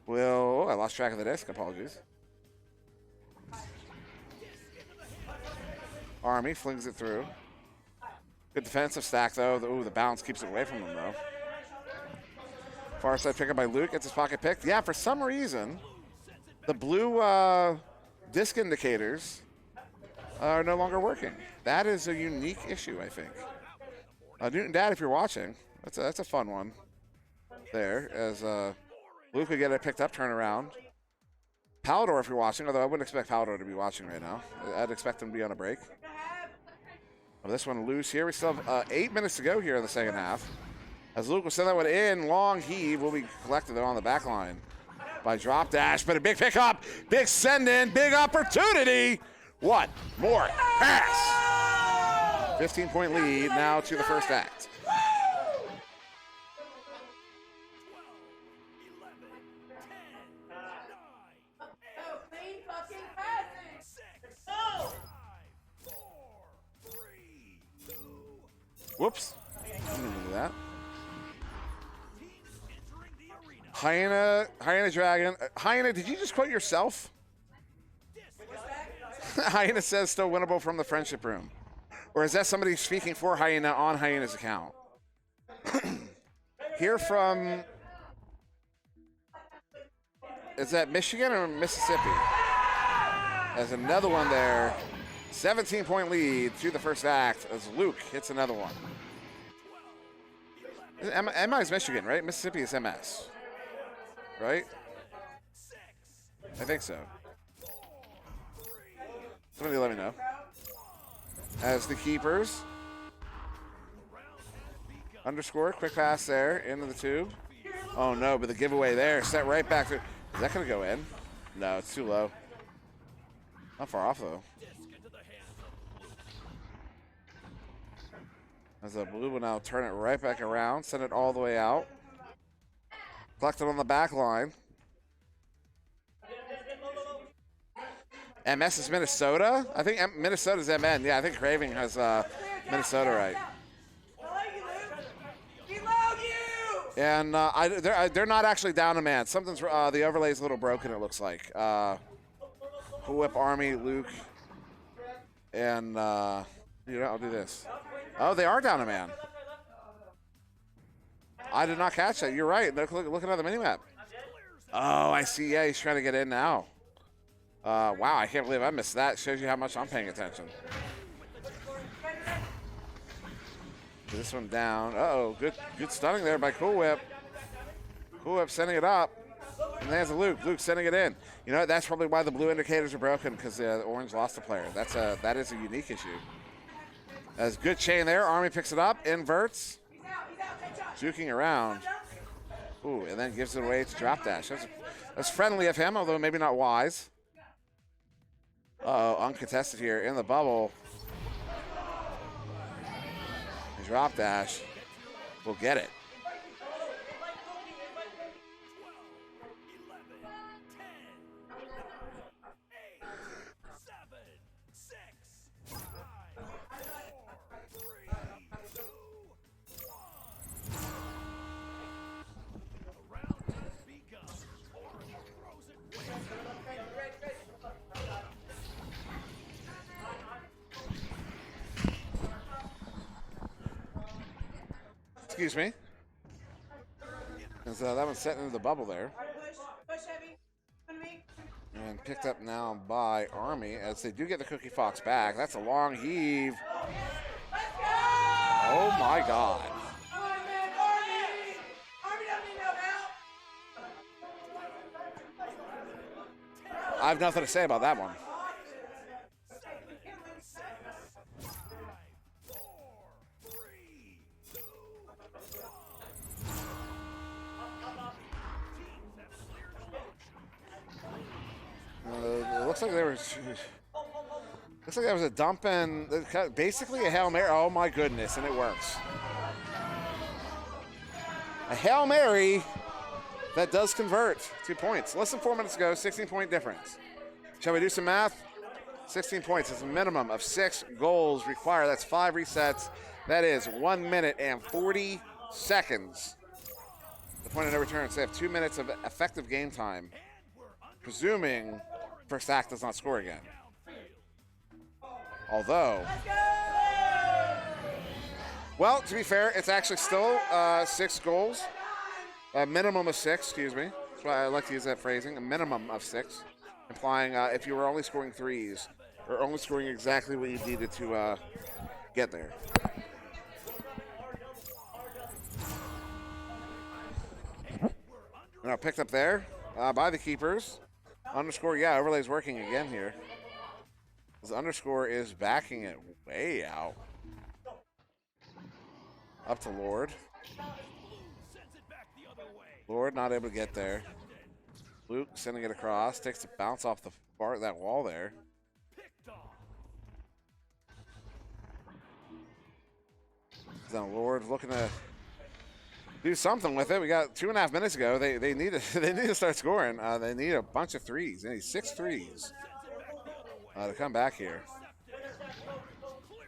Oh, I lost track of the disc. Apologies. Army flings it through. Good defensive stack though. Ooh, the bounce keeps it away from them though. Far side pickup by Luke. Gets his pocket picked. Yeah, for some reason. The blue disc indicators are no longer working. That is a unique issue, I think. Newton Dad, if you're watching, that's a fun one. There, as Luke would get it picked up, turn around. Palidore, if you're watching, although I wouldn't expect Palidore to be watching right now. I'd expect him to be on a break. Oh, this one loose here. We still have 8 minutes to go here in the second half. As Luke will send that one in, long heave will be collected on the back line. By drop dash, but a big pickup, big send in, big opportunity. One more pass. 15-point lead now to the first act. 12, 11, 10, 9, 8, 7, 6, 5, 4, 3, 2, Whoops. Didn't do that. Hyena Dragon. Hyena, did you just quote yourself? Hyena says still winnable from the friendship room. Or is that somebody speaking for Hyena on Hyena's account? Here from, is that Michigan or Mississippi? There's another one there. 17-point lead to the first act as Luke hits another one. MI is Michigan, right? Mississippi is MS. Right? I think so. Somebody let me know. As the keepers. Underscore, quick pass there into the tube. Oh no, but the giveaway there, set right back to. Is that going to go in? No, it's too low. Not far off though. As the blue will now turn it right back around, send it all the way out. Collected on the back line. MS is Minnesota? I think Minnesota's MN. Yeah, I think Craving has Minnesota right. And they're not actually down a man. Something's the overlay's a little broken, it looks like. Whip Army, Luke, and I'll do this. Oh, they are down a man. I did not catch that. You're right. Look at the minimap. Oh, I see. Yeah, he's trying to get in now. Wow, I can't believe I missed that. Shows you how much I'm paying attention. This one down. Uh-oh, good stunning there by Cool Whip. Cool Whip sending it up. And there's Luke. Luke sending it in. You know, that's probably why the blue indicators are broken, because the orange lost a player. That is a unique issue. As good chain there. Army picks it up, inverts. Juking around. Ooh, and then gives it away to drop dash. That's friendly of him, although maybe not wise. Uh-oh, uncontested here in the bubble. The drop dash will get it. 12, 11, 10, 9, 8, 7, 6, 5, excuse me. As that one's setting into the bubble there. Push heavy. On me. And picked up now by Army as they do get the Cookie Fox back. That's a long heave. Oh my God. Come on, man, Army! Army don't need no help. I have nothing to say about that one. It looks like there was. Looks like there was a dump and basically a Hail Mary. Oh my goodness, and it works. A Hail Mary that does convert 2 points. Less than 4 minutes ago, 16-point difference. Shall we do some math? 16 points is a minimum of 6 goals required. That's 5 resets. That is 1 minute and 40 seconds. The point of no return. So they have 2 minutes of effective game time, presuming first act does not score again. Although, well, to be fair, it's actually still 6 goals. A minimum of 6, excuse me. That's why I like to use that phrasing. A minimum of 6, implying if you were only scoring 3s, or only scoring exactly what you needed to get there. Now picked up there by the keepers. Underscore, yeah, overlay's working again here. The underscore is backing it way out. Up to Lord. Lord not able to get there. Luke sending it across. Takes a bounce off the bar, that wall there. Now Lord looking to do something with it. We got 2.5 minutes ago. They need to start scoring. They need a bunch of threes. They need 6 threes to come back here.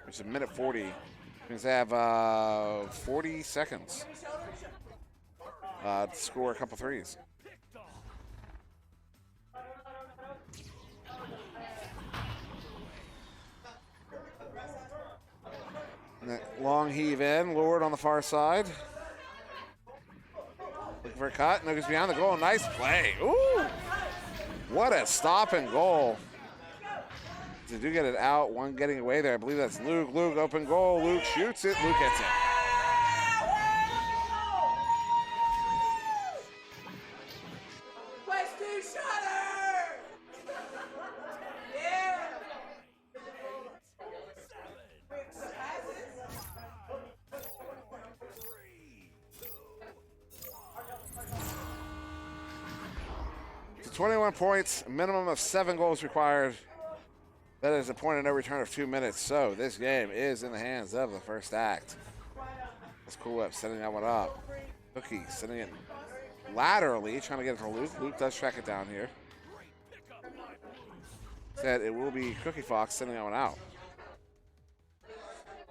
It's a minute 40. Means they have 40 seconds to score a couple threes. And that long heave in. Lord on the far side. Looking for a cut. No goes beyond the goal. Nice play. Ooh! What a stop and goal. They do get it out. One getting away there. I believe that's Luke. Luke, open goal. Luke shoots it. Luke hits it. West 2 shutter! Yeah! So 21 points, a minimum of 7 goals required. That is a point of no return of 2 minutes. So this game is in the hands of the first act. That's Cool Whip setting that one up. Cookie sending it laterally, trying to get it to Luke. Luke does track it down here. Said it will be Cookie Fox sending that one out.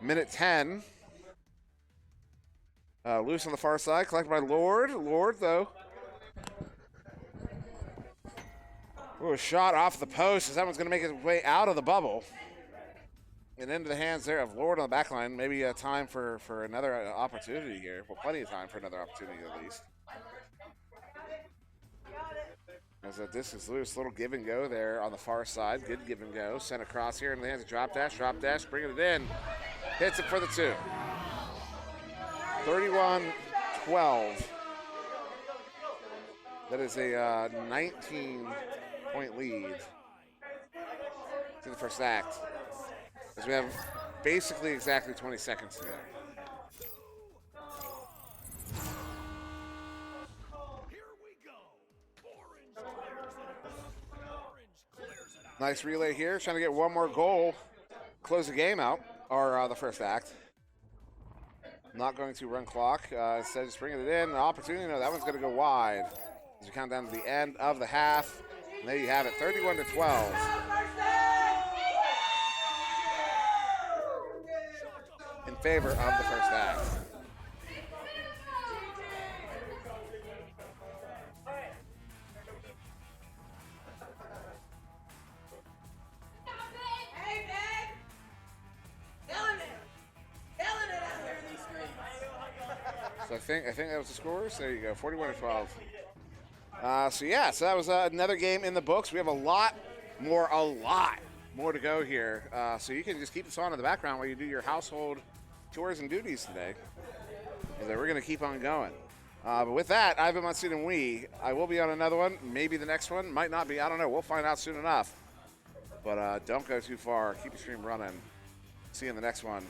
Minute 10. Loose on the far side, collected by Lord. Lord, though. Ooh, a shot off the post as that one's going to make its way out of the bubble. And into the hands there of Lord on the back line. Maybe time for another opportunity here. Well, plenty of time for another opportunity at least. As that disc is loose, little give and go there on the far side. Good give and go. Sent across here in the hands of drop dash, bringing it in. Hits it for the 2. 31-12. That is a 19-point lead to the first act. As we have basically exactly 20 seconds to go. Nice relay here, trying to get one more goal, close the game out, or the first act. Not going to run clock, instead just bringing it in. An opportunity, no, that one's going to go wide. As we count down to the end of the half, and there you have it, 31-12. In favor of the first act. Hey, Dad! Killing it out there in these streets. So I think that was the scores. There you go, 41-12. So yeah, so that was another game in the books. We have a lot more to go here. So you can just keep this on in the background while you do your household chores and duties today. So we're gonna keep on going. But with that, I've been on SirDimwi. I will be on another one. Maybe the next one, might not be. I don't know. We'll find out soon enough. But don't go too far. Keep the stream running. See you in the next one.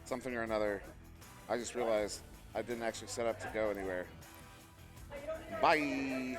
Something or another. I just realized I didn't actually set up to go anywhere. Bye.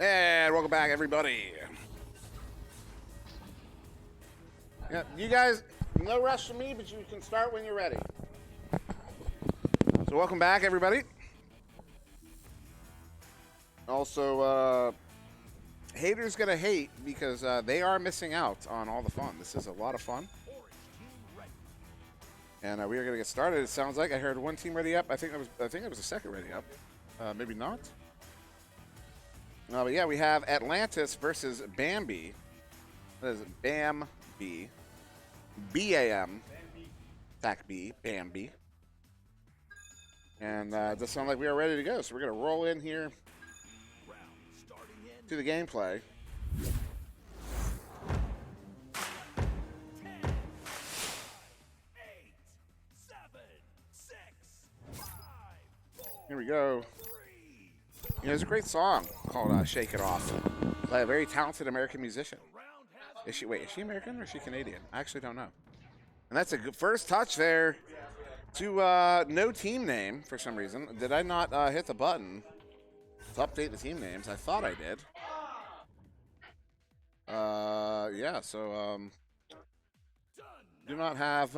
And welcome back, everybody. Yeah, you guys, no rush for me, but you can start when you're ready. So welcome back, everybody. Also, haters gonna hate because they are missing out on all the fun. This is a lot of fun. And we are gonna get started. It sounds like I heard one team ready up. I think it was a second ready up. Maybe not. But yeah, we have Atlantis versus Bambi. That is Bambi. B-A-M. Attack B. Bambi. And it does sound like we are ready to go. So we're going to roll in here to the gameplay. Here we go. You know, there's a great song called Shake It Off by a very talented American musician. Is she American or is she Canadian? I actually don't know. And that's a good first touch there to no team name for some reason. Did I not hit the button to update the team names? I thought I did. Yeah, so do not have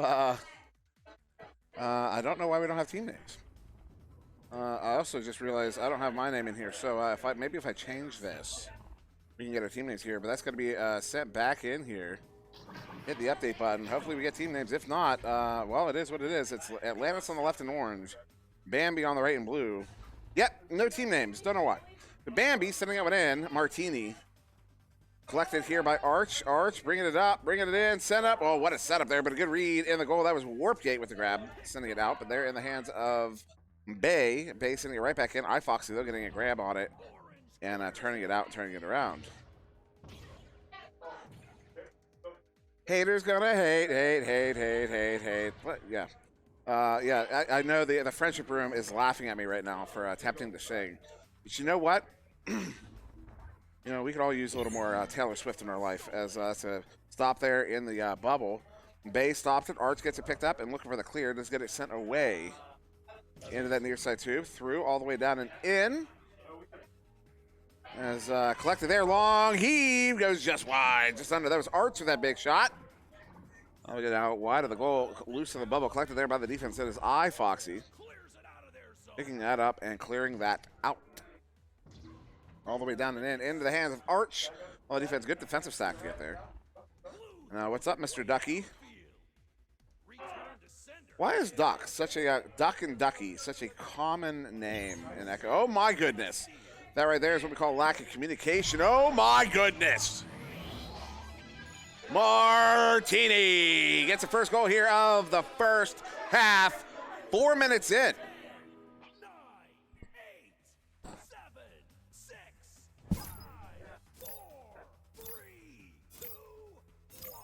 I don't know why we don't have team names. I also just realized I don't have my name in here, so maybe if I change this, we can get our team names here. But that's going to be sent back in here. Hit the update button. Hopefully we get team names. If not, well, it is what it is. It's Atlantis on the left in orange, Bambi on the right in blue. Yep, no team names. Don't know why. The Bambi sending out an in. Martini collected here by Arch. Arch bringing it up, bringing it in, sent up. Oh, what a setup there, but a good read in the goal. That was Warpgate with the grab, sending it out. But they're in the hands of Bay sending it right back in. iFoxy, though, getting a grab on it and turning it out and turning it around. Haters gonna hate. But yeah. Yeah, I know the friendship room is laughing at me right now for attempting to sing. But you know what? You know, we could all use a little more Taylor Swift in our life as that's a stop there in the bubble. Bay stops it. Arch gets it picked up and looking for the clear. Does get it sent away into that near side tube. Through all the way down and in. As collected there. Long heave goes just wide. Just under. That was Arch with that big shot. Oh, we get out wide of the goal. Loose in the bubble. Collected there by the defense. That is Foxy. Picking that up and clearing that out. All the way down and in. Into the hands of Arch. Well, the defense. Good defensive stack to get there. Now, what's up, Mr. Ducky? Why is Duck such a Duck and Ducky such a common name in Echo? Oh my goodness, that right there is what we call lack of communication. Oh my goodness, Martini gets the first goal here of the first half. 4 minutes in. 9, 8, 7, 6, 5, 4, 3, 2, 1.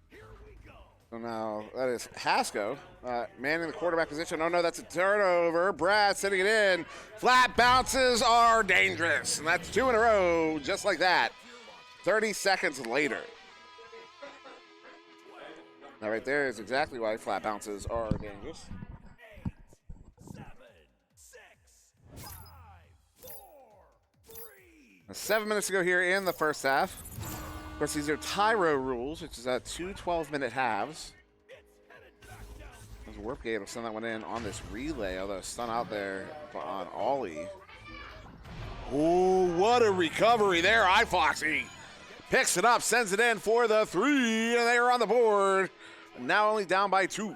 Here we go. So now that is Hasko manning the quarterback position. Oh no, that's a turnover. Brad sending it in. Flat bounces are dangerous, and that's 2 in a row, just like that. 30 seconds later. Now right there is exactly why flat bounces are dangerous. 8, 7, 6, 5, 4, 3. 7 minutes to go here in the first half. Of course, these are TYRO rules, which is 2 12-minute halves. There's Warpgate will send that one in on this relay, although stun out there on Ollie. Oh, what a recovery there, Foxy. Picks it up, sends it in for the 3, and they are on the board. Now only down by 2. You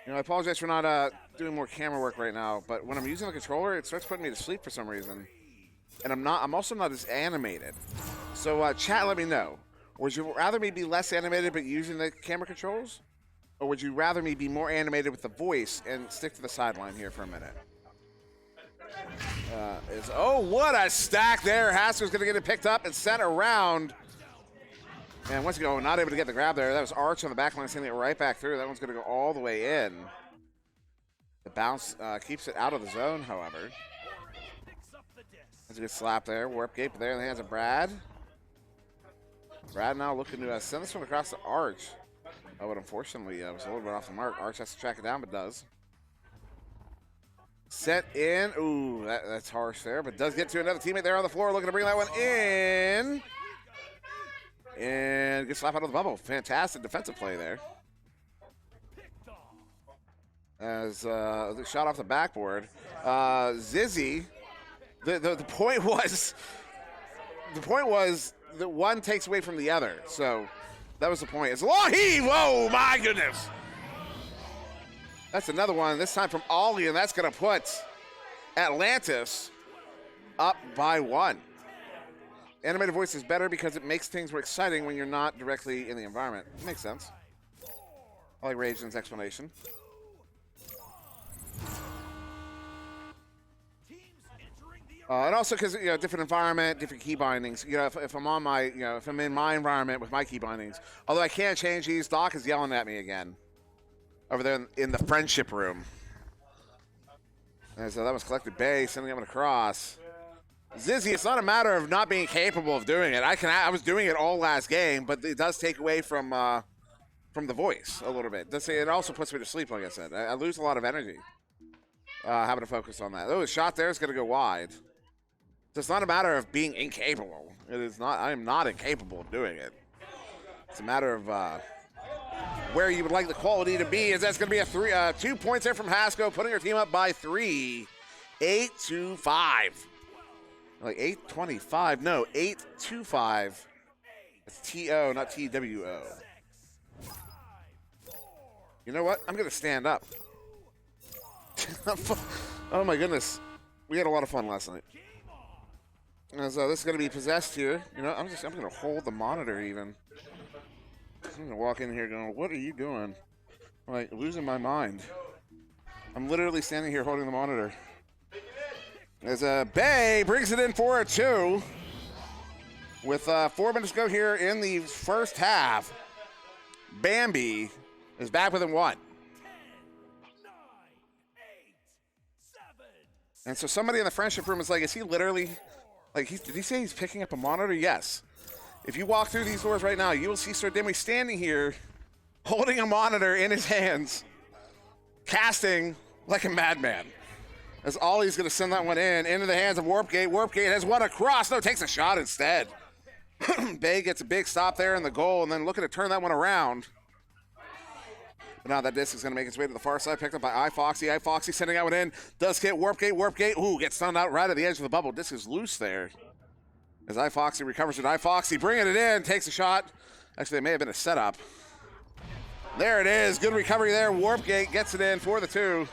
know, I apologize for not doing more camera work right now, but when I'm using the controller, it starts putting me to sleep for some reason. And I'm also not as animated. So chat, let me know. Would you rather me be less animated but using the camera controls? Or would you rather me be more animated with the voice and stick to the sideline here for a minute? Oh, what a stack there. Hasko's going to get it picked up and sent around. And once again, not able to get the grab there. That was Arch on the back line, sending it right back through. That one's going to go all the way in. The bounce keeps it out of the zone, however. That's a good slap there. Warp gate there in the hands of Brad. Brad now looking to send this one across the Arch. Oh, but unfortunately, it was a little bit off the mark. Arch has to track it down, but does. Set in. Ooh, that's harsh there, but does get to another teammate there on the floor, looking to bring that one in. And good slap out of the bubble. Fantastic defensive play there. As the shot off the backboard. Zizzy, the point was that one takes away from the other. So that was the point. It's a long heave. Whoa, my goodness. That's another one, this time from Ollie, and that's going to put Atlantis up by 1. Animated voice is better because it makes things more exciting when you're not directly in the environment. It makes sense. I like Ragen's explanation. And also because, you know, different environment, different key bindings. You know, if I'm on my, you know, if I'm in my environment with my key bindings, although I can't change these, Doc is yelling at me again. Over there in the friendship room. And so that was collected Bay, sending him across. Zizzy, it's not a matter of not being capable of doing it. I was doing it all last game, but it does take away from the voice a little bit. It also puts me to sleep, like I said. I lose a lot of energy having to focus on that. Oh, the shot there is going to go wide. So it's not a matter of being incapable. It is not. I am not incapable of doing it. It's a matter of where you would like the quality to be. Is that's going to be a 2 points there from Hasko, putting her team up by 3. 8-5. Like 8-25. No, 8-25. It's T-O, not T-W-O. You know what? I'm going to stand up. Oh my goodness. We had a lot of fun last night. And so this is going to be possessed here. You know, I'm going to hold the monitor even. I'm going to walk in here going, what are you doing? I'm like, losing my mind. I'm literally standing here holding the monitor. As Bay brings it in for a 2. With 4 minutes to go here in the first half. Bambi is back within 1. 9, 8, 7, And so somebody in the friendship room is like, is he literally, like, did he say he's picking up a monitor? Yes. If you walk through these doors right now, you will see SirDimwi standing here, holding a monitor in his hands, casting like a madman. As Ollie's going to send that one into the hands of Warpgate. Warpgate has one across. No, takes a shot instead. Bay gets a big stop there in the goal, and then looking to turn that one around. But now that disc is going to make its way to the far side, picked up by iFoxy. iFoxy sending that one in. Does hit Warpgate. Warpgate, ooh, gets stunned out right at the edge of the bubble. Disc is loose there. As iFoxy recovers it. iFoxy bringing it in, takes a shot. Actually, it may have been a setup. There it is. Good recovery there. Warpgate gets it in for the 2.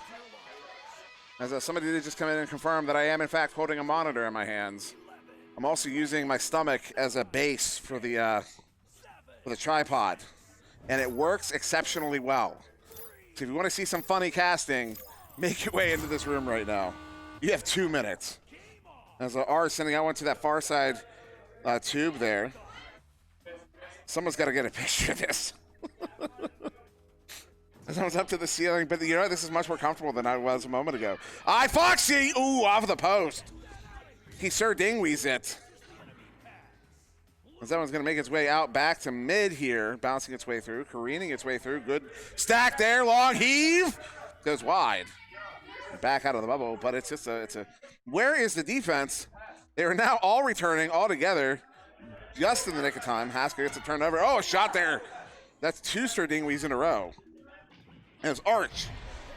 As somebody did just come in and confirm that I am, in fact, holding a monitor in my hands. I'm also using my stomach as a base for the tripod. And it works exceptionally well. So if you want to see some funny casting, make your way into this room right now. You have 2 minutes. As R is sending out one to that far side tube there. Someone's got to get a picture of this. Someone's up to the ceiling, but you know, this is much more comfortable than I was a moment ago. Foxy! Ooh, off of the post. He SirDimwi's it. As that one's going to make its way out back to mid here, bouncing its way through, careening its way through. Good stack there, long heave. Goes wide. Back out of the bubble, but it's just a where is the defense? They are now all returning all together just in the nick of time. Hasker gets a turnover. Oh, a shot there. That's 2 SirDimwi's in a row. As Arch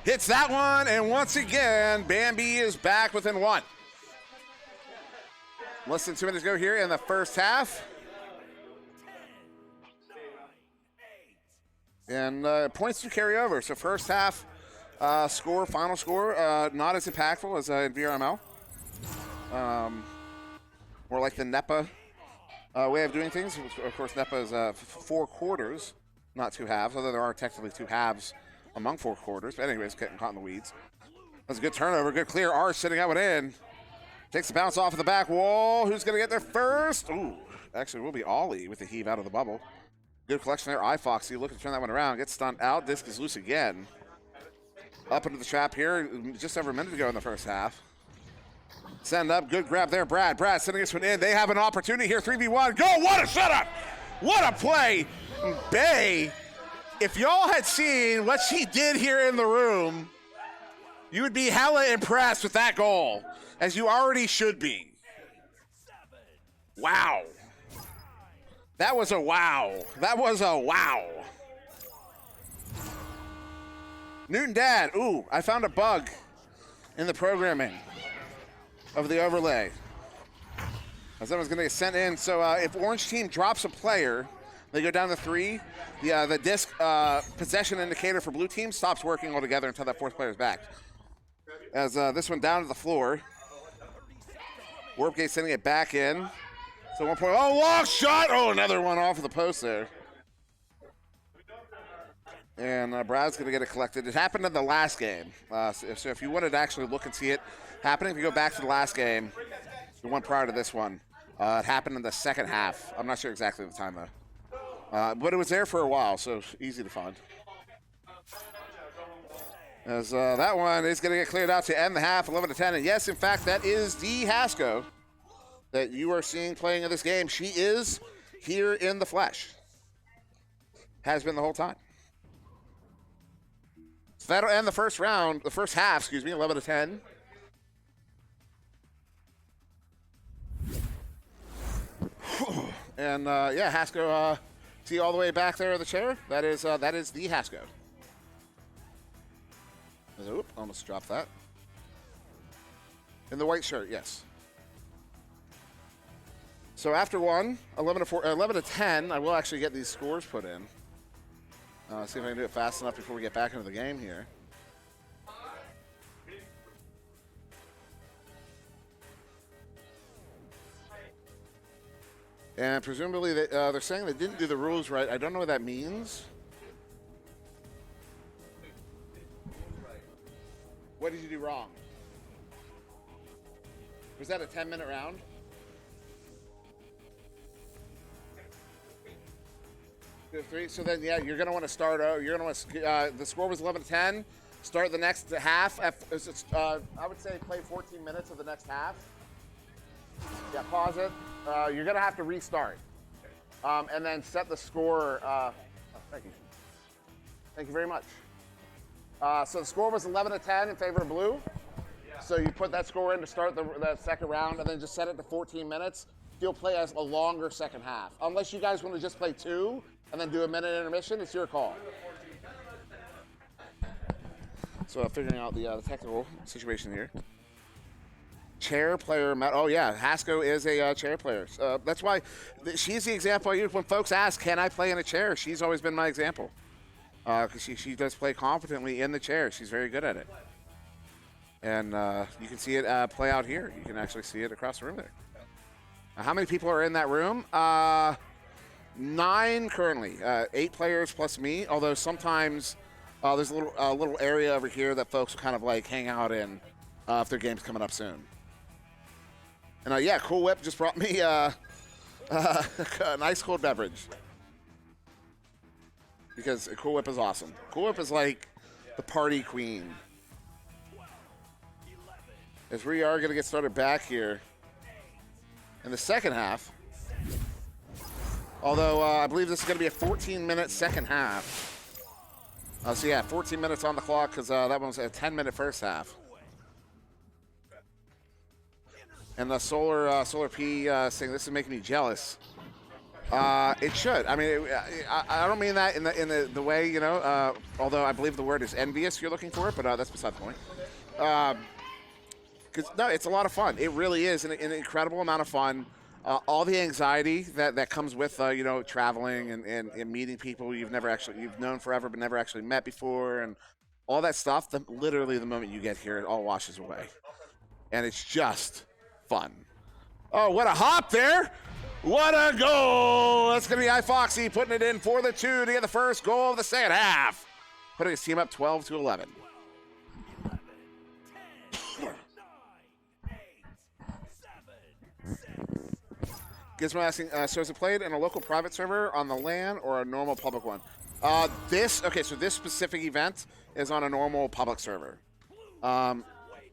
hits that one, and once again, Bambi is back within 1. Less than 2 minutes to go here in the first half. And points to carry over. So first half final score, not as impactful as in VRML. More like the NEPA way of doing things. Of course, NEPA is 4 quarters, not 2 halves, although there are technically 2 halves among 4 quarters. But anyways, getting caught in the weeds. That's a good turnover, good clear. R sitting that one in. Takes the bounce off of the back wall. Who's going to get there first? Ooh, actually, it will be Ollie with the heave out of the bubble. Good collection there. iFoxy looking to turn that one around. Gets stunned out. Disc is loose again. Up into the trap here just over a minute ago in the first half. Send up. Good grab there. Brad sending this one in. They have an opportunity here. 3v1. Go. What a setup. What a play. Bay, if y'all had seen what she did here in the room, you would be hella impressed with that goal, as you already should be. Wow. That was a wow. That was a wow. Newton Dad, ooh, I found a bug in the programming of the overlay. As that was going to get sent in. So if Orange Team drops a player, they go down to 3. The disc possession indicator for Blue Team stops working altogether until that 4th player is back. As this one down to the floor. Warpgate sending it back in. So 1 point. Oh, long shot! Oh, another one off of the post there. And Brad's going to get it collected. It happened in the last game. So if you wanted to actually look and see it happening, if you go back to the last game, the one prior to this one, it happened in the second half. I'm not sure exactly the time, though. But it was there for a while, so easy to find. As that one is going to get cleared out to end the half, 11-10. And yes, in fact, that is the Hasko that you are seeing playing in this game. She is here in the flesh. Has been the whole time. So that'll end the first round, the first half, excuse me, 11-10. And yeah, Hasko, see all the way back there in the chair? That is the Hasko. Oop, almost dropped that. In the white shirt, yes. So after one, 11-10, I will actually get these scores put in. See if I can do it fast enough before we get back into the game here. And presumably they're saying they didn't do the rules right. I don't know what that means. What did you do wrong? Was that a 10-minute round? So then, yeah, you're going to want to start out. You're going to want to, the score was 11-10. Start the next half. I would say play 14 minutes of the next half. Yeah, pause it. You're going to have to restart. And then set the score. Thank you. Thank you very much. So the score was 11-10 in favor of blue. So you put that score in to start the second round, and then just set it to 14 minutes. You'll play as a longer second half. Unless you guys want to just play 2 and then do a minute intermission, it's your call. So figuring out the technical situation here. Chair player, oh yeah, Hasko is a chair player. That's why she's the example I use when folks ask, can I play in a chair? She's always been my example. Because she does play competently in the chair. She's very good at it. And you can see it play out here. You can actually see it across the room there. How many people are in that room? 9 currently. 8 players plus me, although sometimes there's a little area over here that folks will kind of like hang out in if their game's coming up soon. And yeah, Cool Whip just brought me a nice cold beverage. Because Cool Whip is awesome. Cool Whip is like the party queen. As we are going to get started back here in the second half. Although I believe this is going to be a 14-minute second half. So yeah, 14 minutes on the clock because that one was a 10-minute first half. And the Solar P saying this is making me jealous. It should. I mean, I don't mean that in the way, you know, although I believe the word is envious you're looking for it, but that's beside the point. Because, no, it's a lot of fun. It really is an incredible amount of fun. All the anxiety that comes with, you know, traveling and meeting people you've known forever but never actually met before, and all that stuff, literally the moment you get here, it all washes away. And it's just fun. Oh, what a hop there! What a goal! That's going to be iFoxy putting it in for the 2 to get the first goal of the second half. Putting his team up 12-11. Gizmo asking, so is it played in a local private server on the LAN or a normal public one? So this specific event is on a normal public server.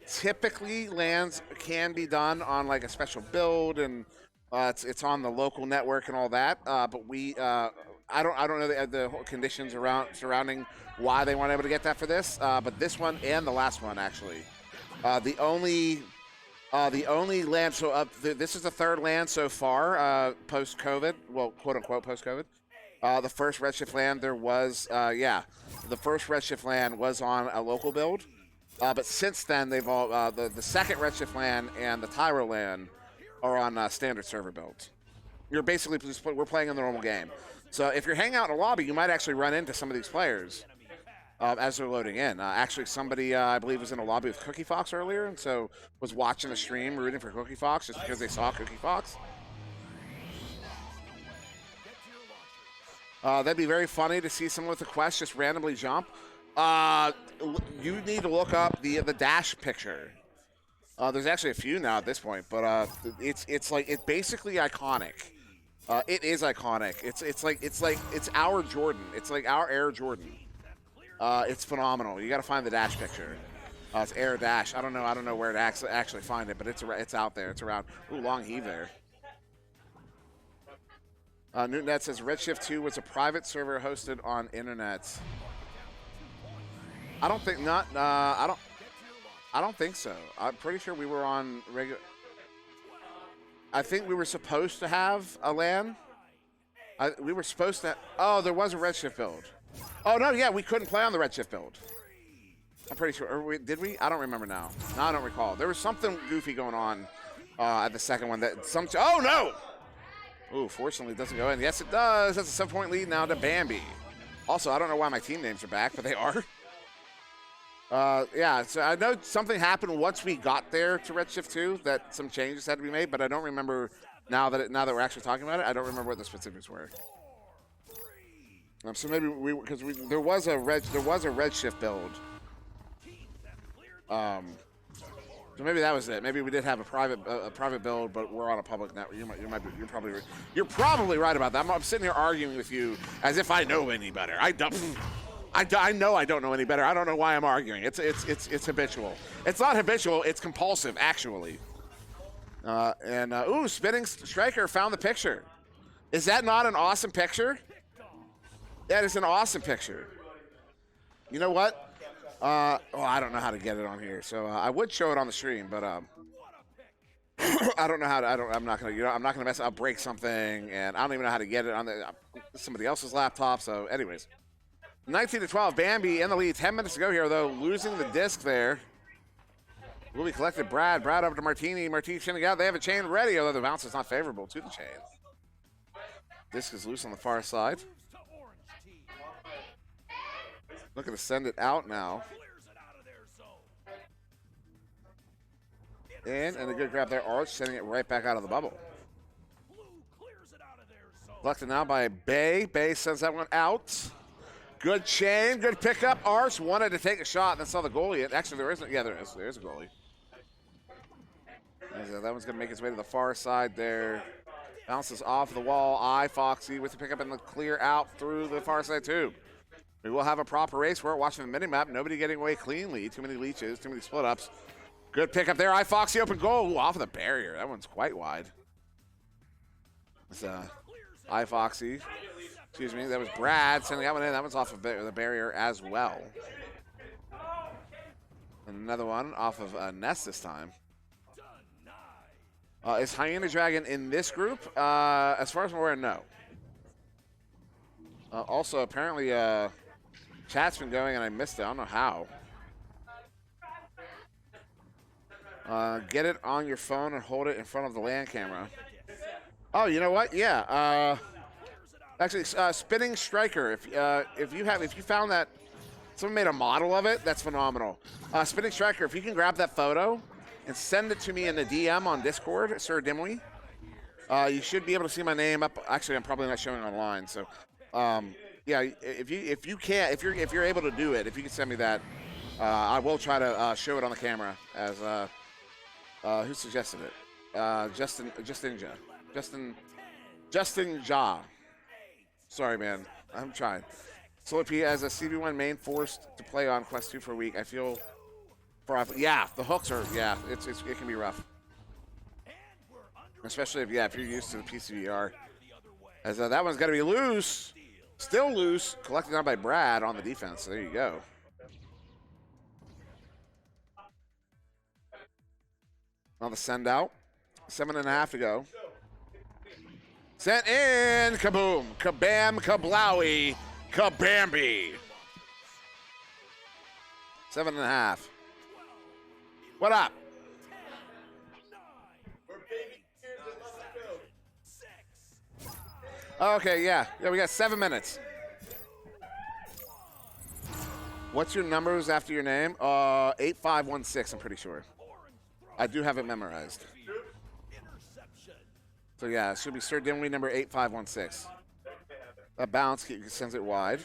Typically, LANs can be done on like a special build and it's on the local network and all that, but I don't know the whole conditions surrounding why they weren't able to get that for this. But this one and the last one actually, the only LAN. So this is the third LAN so far post COVID. Well, quote unquote post COVID. The first Redshift LAN the first Redshift LAN was on a local build, but since then they've all the second Redshift LAN and the TYRO LAN are on standard server builds. You're basically we're playing in the normal game. So if you're hanging out in a lobby, you might actually run into some of these players as they're loading in. Actually, somebody I believe was in a lobby with Cookie Fox earlier, and so was watching the stream, rooting for Cookie Fox just because they saw Cookie Fox. That'd be very funny to see someone with a quest just randomly jump. You need to look up the dash picture. There's actually a few now at this point, but it's basically iconic. It is iconic. It's our Jordan. It's like our Air Jordan. It's phenomenal. You got to find the dash picture. It's Air Dash. I don't know where to actually find it, but it's out there. It's around. Ooh, long heave there. Newtonet says Redshift 2 was a private server hosted on internet. I don't think I don't think so. I'm pretty sure we were on regular. I think we were supposed to have a LAN. We were supposed to. Oh, there was a Redshift build. Oh no, yeah, we couldn't play on the Redshift build. I'm pretty sure. Or did we? I don't remember now. No, I don't recall. There was something goofy going on at the second one. Oh no! Ooh, fortunately, it doesn't go in. Yes, it does. That's a 7-point lead now to Bambi. Also, I don't know why my team names are back, but they are. Yeah, so I know something happened once we got there to Redshift 2 that some changes had to be made, but I don't remember now that we're actually talking about it. I don't remember what the specifics were. So maybe there was a Redshift build. So maybe that was it. Maybe we did have a private build, but we're on a public network. You're probably right about that. I'm sitting here arguing with you as if I know any better. I don't. I know I don't know any better. I don't know why I'm arguing. It's habitual. It's not habitual. It's compulsive, actually. Ooh, Spinning Striker found the picture. Is that not an awesome picture? That is an awesome picture. You know what? I don't know how to get it on here, so I would show it on the stream, but I don't know how to. I'm not gonna mess. I'll break something, and I don't even know how to get it on somebody else's laptop. So, anyways, 19-12, Bambi in the lead. 10 minutes to go here, though, losing the disc there. Will be collected. Brad over to Martini. Martini sending out. They have a chain ready, although the bounce is not favorable to the chain. Disc is loose on the far side. Looking to send it out now. And a good grab there. Arch sending it right back out of the bubble. Collected now by Bay. Bay sends that one out. Good chain, good pickup. Arch wanted to take a shot and then saw the goalie. Actually, there isn't. Yeah, there is. There's a goalie. That one's going to make its way to the far side there. Bounces off the wall. Foxy with the pickup and the clear out through the far side tube. We will have a proper race. We're watching the mini-map. Nobody getting away cleanly. Too many leeches, too many split-ups. Good pickup there. Foxy open goal. Ooh, off of the barrier. That one's quite wide. It's Foxy. Excuse me. That was Brad sending that one in. That one's off of the barrier as well. Another one off of Nest this time. Is Hyena Dragon in this group? As far as I'm aware, no. Also, apparently, chat's been going and I missed it. I don't know how. Get it on your phone and hold it in front of the LAN camera. Oh, you know what? Yeah. Actually, Spinning Striker. If you found that someone made a model of it, that's phenomenal. Spinning Striker. If you can grab that photo and send it to me in the DM on Discord, SirDimwi, you should be able to see my name up. Actually, I'm probably not showing online. So, yeah, if you're able to do it, if you can send me that, I will try to show it on the camera as. Who suggested it? Justin Ja. Sorry, man. I'm trying. Slippy as a CB1 main forced to play on Quest 2 for a week. I feel yeah, the hooks are it can be rough. Especially if you're used to the PCVR. As that one's got to be loose. Still loose. Collected on by Brad on the defense. So there you go. On the send out. 7.5 to go. Sent in. Kaboom. Kabam. Kablowy. Kabambi. 7.5. What up? Okay, yeah. Yeah, we got 7 minutes. What's your numbers after your name? 8516, I'm pretty sure. I do have it memorized. So yeah, it should be SirDimwi number 8516. A bounce sends it wide.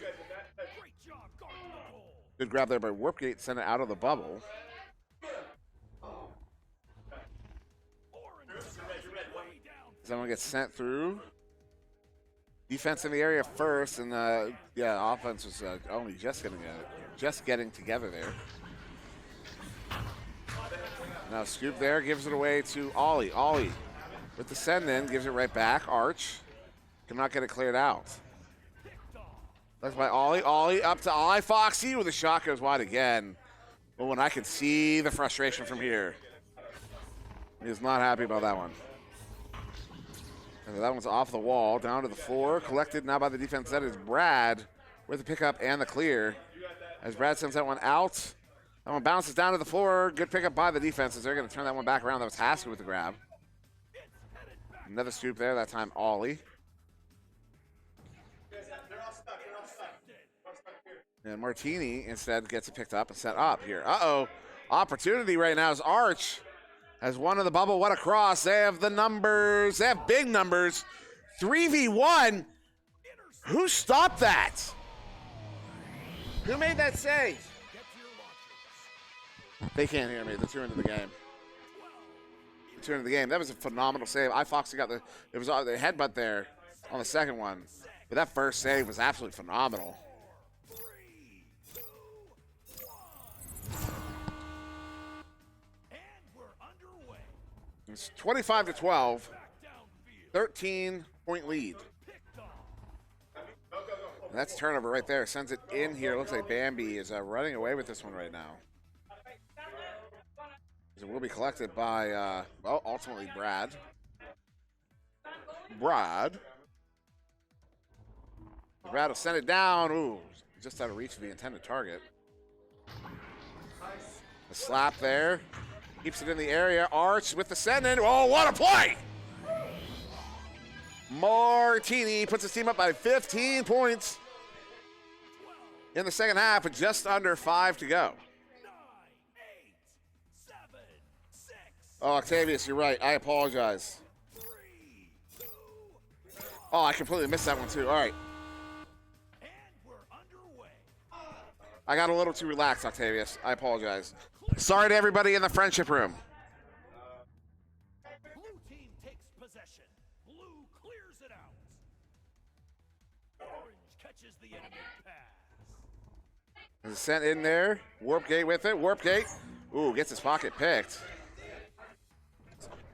Good grab there by Warpgate, send it out of the bubble. Someone gets sent through. Defense in the area first, and offense was only just getting together there. Now scoop there, gives it away to Ollie. Ollie with the send in, gives it right back. Arch cannot get it cleared out. That's by Ollie. Ollie up to Foxy with a shot goes wide again. But when I can see the frustration from here, he's not happy about that one. And that one's off the wall, down to the floor. Collected now by the defense. That is Brad with the pickup and the clear. As Brad sends that one out. That one bounces down to the floor. Good pickup by the defenses. They're going to turn that one back around. That was Haskell with the grab. Another scoop there, that time Ollie. And Martini instead gets it picked up and set up here. Uh-oh. Opportunity right now is Arch. Has one in the bubble. What a cross. They have the numbers. They have big numbers. 3v1. Who stopped that? Who made that save? They can't hear me. They're too into the game. They're too into the game. That was a phenomenal save. Foxy got the headbutt there on the second one. But that first save was absolutely phenomenal. It's 25-12, 13-point lead. And that's turnover right there. Sends it in here. Looks like Bambi is running away with this one right now. It will be collected by, well, ultimately Brad. Brad will send it down. Ooh, just out of reach of the intended target. A slap there. Keeps it in the area. Arch with the send in. Oh, what a play! Martini puts his team up by 15 points in the second half with just under 5 to go. Oh, Octavius, you're right. I apologize. Oh, I completely missed that one, too. All right. I got a little too relaxed, Octavius. I apologize. Sorry to everybody in the friendship room. Blue team takes possession. Blue clears it out. Orange catches the enemy pass. Sent in there. Warp gate with it. Warp gate. Ooh, gets his pocket picked.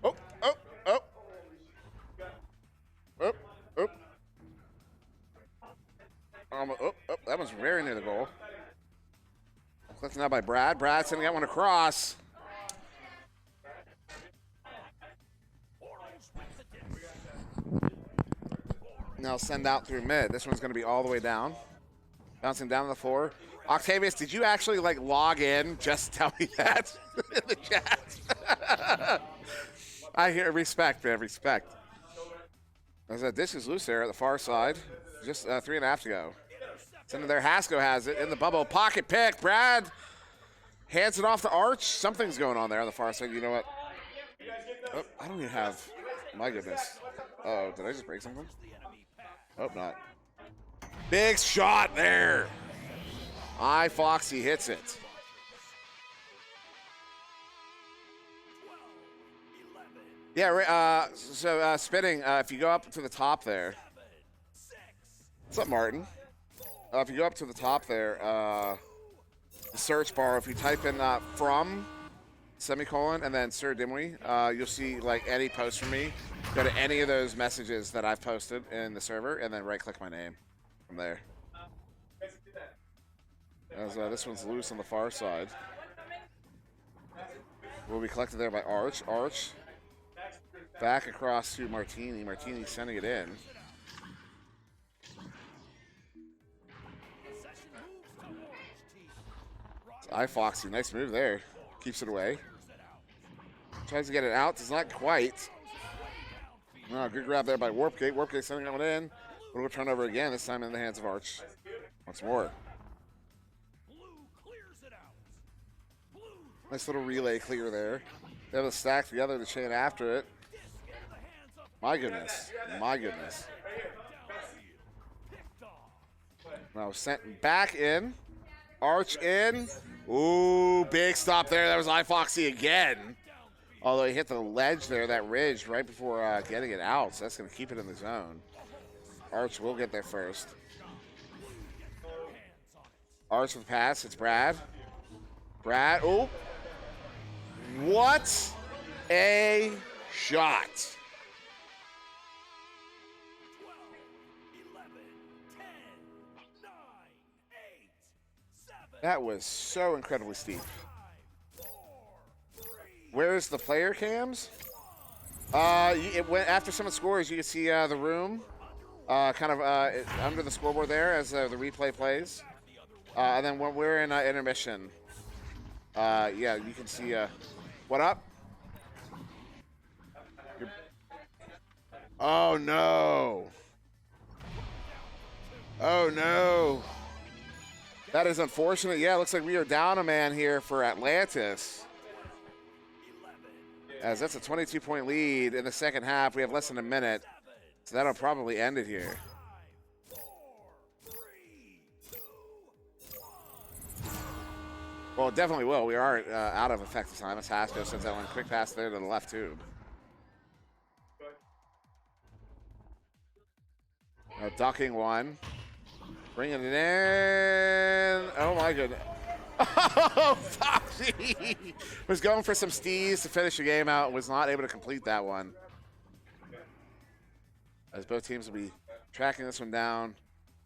Oh, oh, oh. Oh, oh. Oh, oh, that one's very near the goal. Collected now by Brad. Brad sending that one across. Now send out through mid. This one's going to be all the way down. Bouncing down to the floor. Octavius, did you actually like log in? Just tell me that in the chat. I hear respect, man, respect. As that dish is loose there at the far side. Just 3.5 to go. Send it there. Haskell has it in the bubble. Pocket pick. Brad hands it off to Arch. Something's going on there on the far side. You know what? Oh, I don't even have. My goodness. Uh-oh, did I just break something? Hope not. Big shot there. Foxy hits it. Yeah, so spinning, if you go up to the top there. What's up, Martin? If you go up to the top there, the search bar, if you type in from, semicolon, and then SirDimwi, you'll see like any post from me. Go to any of those messages that I've posted in the server, and then right-click my name from there. As this one's loose on the far side. Will be collected there by Arch. Arch back across to Martini. Martini sending it in. Foxy, nice move there. Keeps it away. Tries to get it out, does not quite. Oh, good grab there by Warpgate. Warpgate sending that one in. Little turnover again, this time in the hands of Arch. Once more. Nice little relay clear there. They have a stack together to chain after it. My goodness. My goodness. Now sent back in. Arch in. Ooh, big stop there. That was iFoxy again. Although he hit the ledge there, that ridge, right before getting it out. So that's going to keep it in the zone. Arch will get there first. Arch with the pass. It's Brad. Brad. Oh. What a shot. 12, 11, 10, 9, 8, 7. That was so incredibly steep. 5, 4, 3. Where's the player cams? It went after someone scores. You can see the room, under the scoreboard there as the replay plays, and then when we're in intermission, yeah, you can see. What up? Oh no! Oh no! That is unfortunate. Yeah, it looks like we are down a man here for Atlantis. As that's a 22-point lead in the second half. We have less than a minute. So that'll probably end it here. 5, 4, 3, 2, 1. Well, it definitely will. We are out of effective time. As Haskell sends that one quick pass there to the left tube. Ducking one. Bringing it in. Oh, my goodness. Oh, Foxy was going for some stees to finish the game out. Was not able to complete that one. As both teams will be tracking this one down.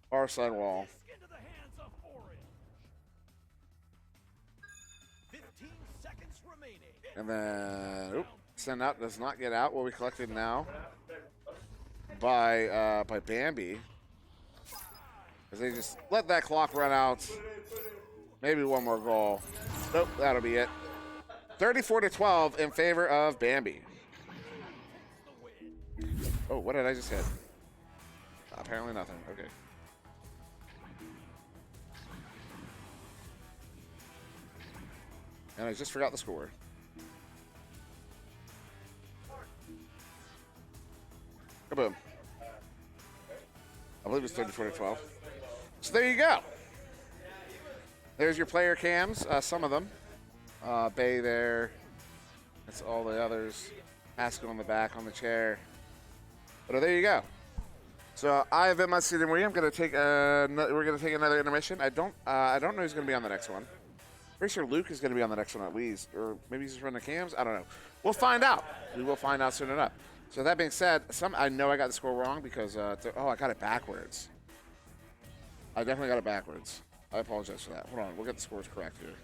Far side wall. Into the hands of Orange. 15 seconds remaining. And then, send out does not get out. Will be collected now by Bambi. As they just let that clock run out. Maybe one more goal. Nope, that'll be it. 34-12 in favor of Bambi. Oh, what did I just hit? Apparently nothing. Okay. And I just forgot the score. Kaboom. I believe it's 34-12. So there you go. There's your player cams, some of them. Bay there. That's all the others. Haskell on the back on the chair. But there you go. So I have been my SirDimwi. I'm gonna take we're gonna take another intermission. I don't know who's gonna be on the next one. Pretty sure Luke is gonna be on the next one at least, or maybe he's just running the cams. I don't know. We'll find out. We will find out soon enough. So that being said, I know I got the score wrong because I got it backwards. I definitely got it backwards. I apologize for that. Hold on, we'll get the scores correct here.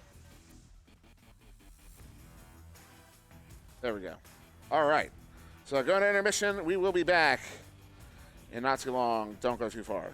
There we go. All right. So going to intermission. We will be back in not too long. Don't go too far.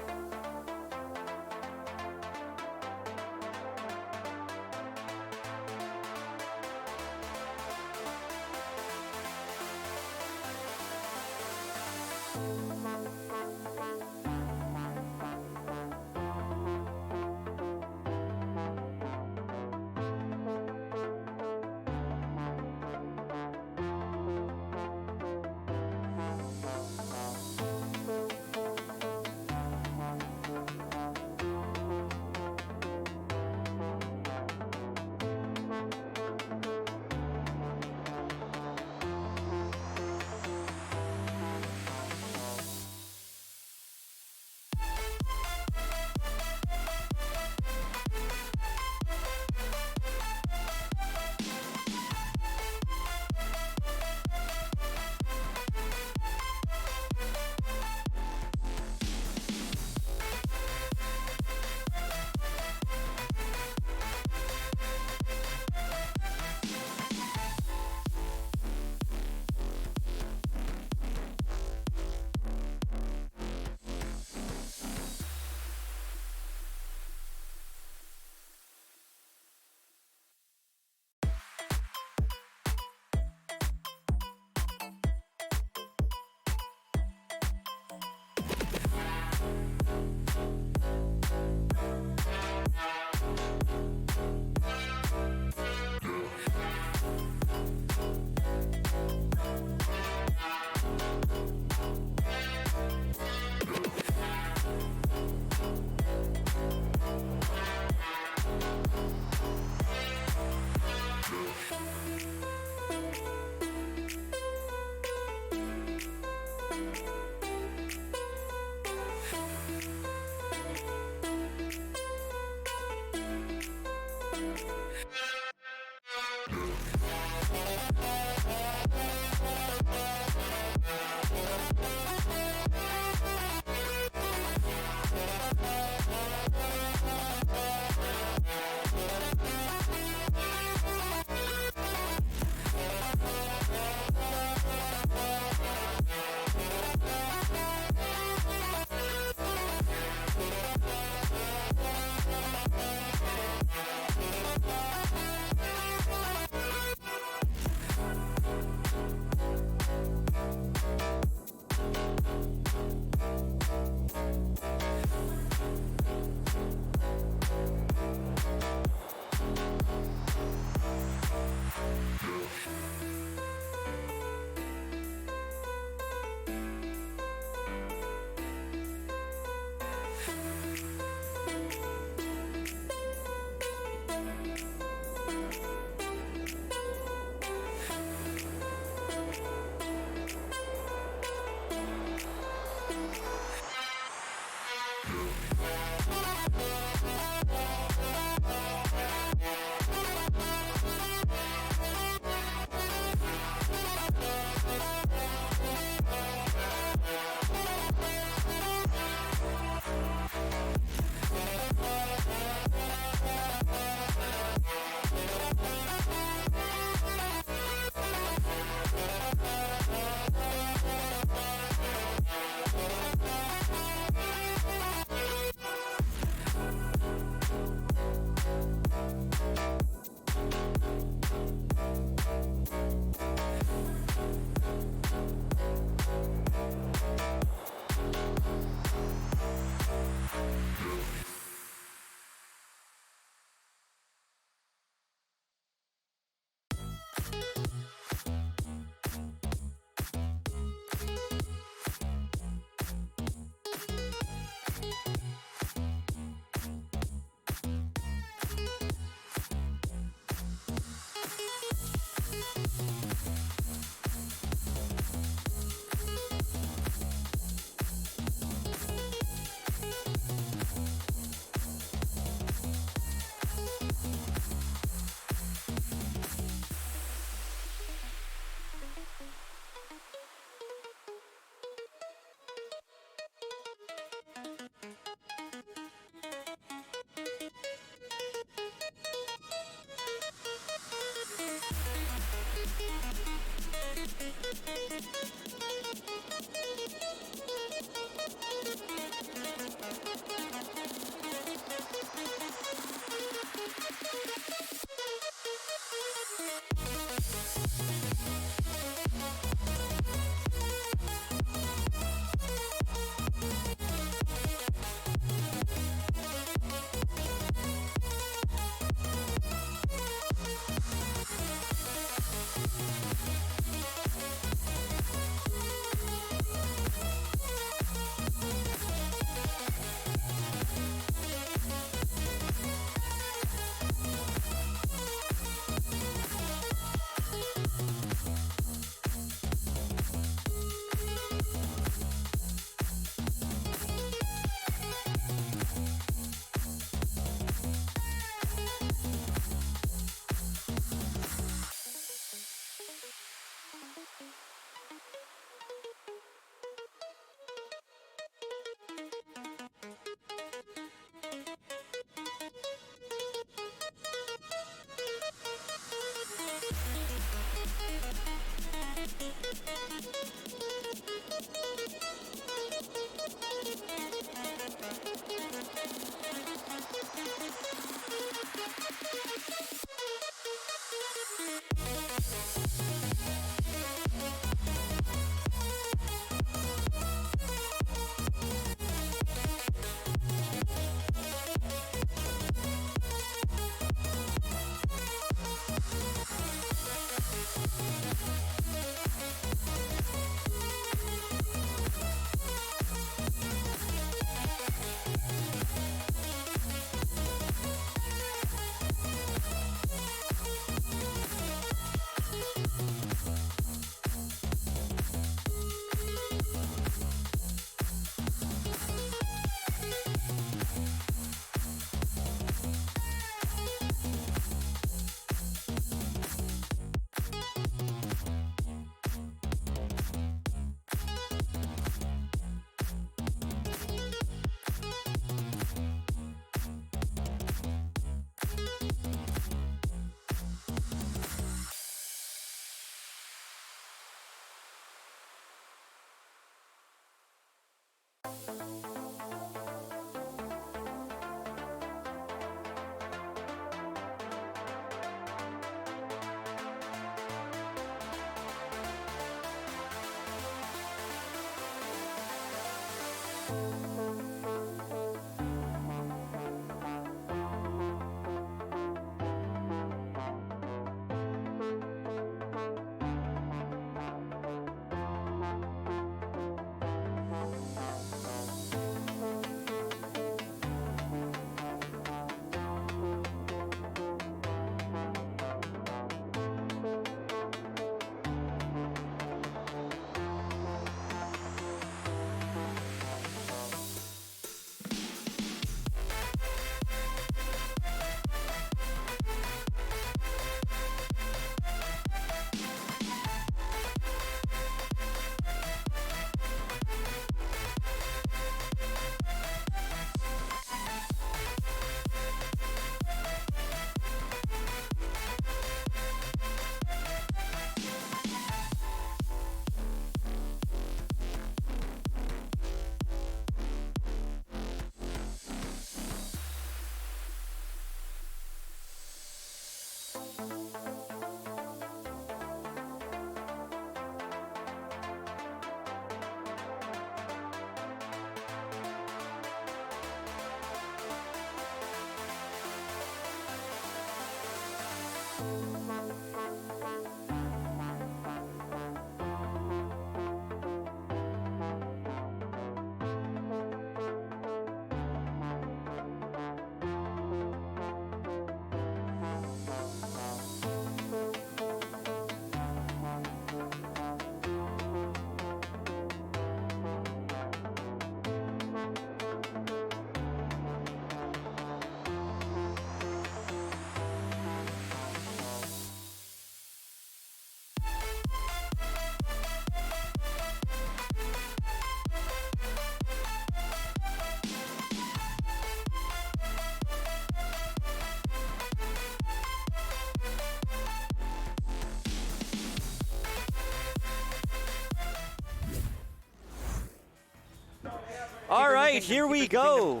All right, here we go.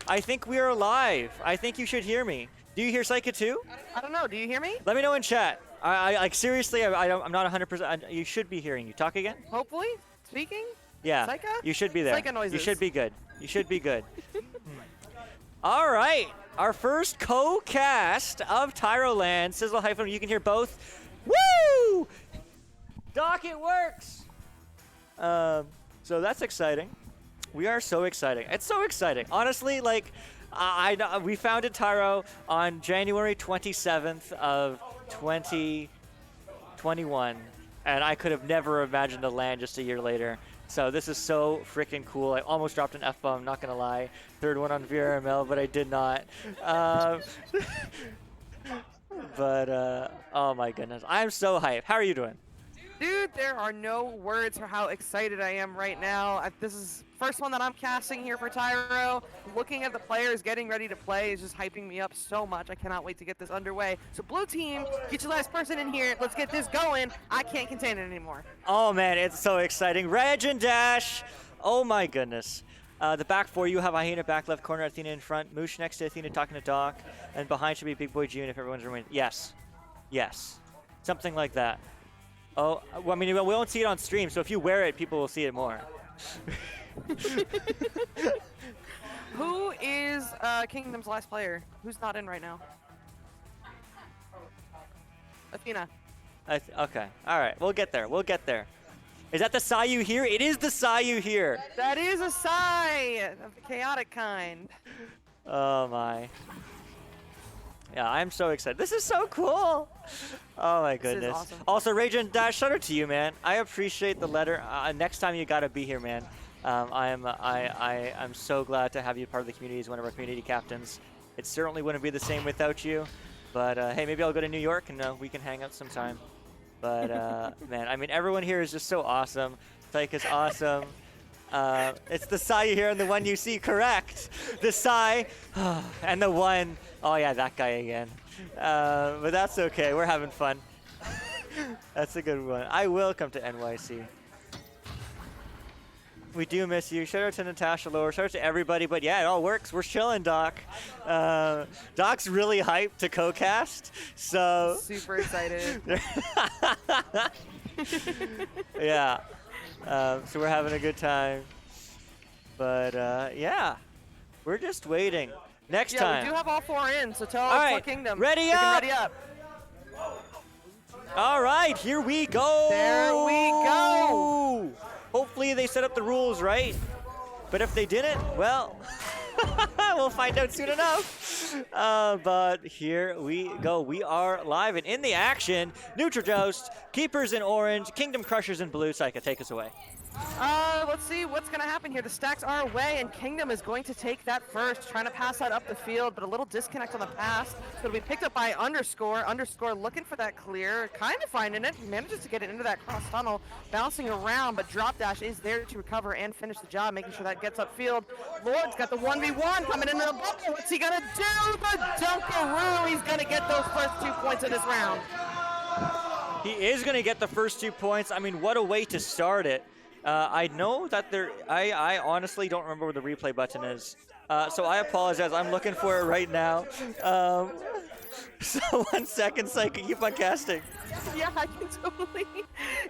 I think we are live. I think you should hear me. Do you hear Psycha too? I don't know. Do you hear me? Let me know in chat. I like seriously. I'm not 100%. You should be hearing you. Talk again. Hopefully. Speaking? Yeah. Psycha? You should be there. Psycha noises. You should be good. You should be good. All right. Our first co-cast of TYRO LAN. Sizzle hyphen. You can hear both. Woo! Doc, it works. So that's exciting. We are so exciting. It's so exciting. Honestly, like, we founded TYRO on January 27th of 2021, and I could have never imagined a LAN just a year later. So this is so freaking cool. I almost dropped an F-bomb, not gonna lie. Third one on VRML, but I did not. Oh my goodness. I'm so hyped. How are you doing? Dude, there are no words for how excited I am right now. This is first one that I'm casting here for TYRO. Looking at the players getting ready to play is just hyping me up so much. I cannot wait to get this underway. So blue team, get your last person in here. Let's get this going. I can't contain it anymore. Oh man, it's so exciting. Reg and Dash. Oh my goodness. The back four, you have Hyena back left corner, Athena in front, Moosh next to Athena talking to Doc, and behind should be Big Boy June if everyone's remaining. Yes. Yes. Something like that. Oh, well, I mean, we won't see it on stream, so if you wear it, people will see it more. Who is Kingdom's last player? Who's not in right now? Athena. Okay, all right, we'll get there. We'll get there. Is that the Sayu here? It is the Sayu here. That is a Sai of the chaotic kind. Oh my. Yeah, I'm so excited. This is so cool. Oh my goodness. This is awesome. Also, Rage and Dash, shout out to you, man. I appreciate the letter. Next time you gotta be here, man. I'm so glad to have you part of the community as one of our community captains. It certainly wouldn't be the same without you. But hey, maybe I'll go to New York and we can hang out sometime. But man, I mean, everyone here is just so awesome. Tyke is awesome. It's the Sai here and the one you see, correct. The Sai and the one. Oh yeah, that guy again. But that's okay, we're having fun. That's a good one. I will come to NYC. We do miss you. Shout out to Natasha Lower. Shout out to everybody. But yeah, it all works. We're chilling, Doc. Doc's really hyped to co-cast. So Super excited. yeah. So we're having a good time. But yeah, we're just waiting. Next Yeah, time. we do have all 4 in, so tell All us right, what Kingdom. ready Freaking up. Ready up. All right, here we go. There we go. Hopefully they set up the rules right. But if they didn't, well, we'll find out soon enough. But here we go. We are live and in the action. Neutral Joust, Keepers in orange, Kingdom Crushers in blue. Saika, take us away. Let's see what's going to happen here. The stacks are away, and Kingdom is going to take that first, trying to pass that up the field, but a little disconnect on the pass. So it'll be picked up by Underscore. Underscore looking for that clear, kind of finding it. He manages to get it into that cross tunnel, bouncing around, but Drop Dash is there to recover and finish the job, making sure that gets upfield. Lord's got the 1v1 coming into the bubble. What's he going to do? The Dunkaroo. He's going to get those first 2 points of this round. He is going to get the first 2 points. I mean, what a way to start it. I know that I honestly don't remember where the replay button is. So I apologize. I'm looking for it right now. So 1 second, so I can keep on casting. Yeah, I can totally.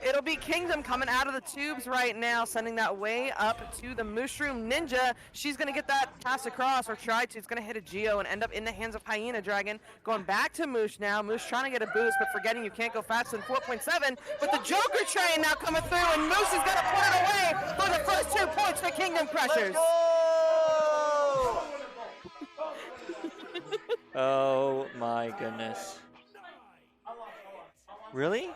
It'll be Kingdom coming out of the tubes right now, sending that way up to the Mushroom Ninja. She's going to get that pass across, or try to. It's going to hit a Geo and end up in the hands of Hyena Dragon. Going back to Moosh now. Moosh trying to get a boost, but forgetting you can't go faster than 4.7. But the Joker train now coming through, and Moosh is going to put it away for the first 2 points for Kingdom Crushers. Oh my goodness. Really?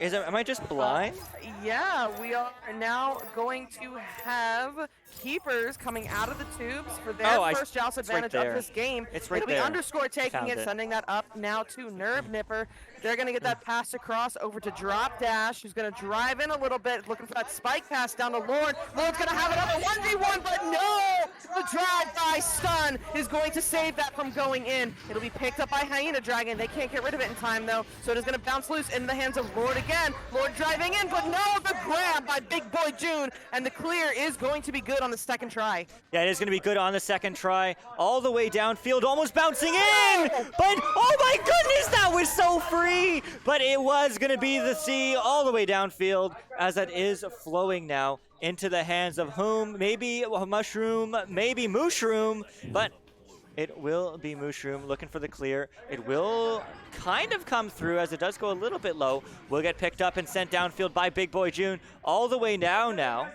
Am I just blind? Yeah, we are now going to have Keepers coming out of the tubes for their first joust it's right advantage there. of this game. It's right It'll be there. Underscore taking Found it, it. sending that up now to Nerve Nipper. They're going to get that pass across over to Drop Dash, who's going to drive in a little bit, looking for that spike pass down to Lord. Lord's going to have another 1v1, but no! The drive-by stun is going to save that from going in. It'll be picked up by Hyena Dragon. They can't get rid of it in time, though, so it is going to bounce loose in the hands of Lord again. Lord driving in, but no, the grab by Big Boy June, and the clear is going to be good on the second try. Yeah, it is going to be good on the second try. All the way downfield, almost bouncing in! But, oh my goodness, that was so free! But it was going to be the C all the way downfield, as that is flowing now into the hands of whom? Maybe Mushroom, maybe Mushroom, but it will be Mushroom looking for the clear. It will kind of come through, as it does go a little bit low. Will get picked up and sent downfield by Big Boy June. All the way down now.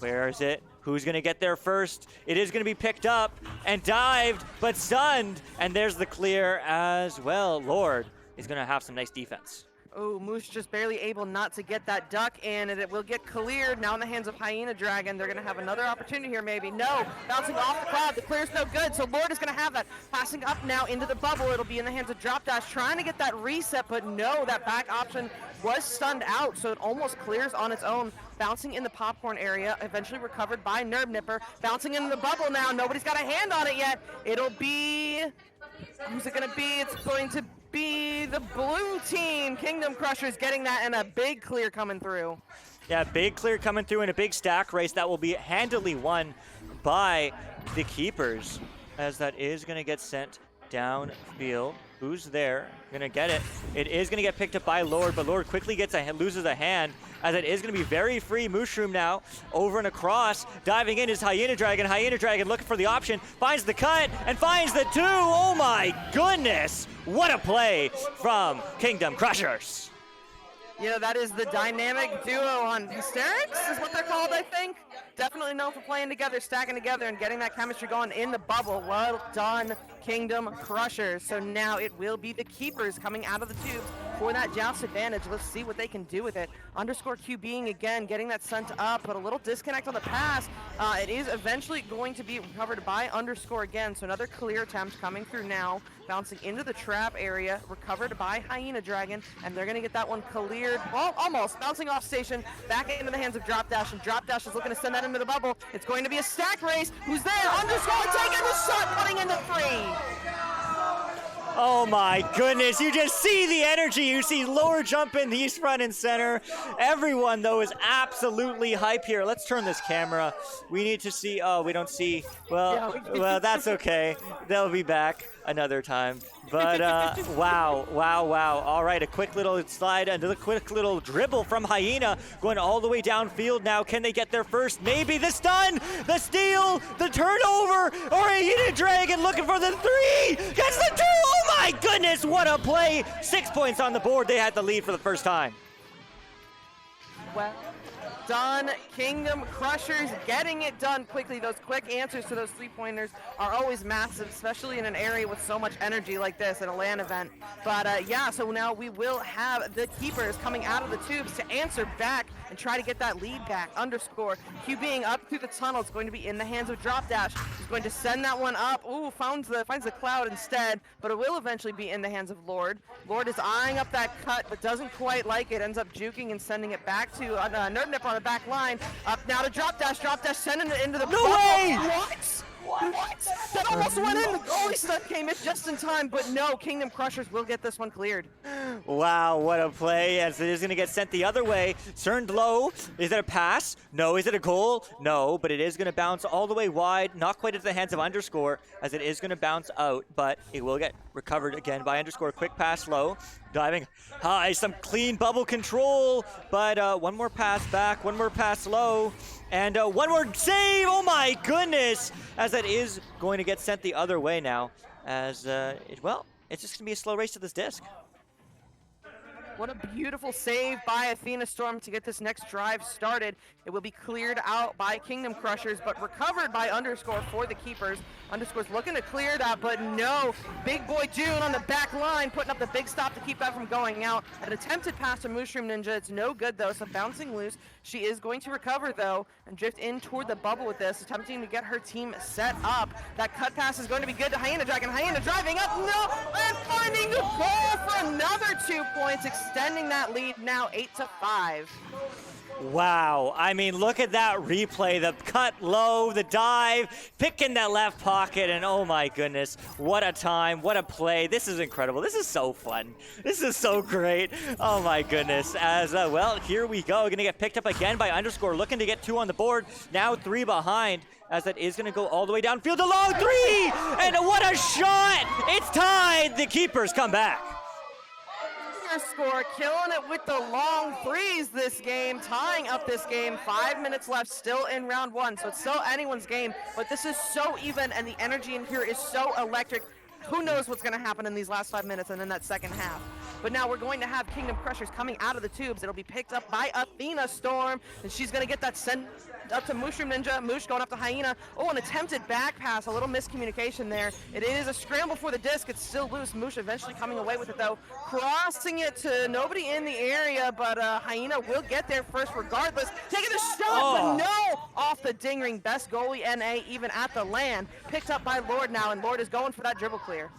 Where is it? Who's going to get there first? It is going to be picked up and dived, but stunned. And there's the clear as well. Lord is going to have some nice defense. Oh, Moose just barely able not to get that duck in, and it will get cleared now in the hands of Hyena Dragon. They're going to have another opportunity here, maybe. No, bouncing off the cloud. The clear's no good, so Lord is going to have that. Passing up now into the bubble. It'll be in the hands of Drop Dash, trying to get that reset, but no, that back option was stunned out, so it almost clears on its own. Bouncing in the popcorn area, eventually recovered by Nerve Nipper. Bouncing into the bubble now. Nobody's got a hand on it yet. It'll be... Who's it going to be? It's going to be the blue team. Kingdom Crushers getting that, and a big clear coming through. Yeah, big clear coming through in a big stack race that will be handily won by the Keepers, as that is going to get sent downfield. Who's there? Gonna get it. It is gonna get picked up by Lord, but Lord quickly loses a hand, as it is gonna be very free. Mushroom now over and across. Diving in is Hyena Dragon. Hyena Dragon looking for the option, finds the cut and finds the 2. Oh my goodness! What a play from Kingdom Crushers. You know, that is the dynamic duo on Hysterics, is what they're called, I think. Definitely known for playing together, stacking together, and getting that chemistry going in the bubble. Well done, Kingdom Crushers. So now it will be the Keepers coming out of the tubes for that joust advantage. Let's see what they can do with it. Underscore QBing again, getting that sent up, but a little disconnect on the pass. It is eventually going to be recovered by Underscore again, so another clear attempt coming through now. Bouncing into the trap area, recovered by Hyena Dragon, and they're going to get that one cleared. Well, almost. Bouncing off station, back into the hands of Drop Dash, and Drop Dash is looking to send that into the bubble. It's going to be a stack race. Who's there? Underscore taking the shot, putting in the 3. Oh my goodness, you just see the energy. You see Lord jump in, he's front and center. Everyone, though, is absolutely hype here. Let's turn this camera. We need to see, oh, we don't see. Well, Yeah, well, that's okay. They'll be back. another time. But wow, wow, wow. All right, a quick little slide, another quick little dribble from Hyena going all the way downfield now. Can they get there first? Maybe the stun, the steal, the turnover, or Hyena Dragon looking for the 3, gets the 2. Oh my goodness, what a play. 6 points on the board. They had the lead for the first time. Well done, Kingdom Crushers, getting it done quickly. Those quick answers to those 3-pointers are always massive, especially in an area with so much energy like this at a LAN event. But yeah, so now we will have the keepers coming out of the tubes to answer back and try to get that lead back. Underscore, Q being up through the tunnel. It's going to be in the hands of Drop Dash. He's going to send that one up. Ooh, finds the cloud instead, but it will eventually be in the hands of Lord. Lord is eyeing up that cut, but doesn't quite like it. Ends up juking and sending it back to Nerdnip on the back line. Up now to Drop Dash sending it into the No way! What? That almost went in. The goalie stun came in just in time, but no, Kingdom Crushers will get this one cleared. Wow, what a play, as it is going to get sent the other way. Turned low. Is it a pass? No. Is it a goal? No, but it is going to bounce all the way wide, not quite into the hands of Underscore, as it is going to bounce out, but it will get recovered again by Underscore. Quick pass low, diving high, some clean bubble control, but one more pass back, one more pass low, and one more save. Oh my goodness, as that is going to get sent the other way now, as well, it's just going to be a slow race to this disc. What a beautiful save by Athena Storm to get this next drive started. It will be cleared out by Kingdom Crushers, but recovered by Underscore for the keepers. Underscore's looking to clear that, but no. Big boy June on the back line, putting up the big stop to keep that from going out. An attempted pass to Mushroom Ninja. It's no good, though, so bouncing loose. She is going to recover, though, and drift in toward the bubble with this, attempting to get her team set up. That cut pass is going to be good to Hyena Dragon. Hyena driving up, no, and finding the goal for another 2 points, extending that lead now 8-5. Wow, I mean, look at that replay, the cut low, the dive, picking that left pocket, and oh my goodness, what a time, what a play. This is incredible. This is so fun. This is so great. Oh my goodness. As well, here we go. Gonna get picked up again by Underscore, looking to get 2 on the board. Now 3 behind, as that is gonna go all the way downfield. A long 3, and what a shot. It's tied. The keepers come back. Score, killing it with the long threes this game, tying up this game. 5 minutes left, still in round 1, so it's still anyone's game, but this is so even, and the energy in here is so electric. Who knows what's going to happen in these last 5 minutes and in that second half. But now we're going to have Kingdom Crushers coming out of the tubes. It'll be picked up by Athena Storm, and she's going to get that sent up to Mushroom Ninja. Moosh going up to Hyena. Oh, an attempted back pass. A little miscommunication there. It is a scramble for the disc. It's still loose. Moosh eventually coming away with it, though. Crossing it to nobody in the area, but Hyena will get there first regardless. Taking the shot, but no! Off the ding ring. Best goalie NA even at the LAN. Picked up by Lord now, and Lord is going for that dribble clear.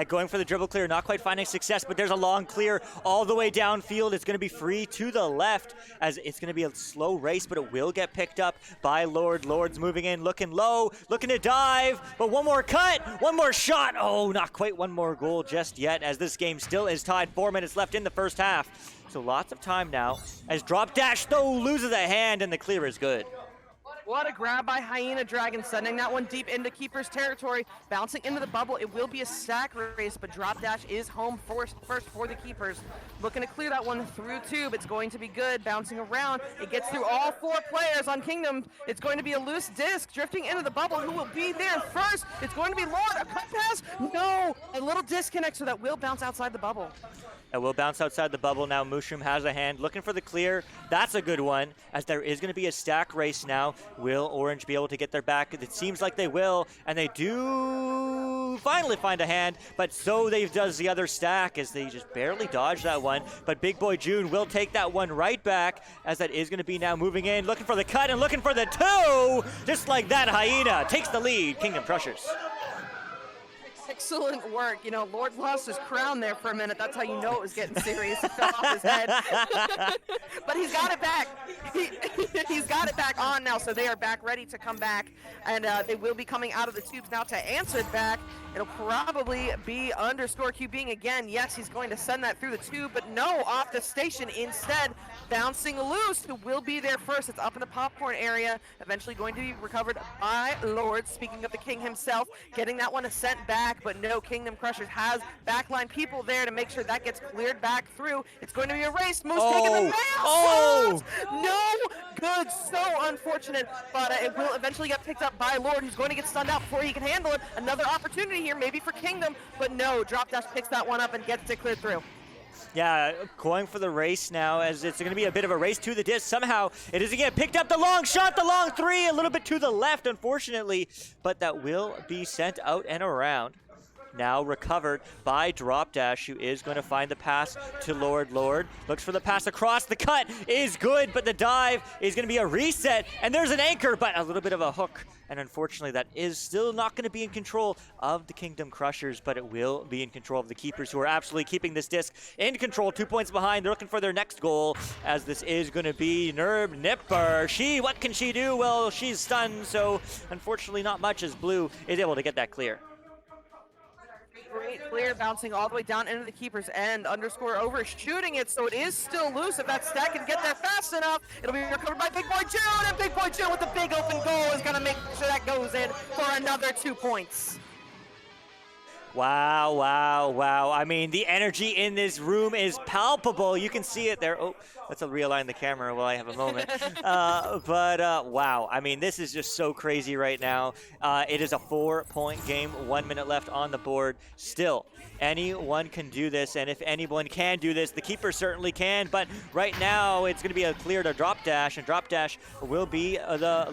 Going for the dribble clear, not quite finding success, but there's a long clear all the way downfield. It's going to be free to the left, as it's going to be a slow race, but it will get picked up by Lord. Lord's moving in, looking low, looking to dive, but one more cut, one more shot. Oh, not quite one more goal just yet, as this game still is tied. 4 minutes left in the first half. So lots of time now, as Drop Dash, though, loses a hand, and the clear is good. What a grab by Hyena Dragon, sending that one deep into Keeper's territory, bouncing into the bubble. It will be a stack race, but Drop Dash is home first for the Keepers. Looking to clear that one through tube. It's going to be good, bouncing around. It gets through all 4 players on Kingdom. It's going to be a loose disc, drifting into the bubble. Who will be there first? It's going to be Lord. A cut pass? No! A little disconnect, so that will bounce outside the bubble. It will bounce outside the bubble now. Mushroom has a hand, looking for the clear. That's a good one, as there is going to be a stack race now. Will Orange be able to get their back? It seems like they will, and they do finally find a hand, but so they does the other stack, as they just barely dodge that one. But Big Boy June will take that one right back, as that is going to be now moving in, looking for the cut and looking for the 2. Just like that, Hyena takes the lead. Kingdom Crushers. Excellent work. You know, Lord lost his crown there for a minute. That's how you know it was getting serious. It fell off his head. But he's got it back. He's got it back on now, so they are back ready to come back. And they will be coming out of the tubes now to answer it back. It'll probably be Underscore QBing again. Yes, he's going to send that through the tube, but no, off the station instead. Bouncing loose, who will be there first. It's up in the popcorn area. Eventually going to be recovered by Lord. Speaking of the king himself, getting that one sent back. but no, Kingdom Crushers has backline people there to make sure that gets cleared back through. It's going to be a race. Moose taking the Oh! No good. So unfortunate, but it will eventually get picked up by Lord, who's going to get stunned out before he can handle it. Another opportunity here, maybe for Kingdom, but no, Drop Dash picks that one up and gets it cleared through. Yeah, going for the race now, as it's going to be a bit of a race to the disc. Somehow it is again picked up the long shot, the long three, a little bit to the left, unfortunately, but that will be sent out and around. Now recovered by Drop Dash, who is going to find the pass to Lord. Lord looks for the pass across. The cut is good, but the dive is going to be a reset, and there's an anchor, but a little bit of a hook. And unfortunately, that is still not going to be in control of the Kingdom Crushers, but it will be in control of the Keepers, who are absolutely keeping this disc in control. 2 points behind. They're looking for their next goal, as this is going to be Nerb Nipper. What can she do? Well, she's stunned, so unfortunately not much, as Blue is able to get that clear. Great clear, bouncing all the way down into the keeper's end. Underscore overshooting it, so it is still loose. If that stack can get there fast enough, it'll be recovered by Big Boy June, and Big Boy June with the big open goal is going to make sure that goes in for another 2 points. Wow, wow, wow. I mean, the energy in this room is palpable. You can see it there. Oh, let's realign the camera while I have a moment. Wow. I mean, this is just so crazy right now. It is a 4-point game, 1 minute left on the board. Still, anyone can do this, and if anyone can do this, the keeper certainly can. But right now, it's going to be a clear to Drop Dash, and Drop Dash will be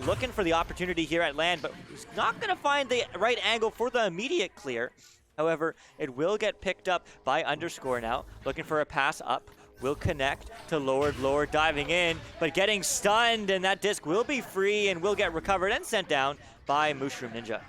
looking for the opportunity here at LAN, but he's not going to find the right angle for the immediate clear. However, it will get picked up by Underscore now, looking for a pass up. Will connect to Lord. Lord diving in, but getting stunned, and that disc will be free and will get recovered and sent down by Mushroom Ninja.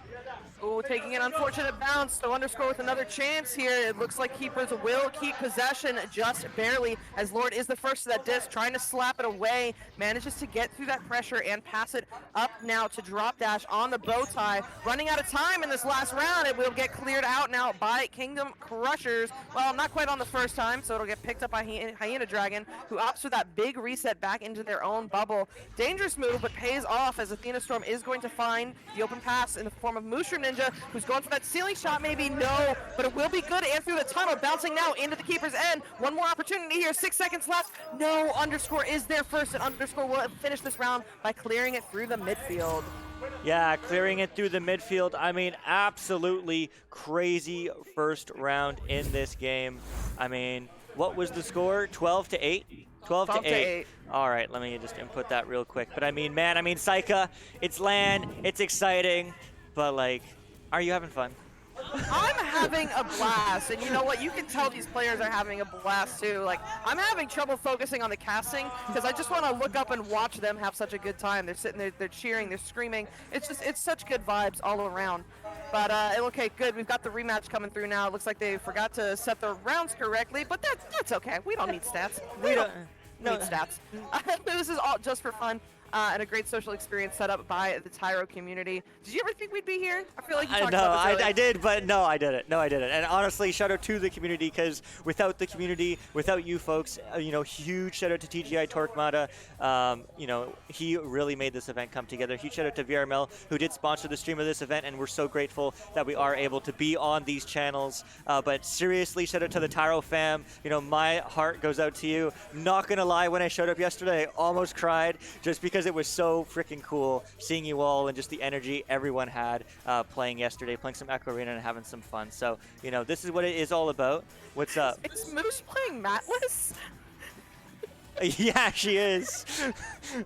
Ooh, taking an unfortunate bounce, so Underscore with another chance here. It looks like Keepers will keep possession just barely, as Lord is the first to that disc, trying to slap it away, manages to get through that pressure and pass it up now to Drop Dash on the bow tie. Running out of time in this last round, it will get cleared out now by Kingdom Crushers. Well, not quite on the first time, so it'll get picked up by Hyena Dragon, who opts for that big reset back into their own bubble. Dangerous move, but pays off, as Athena Storm is going to find the open pass in the form of Mushroom Ninja, who's going for that ceiling shot, maybe no, but it will be good and through the tunnel, bouncing now into the keeper's end. One more opportunity here, 6 seconds left. No, Underscore is there first, and Underscore will finish this round by clearing it through the midfield. Yeah, clearing it through the midfield. I mean, absolutely crazy first round in this game. I mean, what was the score? 12-8? 12 to 8. All right, let me just input that real quick. But I mean, man, Saika, it's LAN, it's exciting, but like, are you having fun? I'm having a blast, and you know what? You can tell these players are having a blast too. Like, I'm having trouble focusing on the casting because I just want to look up and watch them have such a good time. They're sitting there, they're cheering, they're screaming. It's such good vibes all around. But okay, good. We've got the rematch coming through now. It looks like they forgot to set the rounds correctly, but that's okay. We don't need stats. We don't need stats. This is all just for fun. And a great social experience set up by the TYRO community. Did you ever think we'd be here? I feel like you talked about this earlier. I did, but no, I didn't. No, I didn't. And honestly, shout out to the community, because without the community, without you folks, huge shout out to TGI Torquemada. He really made this event come together. Huge shout out to VRML, who did sponsor the stream of this event, and we're so grateful that we are able to be on these channels. But seriously, shout out to the TYRO fam. My heart goes out to you. Not gonna lie, when I showed up yesterday, I almost cried, just because it was so freaking cool seeing you all and just the energy everyone had playing yesterday, playing some Echo Arena and having some fun. So, this is what it is all about. What's up? Is Moose playing Matless? Yeah, she is.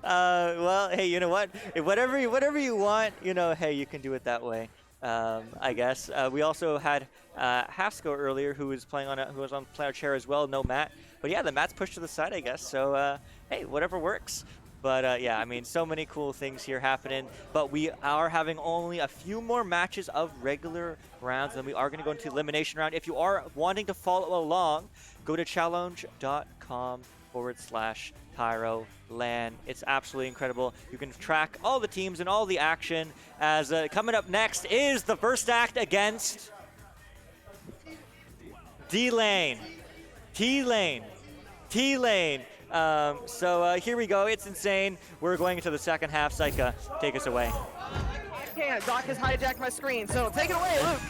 Well, hey, you know what? Whatever you want, hey, you can do it that way. I guess. We also had Hasko earlier, who was on player chair as well. No mat, but yeah, the mat's pushed to the side, I guess. So hey, whatever works. But yeah, I mean, so many cool things here happening. But we are having only a few more matches of regular rounds, and we are going to go into elimination round. If you are wanting to follow along, go to challenge.com/TYRO LAN. It's absolutely incredible. You can track all the teams and all the action. As coming up next is the first act against D-Lane, T-Lane. So here we go. It's insane. We're going into the second half. Saika, take us away. can't. Doc has hijacked my screen, so take it away, Luke.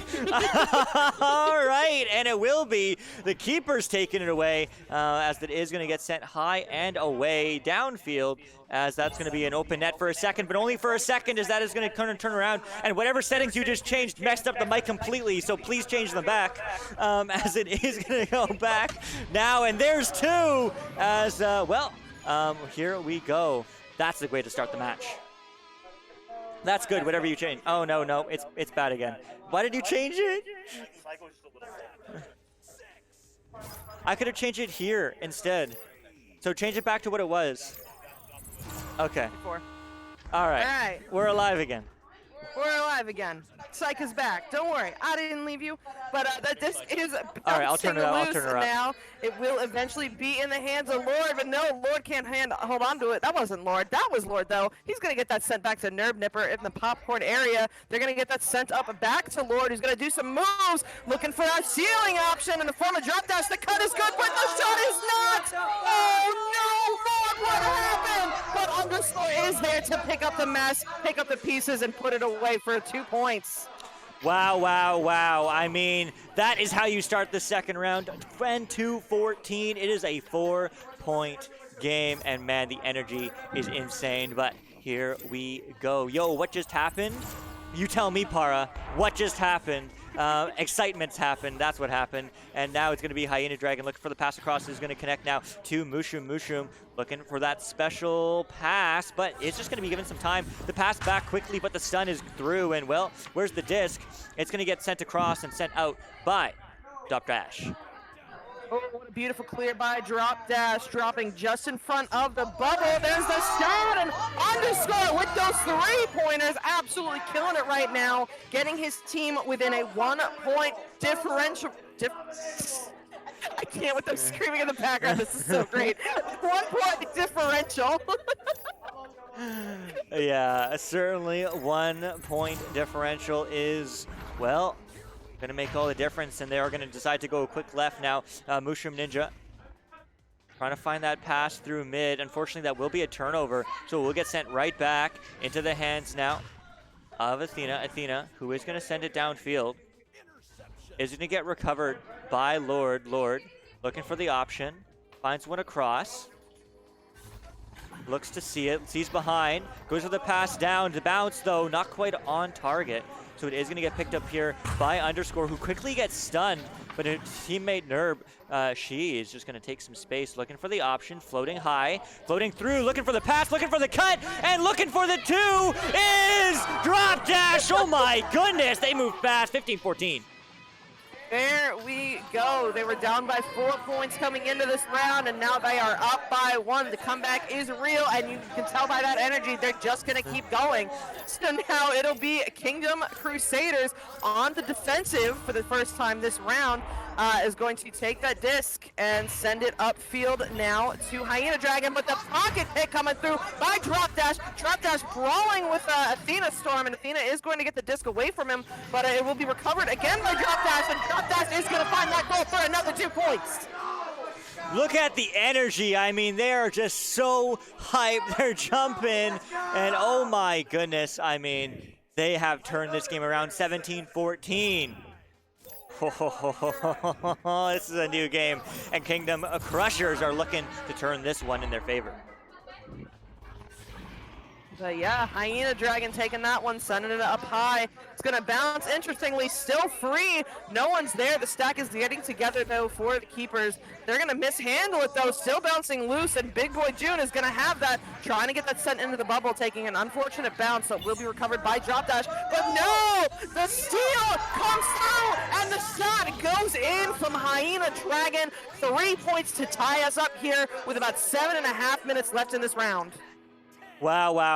All right, and it will be the keepers taking it away as it is going to get sent high and away downfield, as that's going to be an open net for a second, but only for a second, as that is going to turn around. And whatever settings you just changed messed up the mic completely, so please change them back, as it is going to go back now. And there's two, as, here we go. That's the way to start the match. That's good, whatever you change. Oh, no, it's bad again. Why did you change it? I could have changed it here instead. So change it back to what it was. Okay. All right. We're alive again. We're alive again. Psych is back. Don't worry, I didn't leave you. But this is all right, I'll turn it up. I'll turn it up. Now it will eventually be in the hands of Lord, but no, Lord can't hold on to it. That wasn't Lord. That was Lord, though. He's gonna get that sent back to Nerve Nipper in the popcorn area. They're gonna get that sent up back to Lord, who's gonna do some moves, looking for that ceiling option in the form of drop dash. The cut is good, but the shot is not. Oh no, Lord, what happened? But Underscore is there to pick up the mess, pick up the pieces, and put it away for 2 points. Wow. I mean, that is how you start the second round. 10-14. It is a 4-point game, and man, the energy is insane. But here we go. Yo, what just happened? You tell me, Para. What just happened? Excitement's happened. That's what happened. And now it's going to be Hyena Dragon looking for the pass across. Is going to connect now to Mushroom. Looking for that special pass, but it's just going to be given some time. The pass back quickly, but the stun is through. And, well, where's the disc? It's going to get sent across and sent out by Drop Dash. Oh, what a beautiful clear by Drop Dash, dropping just in front of the bubble. There's the shot, and Underscore with those 3-pointers, absolutely killing it right now, getting his team within a 1-point differential. I can't with them screaming in the background. This is so great. 1-point differential. Yeah, certainly 1-point differential is, well, going to make all the difference, and they are going to decide to go a quick left now. Mushroom Ninja trying to find that pass through mid. Unfortunately, that will be a turnover, so we'll get sent right back into the hands now of Athena, who is going to send it downfield. Is going to get recovered by Lord. Lord looking for the option. Finds one across. Looks to see it. Sees behind. Goes with the pass down. The bounce, though, not quite on target. So it is going to get picked up here by Underscore, who quickly gets stunned. But his teammate Nerb, she is just going to take some space. Looking for the option. Floating high. Floating through. Looking for the pass. Looking for the cut. And looking for the 2 is Drop Dash. Oh, my goodness. They move fast. 15-14. There we go. They were down by 4 points coming into this round, and now they are up by 1. The comeback is real, and you can tell by that energy they're just going to keep going. So now it'll be Kingdom Crusaders on the defensive for the first time this round. Is going to take that disc and send it upfield now to Hyena Dragon, but the pocket hit coming through by Drop Dash. Drop Dash brawling with Athena Storm, and Athena is going to get the disc away from him, but it will be recovered again by Drop Dash, and Drop Dash is going to find that goal for another 2 points. Look at the energy. I mean, they are just so hyped. They're jumping, and oh my goodness. I mean, they have turned this game around. 17-14. This is a new game, and Kingdom Crushers are looking to turn this one in their favor. But yeah, Hyena Dragon taking that one, sending it up high. It's going to bounce. Interestingly, still free. No one's there. The stack is getting together, though, for the keepers. They're going to mishandle it, though. Still bouncing loose, and Big Boy June is going to have that. Trying to get that sent into the bubble, taking an unfortunate bounce that will be recovered by Drop Dash. But no! The steal comes through, and the shot goes in from Hyena Dragon. 3 points to tie us up here with about 7.5 minutes left in this round. Wow.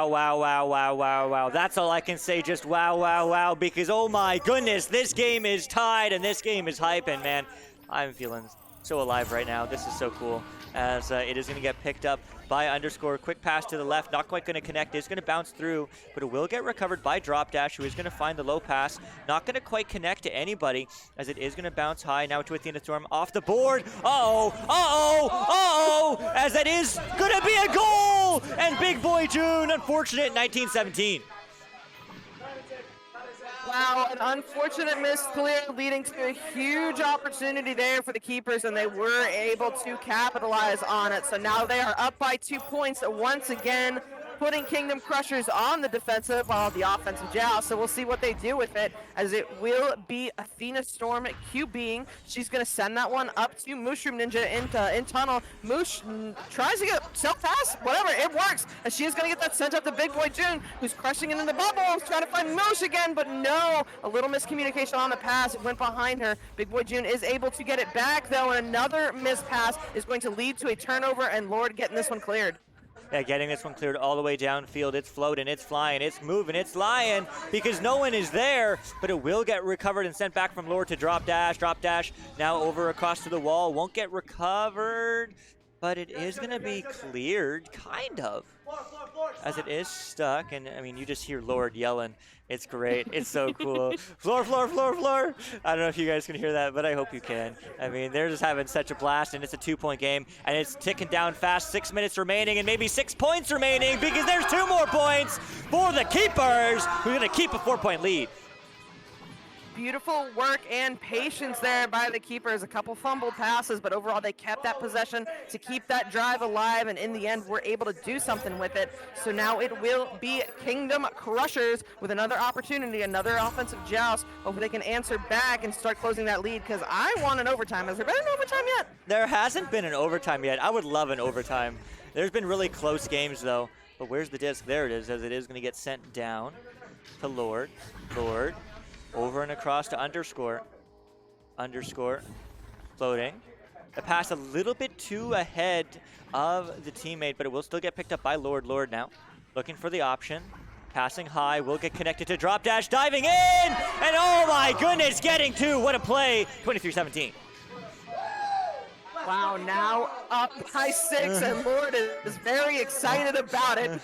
That's all I can say, just wow, because oh my goodness, this game is tied and this game is hype, and man, I'm feeling so alive right now. This is so cool, as it is going to get picked up by Underscore. Quick pass to the left, not quite going to connect. It's going to bounce through, but it will get recovered by Drop Dash, who is going to find the low pass. Not going to quite connect to anybody, as it is going to bounce high now to Athena Storm off the board. As that is going to be a goal! And Big Boy June, unfortunate, 19-17. Wow, an unfortunate miss clear leading to a huge opportunity there for the keepers, and they were able to capitalize on it. So now they are up by 2 points once again, putting Kingdom Crushers on the defensive while the offensive joust. So we'll see what they do with it, as it will be Athena Storm QBing. She's going to send that one up to Mushroom Ninja in tunnel. Moosh tries to get self-pass, whatever, it works. And she is going to get that sent up to Big Boy June, who's crushing it in the bubbles, trying to find Moosh again, but no, a little miscommunication on the pass. It went behind her. Big Boy June is able to get it back, though, and another missed pass is going to lead to a turnover, and Lord getting this one cleared. Yeah, getting this one cleared all the way downfield. It's floating, it's flying, it's moving, it's flying because no one is there, but it will get recovered and sent back from Lord to drop dash. Drop dash now over across to the wall. Won't get recovered, but it is going to be cleared, kind of, as it is stuck. And I mean, you just hear Lord yelling. It's great. It's so cool. Floor, floor, floor, floor. I don't know if you guys can hear that, but I hope you can. I mean, they're just having such a blast, and it's a 2-point game, and it's ticking down fast. 6 minutes remaining, and maybe 6 points remaining because there's 2 more points for the keepers, who are going to keep a 4-point lead. Beautiful work and patience there by the keepers. A couple fumbled passes, but overall they kept that possession to keep that drive alive, and in the end were able to do something with it. So now it will be Kingdom Crushers with another opportunity, another offensive joust. Hopefully they can answer back and start closing that lead, because I want an overtime. Has there been an overtime yet? There hasn't been an overtime yet. I would love an overtime. There's been really close games, though. But where's the disc? There it is, as it is going to get sent down to Lord. Lord. Over and across to underscore. Underscore. Floating. The pass a little bit too ahead of the teammate, but it will still get picked up by Lord. Lord now looking for the option. Passing high. Will get connected to drop dash. Diving in! And oh my goodness, getting 2. What a play. 23-17. Wow, now up by 6, and Lord is very excited about it.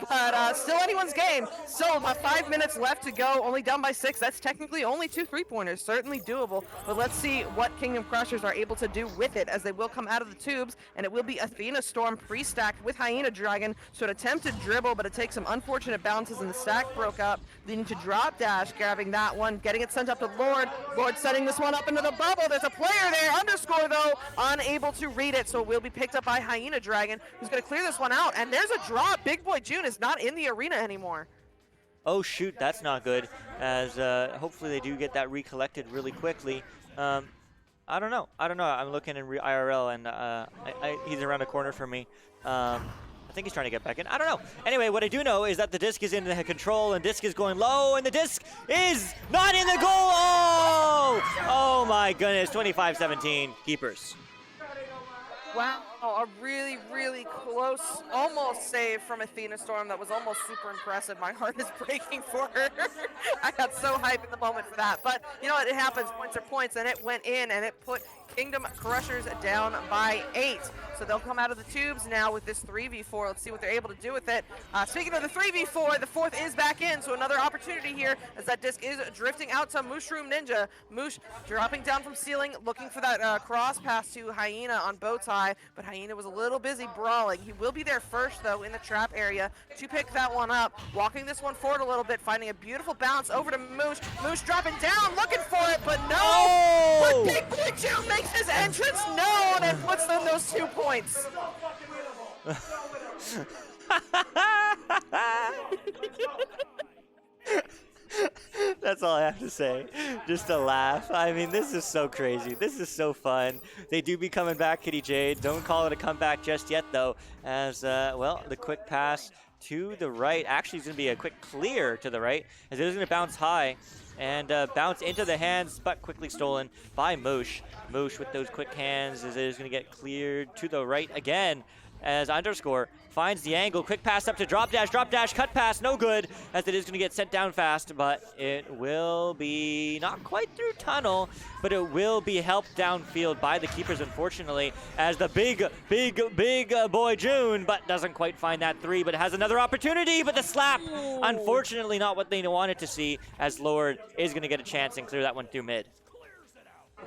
But still anyone's game. So about 5 minutes left to go, only down by 6. That's technically only 2 3-pointers, certainly doable. But let's see what Kingdom Crushers are able to do with it, as they will come out of the tubes, and it will be Athena Storm pre-stacked with Hyena Dragon. So an attempted dribble, but it takes some unfortunate bounces, and the stack broke up, leading to drop dash, grabbing that one, getting it sent up to Lord. Lord setting this one up into the bubble. There's a player there. Underscore, though, unable to read it, so it will be picked up by Hyena Dragon, who's going to clear this one out, and there's a drop. Big Boy June is not in the arena anymore. Oh shoot, that's not good, as hopefully they do get that recollected really quickly. I don't know. I'm looking in IRL, and he's around the corner from me. I think he's trying to get back in. I don't know. Anyway, what I do know is that the disc is in the control, and disc is going low, and the disc is not in the goal. Oh my goodness, 25-17, keepers. Wow, a really, really close, almost save from Athena Storm. That was almost super impressive. My heart is breaking for her. I got so hyped in the moment for that. But you know what? It happens. Points are points, and it went in, and it put Kingdom Crushers down by 8. So they'll come out of the tubes now with this 3v4. Let's see what they're able to do with it. Speaking of the 3v4, the 4th is back in, so another opportunity here as that disc is drifting out to Mushroom Ninja. Moosh dropping down from ceiling, looking for that cross pass to Hyena on Bowtie, but Hyena was a little busy brawling. He will be there first, though, in the trap area to pick that one up. Walking this one forward a little bit, finding a beautiful bounce over to Moosh. Moosh dropping down, looking for it, but no! Oh! But Big Boy June makes his entrance known and puts them those 2 points. That's all I have to say. Just a laugh. I mean, this is so crazy. This is so fun. They do be coming back, Kitty Jade. Don't call it a comeback just yet, though, as, well, the quick pass to the right. Actually, it's going to be a quick clear to the right, as it is going to bounce high and bounce into the hands, but quickly stolen by Moosh. Moosh with those quick hands, as it is going to get cleared to the right again, as underscore finds the angle. Quick pass up to drop dash, cut pass, no good, as it is going to get sent down fast, but it will be not quite through tunnel, but it will be helped downfield by the keepers, unfortunately, as the big boy June, but doesn't quite find that 3, but has another opportunity, but the slap, unfortunately not what they wanted to see, as Lord is going to get a chance and clear that one through mid.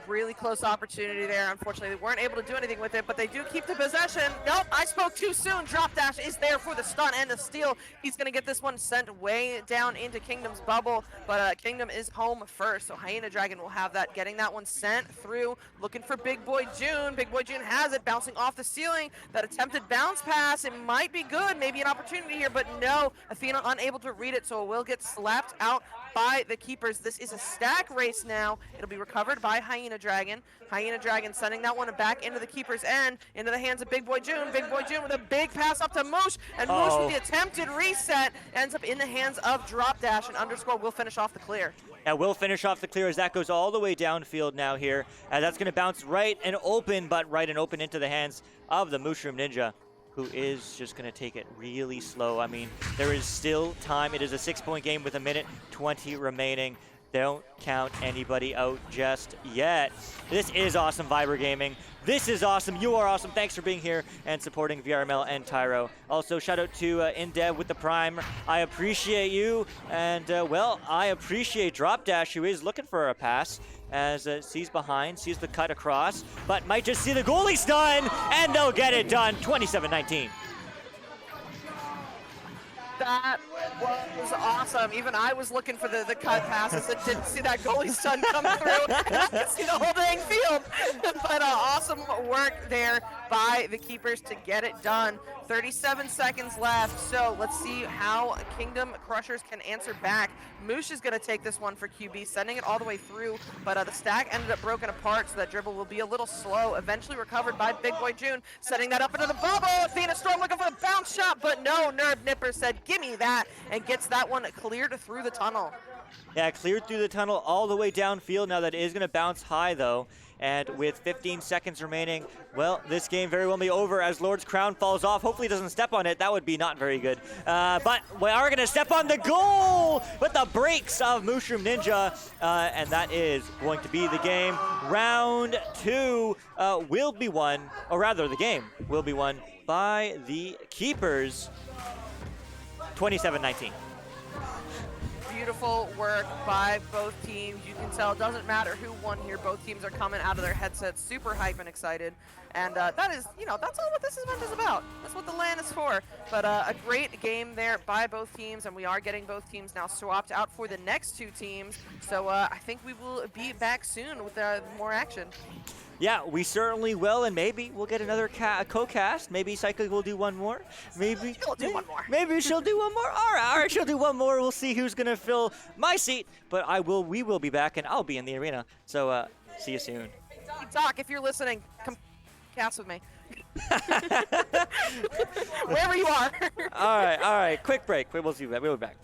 Really close opportunity there. Unfortunately, they weren't able to do anything with it, but they do keep the possession. Nope, I spoke too soon. Drop dash is there for the stun and the steal. He's going to get this one sent way down into Kingdom's bubble, but Kingdom is home first, so Hyena Dragon will have that, getting that one sent through, looking for Big Boy June. Big Boy June has it, bouncing off the ceiling. That attempted bounce pass, it might be good, maybe an opportunity here, but no, Athena unable to read it, so it will get slapped out by the keepers. This is a stack race now. It'll be recovered by Hyena Dragon. Hyena Dragon sending that one back into the keeper's end, into the hands of Big Boy June. Big Boy June with a big pass up to Moosh, and Moosh with the attempted reset ends up in the hands of Drop Dash, and Underscore will finish off the clear. Yeah, will finish off the clear as that goes all the way downfield now here. That's going to bounce right and open, but right and open into the hands of the Mushroom Ninja, who is just going to take it really slow. I mean, there is still time. It is a 6-point game with 1:20 remaining. Don't count anybody out just yet. This is awesome, Viber Gaming. This is awesome. You are awesome. Thanks for being here and supporting VRML and TYRO. Also, shout out to InDev with the Prime. I appreciate you. And, well, I appreciate Drop Dash, who is looking for a pass, as sees behind, sees the cut across, but might just see the goalie stun, and they'll get it done. 27-19. That was awesome. Even I was looking for the cut passes and didn't see that goalie stun come through. And I could see the whole dang field. But awesome work there by the keepers to get it done. 37 seconds left, so let's see how Kingdom Crushers can answer back. Moosh is going to take this one for QB, sending it all the way through, but the stack ended up broken apart, so that dribble will be a little slow. Eventually recovered by Big Boy June, setting that up into the bubble. Athena Storm looking for a bounce shot, but no, Nerve Nipper said, gimme that, and gets that one cleared through the tunnel. Yeah, cleared through the tunnel all the way downfield. Now that is going to bounce high, though. And with 15 seconds remaining, well, this game very well may be over as Lord's Crown falls off. Hopefully he doesn't step on it. That would be not very good. But we are going to step on the goal with the brakes of Mushroom Ninja. And that is going to be the game. Round 2 will be won, or rather the game will be won by the Keepers. 27-19. Beautiful work by both teams. You can tell it doesn't matter who won here. Both teams are coming out of their headsets super hype and excited. And that is, that's all what this event is about. That's what the LAN is for. But a great game there by both teams, and we are getting both teams now swapped out for the next 2 teams. So I think we will be back soon with more action. Yeah, we certainly will, and maybe we'll get another co-cast. Maybe Cyclic will do one more. Maybe she'll do one more. Maybe she'll do one more. All right, she'll do one more. We'll see who's gonna fill my seat. But we will be back, and I'll be in the arena. So see you soon. Doc, if you're listening, come cast with me. Wherever you are. All right. Quick break. We'll see you back. We'll be back.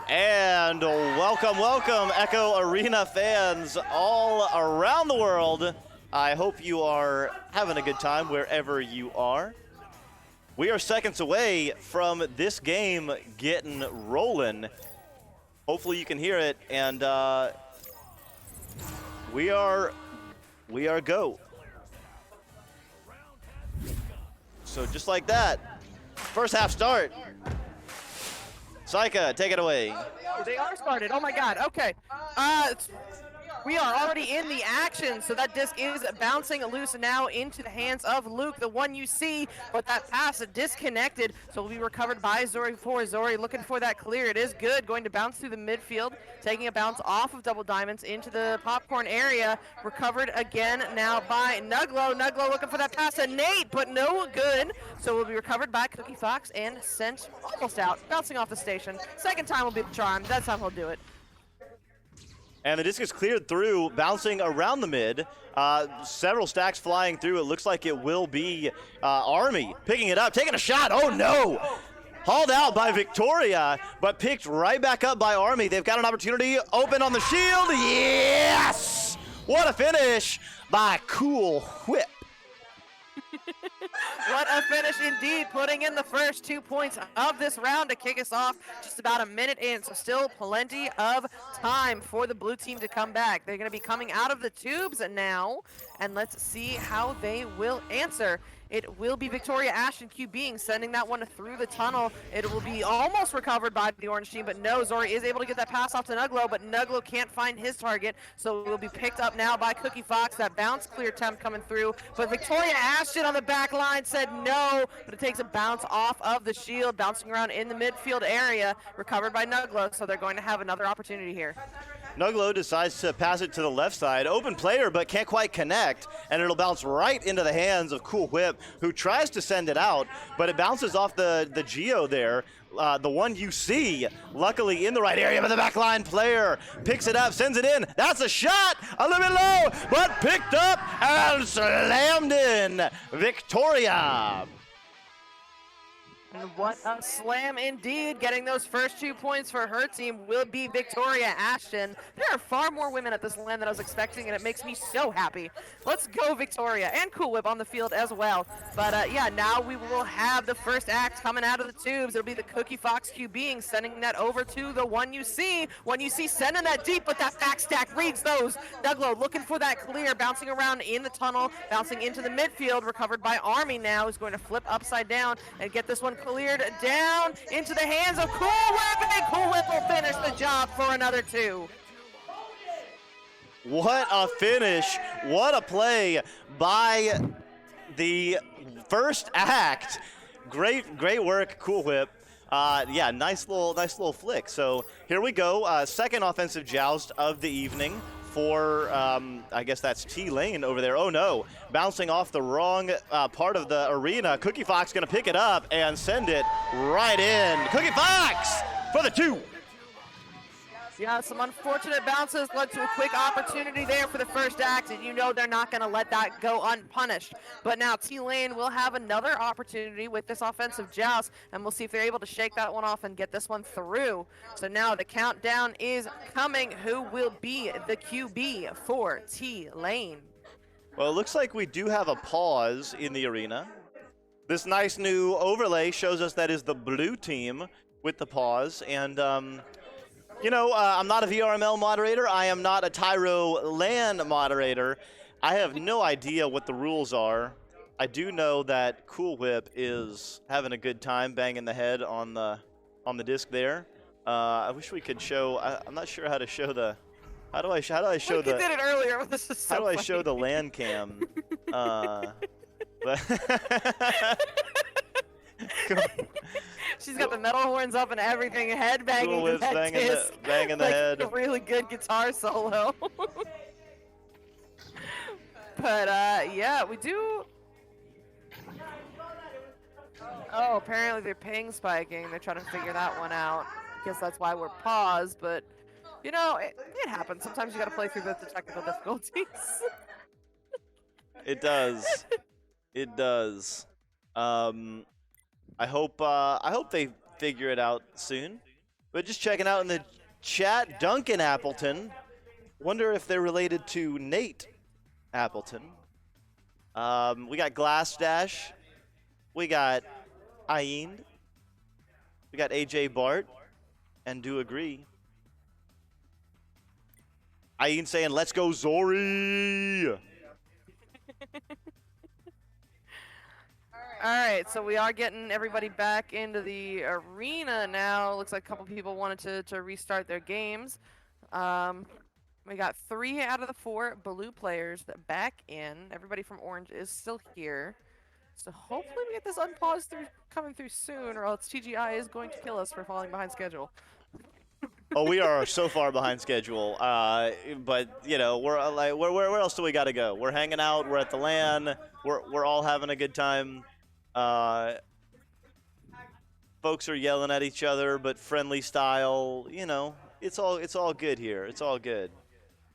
And welcome, welcome, Echo Arena fans all around the world. I hope you are having a good time wherever you are. We are seconds away from this game getting rolling. Hopefully you can hear it, and we are go. So just like that, first half start. Saika, take it away. They are started. Oh my God. Okay. We are already in the action, so that disc is bouncing loose now into the hands of Luke, the one you see, but that pass disconnected, so will be recovered by Zori. Zori looking for that clear. It is good, going to bounce through the midfield, taking a bounce off of Double Diamonds into the popcorn area. Recovered again now by Nuglo. Nuglo looking for that pass to Nate, but no good. So will be recovered by Cookie Fox and sent almost out, bouncing off the station. Second time will be the charm. That time he'll do it. And the disc is cleared through, bouncing around the mid. Several stacks flying through. It looks like it will be Army picking it up, taking a shot. Oh no! Hauled out by Victoria, but picked right back up by Army. They've got an opportunity open on the shield. Yes! What a finish by Cool Whip. What a finish indeed, putting in the first 2 points of this round to kick us off. Just about a minute in, so still plenty of time for the blue team to come back. They're going to be coming out of the tubes now, and let's see how they will answer. it will be Victoria Ashton QBing, sending that one through the tunnel. It will be almost recovered by the orange team, but no, Zori is able to get that pass off to Nuglo, but Nuglo can't find his target, so it will be picked up now by Cookie Fox. That bounce clear attempt coming through, but Victoria Ashton on the back line said no, but it takes a bounce off of the shield, bouncing around in the midfield area, recovered by Nuglo, so they're going to have another opportunity here. Nuglo decides to pass it to the left side. Open player, but can't quite connect, and it'll bounce right into the hands of Cool Whip, who tries to send it out, but it bounces off the Geo there. The one you see, luckily in the right area, but the backline player picks it up, sends it in. That's a shot, a little bit low, but picked up and slammed in. Victoria. And what a slam indeed. Getting those first 2 points for her team will be Victoria Ashton. There are far more women at this LAN than I was expecting, and it makes me so happy. Let's go Victoria, and Cool Whip on the field as well. But yeah, now we will have the first act coming out of the tubes. It'll be the Cookie Fox QBing, sending that over to the one you see. One you see sending that deep, but that backstack reads those. Nuglo looking for that clear, bouncing around in the tunnel, bouncing into the midfield, recovered by Army now, who's going to flip upside down and get this one cleared down into the hands of Cool Whip, and Cool Whip will finish the job for another 2. What a finish. What a play by the first act. Great work, Cool Whip. Yeah, nice little flick. So here we go. Second offensive joust of the evening for, I guess that's T-Lane over there. Oh no, bouncing off the wrong part of the arena. Cookie Fox gonna pick it up and send it right in. Cookie Fox for the 2. Yeah, some unfortunate bounces led to a quick opportunity there for the first act, and you know they're not going to let that go unpunished. But now T-Lane will have another opportunity with this offensive joust, and we'll see if they're able to shake that one off and get this one through. So now the countdown is coming. Who will be the QB for T-Lane? Well, it looks like we do have a pause in the arena. This nice new overlay shows us that is the blue team with the pause, and you know, I'm not a VRML moderator. I am not a TYRO LAN moderator. I have no idea what the rules are. I do know that Cool Whip is having a good time banging the head on the disc there. I wish we could show. I'm not sure how to show the. How do I show We the? did it earlier. But this is so How do I funny. show the LAN cam? She's got the metal horns up and everything, head banging Cool to Whip's that banging disc. the like head. A really good guitar solo. But yeah, we do. Oh, apparently they're ping spiking. They're trying to figure that one out. I guess that's why we're paused. But you know, it happens. Sometimes you got to play through the technical difficulties. It does. It does. I hope they figure it out soon. But just checking out in the chat, Duncan Appleton. Wonder if they're related to Nate Appleton. We got Glass Dash. We got Ayin. We got AJ Bart. And Do Agree. Ayin saying, "Let's go, Zori." All right, so we are getting everybody back into the arena now. Looks like a couple people wanted to restart their games. We got 3 out of the 4 blue players back in. Everybody from orange is still here. So hopefully we get this unpaused coming through soon, or else TGI is going to kill us for falling behind schedule. Oh, we are so far behind schedule. But you know, we're like, where else do we got to go? We're hanging out. We're at the LAN. We're all having a good time. Folks are yelling at each other, but friendly style. You know, it's all good here. It's all good.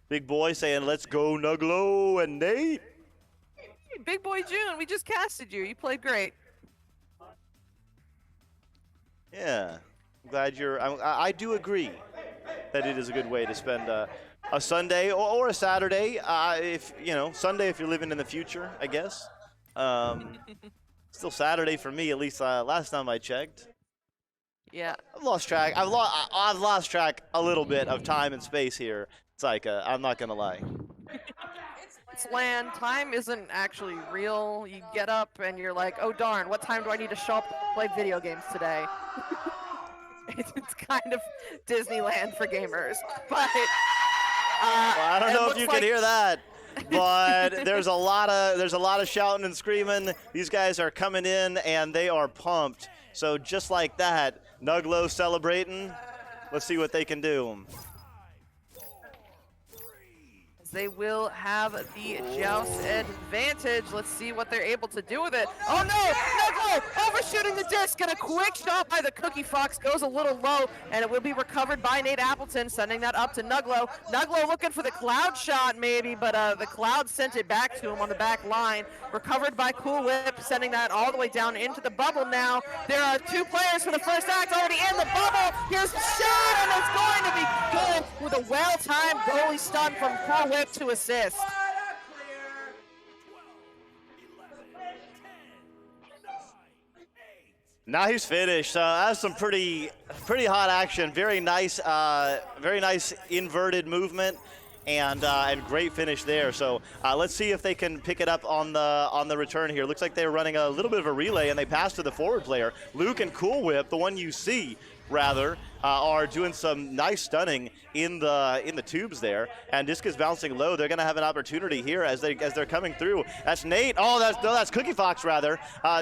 Big Boy saying, "Let's go, Nuglo and Nate." Hey, Big Boy June, we just casted you. You played great. Yeah, I'm glad you're. I do agree that it is a good way to spend a Sunday or a Saturday. If you know, Sunday if you're living in the future, I guess. Still Saturday for me, at least last time I checked. Yeah. I've lost track. I've lost track a little bit of time and space here, Psycha. I'm not gonna lie. sports land, time isn't actually real. You get up and you're like, oh darn, what time do I need to show up to play video games today? It's kind of Disneyland for gamers, but Well, I don't know if you can hear that, but there's a lot of shouting and screaming. These guys are coming in and they are pumped. So just like that, Nuglo celebrating. Let's see what they can do. They will have the joust advantage. Let's see what they're able to do with it. Oh no! Nuglo overshooting the disc, and a quick shot by the Cookie Fox goes a little low, and it will be recovered by Nate Appleton, sending that up to Nuglo. Nuglo looking for the Cloud shot maybe, but the Cloud sent it back to him on the back line. Recovered by Cool Whip, sending that all the way down into the bubble now. There are 2 players for the first act already in the bubble. Here's the shot, and it's going to be good with a well-timed goalie stun from Cool Whip to assist. Nice finish. That's some pretty hot action. Very nice inverted movement, and great finish there. So let's see if they can pick it up on the return here. Looks like they're running a little bit of a relay, and they pass to the forward player. Luke and Cool Whip, the one you see, rather, are doing some nice stunning in the tubes there, and disc is bouncing low. They're going to have an opportunity here as they're coming through. That's Nate. Oh, that's Cookie Fox rather,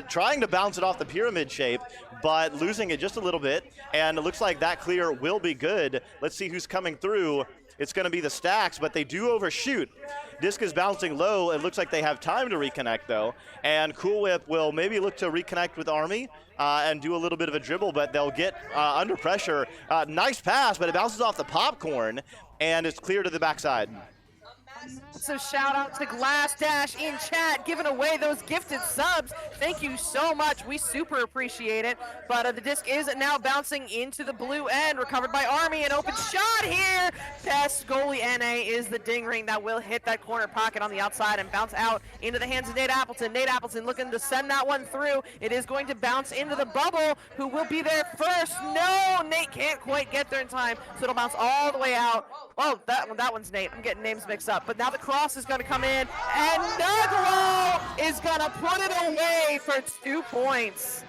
trying to bounce it off the pyramid shape, but losing it just a little bit. And it looks like that clear will be good. Let's see who's coming through. It's going to be the Stacks, but they do overshoot. Disc is bouncing low. It looks like they have time to reconnect, though. And Cool Whip will maybe look to reconnect with Army and do a little bit of a dribble, but they'll get under pressure. Nice pass, but it bounces off the popcorn, and it's clear to the backside. So shout out to Glass Dash in chat, giving away those gifted subs. Thank you so much. We super appreciate it. But the disc is now bouncing into the blue end, recovered by Army. An open shot here. Best goalie NA is the ding ring that will hit that corner pocket on the outside and bounce out into the hands of Nate Appleton. Nate Appleton looking to send that one through. It is going to bounce into the bubble. Who will be there first? No, Nate can't quite get there in time, so it'll bounce all the way out. Oh, that one's Nate. I'm getting names mixed up. But now the cross is going to come in, and Nuglo is going to put it away for 2 points.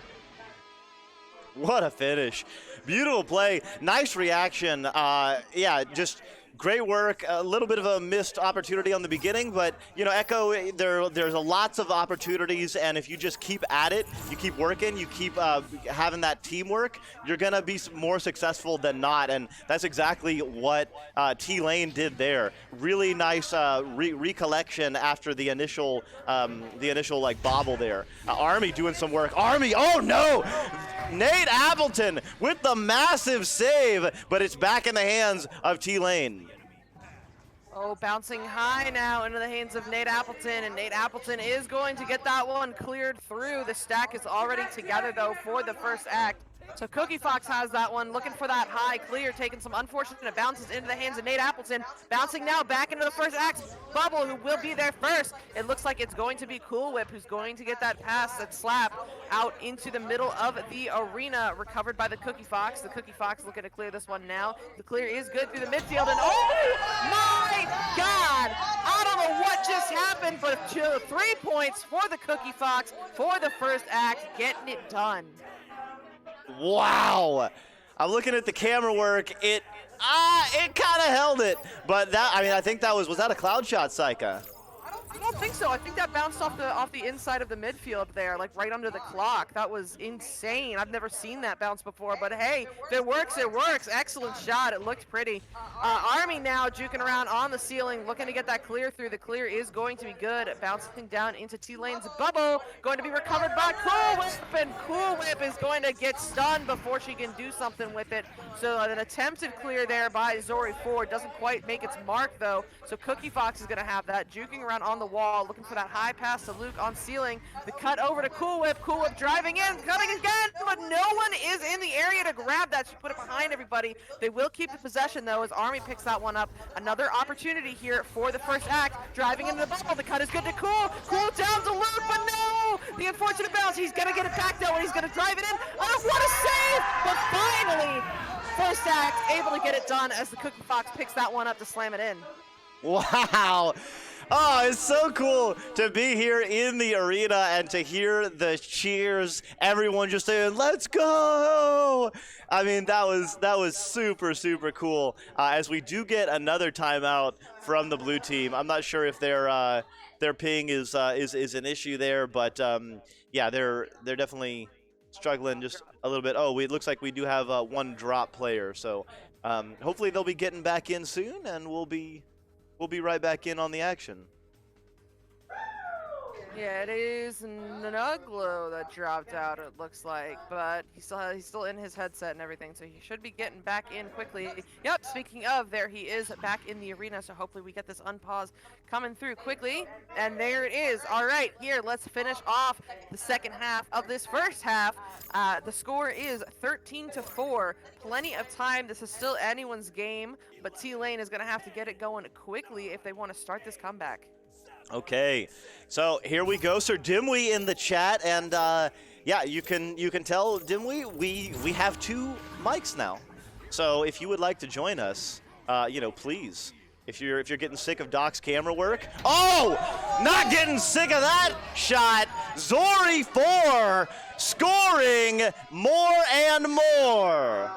What a finish. Beautiful play. Nice reaction. Yeah, just great work. A little bit of a missed opportunity on the beginning, but, you know, Echo, there's lots of opportunities, and if you just keep at it, you keep working, you keep having that teamwork, you're going to be more successful than not, and that's exactly what T-Lane did there. Really nice recollection after the initial like bobble there. Army doing some work. Army, oh no! Nate Appleton with the massive save, but it's back in the hands of T-Lane. Oh, bouncing high now into the hands of Nate Appleton, and Nate Appleton is going to get that one cleared through. The stack is already together, though, for the first act. So Cookie Fox has that one, looking for that high clear, taking some unfortunate bounces into the hands of Nate Appleton. Bouncing now back into the first act bubble, who will be there first. It looks like it's going to be Cool Whip who's going to get that pass, that slap, out into the middle of the arena, recovered by the Cookie Fox. The Cookie Fox looking to clear this one now. The clear is good through the midfield, and oh my God! I don't know what just happened, but 3 points for the Cookie Fox for the first act, getting it done. Wow. I'm looking at the camera work. It kind of held it, but I think that was that a cloud shot, Saika? I don't think so. I think that bounced off the inside of the midfield there, like right under the clock. That was insane. I've never seen that bounce before, but hey, if it works, it works. Excellent shot. It looked pretty. Army now juking around on the ceiling, looking to get that clear through. The clear is going to be good. Bouncing down into T-Lane's bubble. Going to be recovered by Cool Whip, and Cool Whip is going to get stunned before she can do something with it. So an attempted clear there by Zori Ford. Doesn't quite make its mark, though. So Cookie Fox is going to have that, juking around on the wall, looking for that high pass to Luke on ceiling. The cut over to Cool Whip. Cool Whip driving in, cutting again, but no one is in the area to grab that. She put it behind everybody. They will keep the possession, though, as Army picks that one up. Another opportunity here for the first act. Driving into the bubble. The cut is good to Cool. Cool down to Luke, but no! The unfortunate bounce. He's going to get it back, though, and he's going to drive it in. Oh, what a save! But finally, first act able to get it done as the Cookie Fox picks that one up to slam it in. Wow. Oh, it's so cool to be here in the arena and to hear the cheers. Everyone just saying, "Let's go!" I mean, that was super, super cool. As we do get another timeout from the blue team. I'm not sure if their ping is an issue there, but yeah, they're definitely struggling just a little bit. Oh, it looks like we do have one drop player, so hopefully they'll be getting back in soon, and we'll be right back in on the action. Yeah, it is Nuglo that dropped out, it looks like, but he's still in his headset and everything, so he should be getting back in quickly. Yep, speaking of, there he is back in the arena, so hopefully we get this unpause coming through quickly. And there it is. All right, here, let's finish off the second half of this first half. The score is 13-4. Plenty of time. This is still anyone's game, but T-Lane is going to have to get it going quickly if they want to start this comeback. Okay, so here we go. SirDimwi in the chat, and yeah, you can tell Dimwi we have 2 mics now. So if you would like to join us, you know, please. If you're getting sick of Doc's camera work, oh, not getting sick of that shot. Zori4 scoring more and more.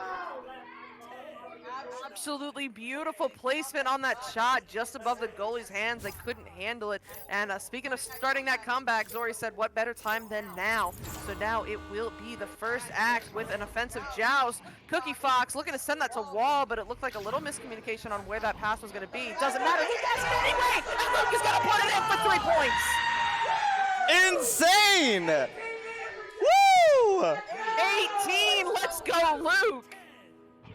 Absolutely beautiful placement on that shot just above the goalie's hands. They couldn't handle it. And speaking of starting that comeback, Zori said, what better time than now? So now it will be the first act with an offensive joust. Cookie Fox looking to send that to Wall, but it looked like a little miscommunication on where that pass was going to be. Doesn't matter. He does it anyway. And Luke is going to put it in for 3 points. Insane! Woo! 18. Let's go, Luke.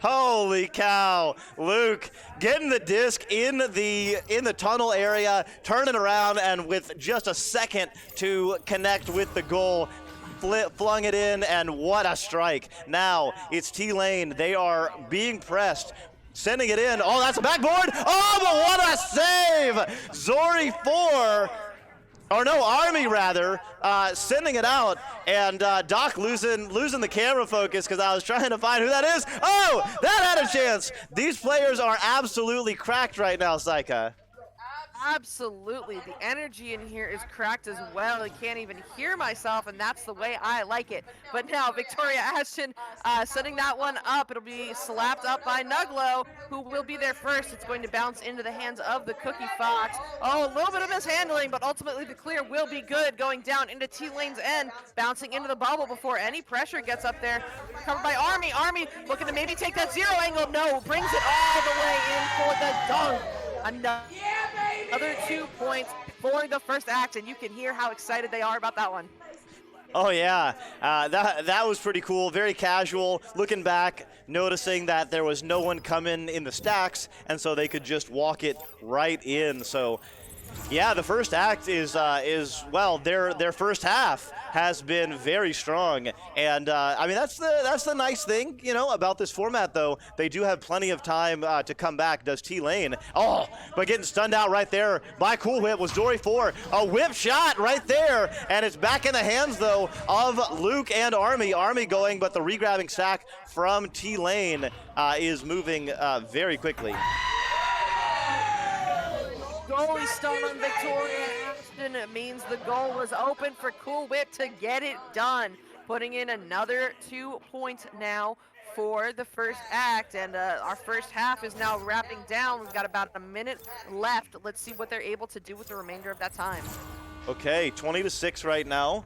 Holy cow. Luke getting the disc in the tunnel area, turning around, and with just a second to connect with the goal, flung it in, and what a strike. Now it's T-Lane. They are being pressed. Sending it in. Oh, that's a backboard. Oh, but what a save! Zori4. Or no, Army rather, sending it out, and Doc losing the camera focus because I was trying to find who that is. Oh, that had a chance. These players are absolutely cracked right now, Saika. Absolutely. The energy in here is cracked as well. I can't even hear myself, and that's the way I like it. But now Victoria Ashton setting that one up. It'll be slapped up by Nuglo, who will be there first. It's going to bounce into the hands of the Cookie Fox. Oh, a little bit of mishandling, but ultimately the clear will be good. Going down into T-Lane's end, bouncing into the bubble before any pressure gets up there. Covered by Army. Army looking to maybe take that zero angle. No, brings it all the way in for the dunk. Another 2 points for the first act, and you can hear how excited they are about that one. Oh yeah, that was pretty cool. Very casual. Looking back, noticing that there was no one coming in the stacks, and so they could just walk it right in. So, yeah, the first act is well, their first half has been very strong, and I mean that's the nice thing, you know, about this format. Though they do have plenty of time to come back. Does T-Lane? Oh, but getting stunned out right there by Cool Whip was Zori4. A whip shot right there, and it's back in the hands though of Luke and Army. Army going, but the regrabbing sack from T-Lane is moving very quickly. Goalie stun on Victoria Ashton. It means the goal was open for Cool Whip to get it done. Putting in another 2 points now for the first act, and our first half is now wrapping down. We've got about a minute left. Let's see what they're able to do with the remainder of that time. Okay, 20-6 right now.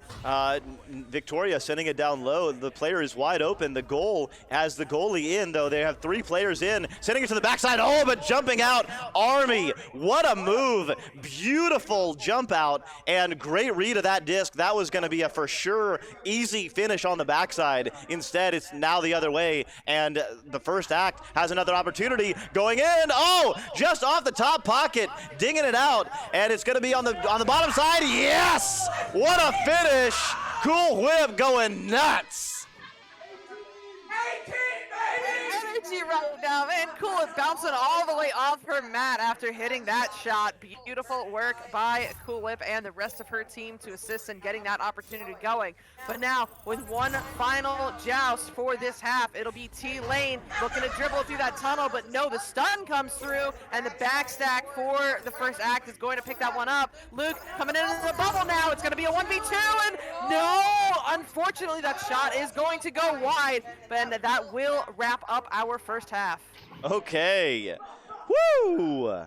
Victoria sending it down low. The player is wide open. The goal has the goalie in, though. They have 3 players in. Sending it to the backside. Oh, but jumping out. Army, what a move. Beautiful jump out and great read of that disc. That was going to be a for sure easy finish on the backside. Instead, it's now the other way, and the first act has another opportunity going in. Oh, just off the top pocket, dinging it out, and it's going to be on the bottom side. Yes! What a finish! Cool Whip going nuts. 18, baby! energy right now, man. Cool, it bouncing all the way off her mat after hitting that shot. Beautiful work by Cool Whip and the rest of her team to assist in getting that opportunity going. But now, with one final joust for this half, it'll be T-Lane looking to dribble through that tunnel, but no, the stun comes through, and the backstack for the first act is going to pick that one up. Luke coming into the bubble now. It's going to be a 1v2, and no! Unfortunately, that shot is going to go wide, and that will wrap up our first half. Okay. Woo!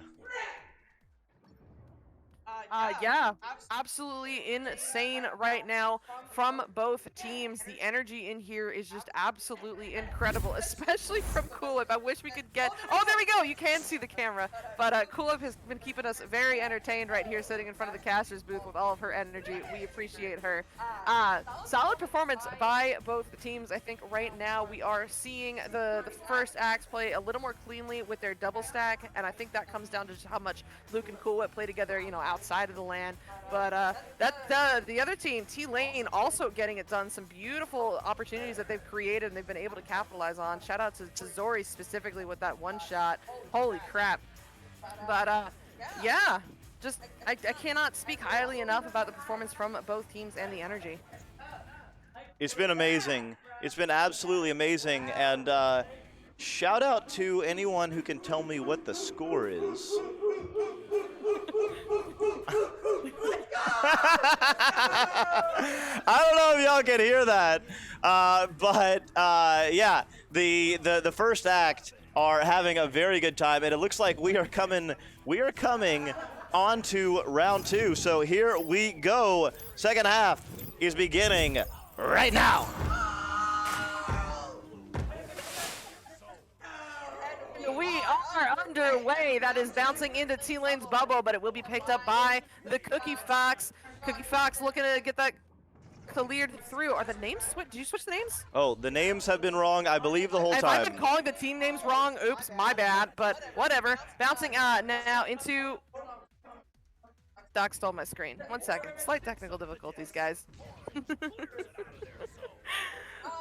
Yeah, absolutely insane right now from both teams. The energy in here is just absolutely incredible, especially from Cool Whip. I wish we could get... Oh, there we go! You can see the camera. But Cool Whip has been keeping us very entertained right here, sitting in front of the caster's booth with all of her energy. We appreciate her. Solid performance by both teams. I think right now we are seeing the first acts play a little more cleanly with their double stack, and I think that comes down to just how much Luke and Cool Whip play together, you know, outside of the LAN. But the other team, T-Lane, also getting it done. Some beautiful opportunities that they've created and they've been able to capitalize on. Shout out to Zori specifically with that one shot. Holy crap. But yeah, just I cannot speak highly enough about the performance from both teams and the energy. It's been amazing. It's been absolutely amazing. And shout out to anyone who can tell me what the score is. I don't know if y'all can hear that, but yeah, the first act are having a very good time, and it looks like we are coming on to round 2. So here we go. Second half is beginning right now. We are underway. That is bouncing into T-Lane's bubble, but it will be picked up by the Cookie Fox. Cookie Fox looking to get that cleared through. Are the names switched? Did you switch the names? Oh, the names have been wrong, I believe, the whole If time. I've been calling the team names wrong, oops, my bad, but whatever. Bouncing now into... Doc stole my screen. 1 second. Slight technical difficulties, guys.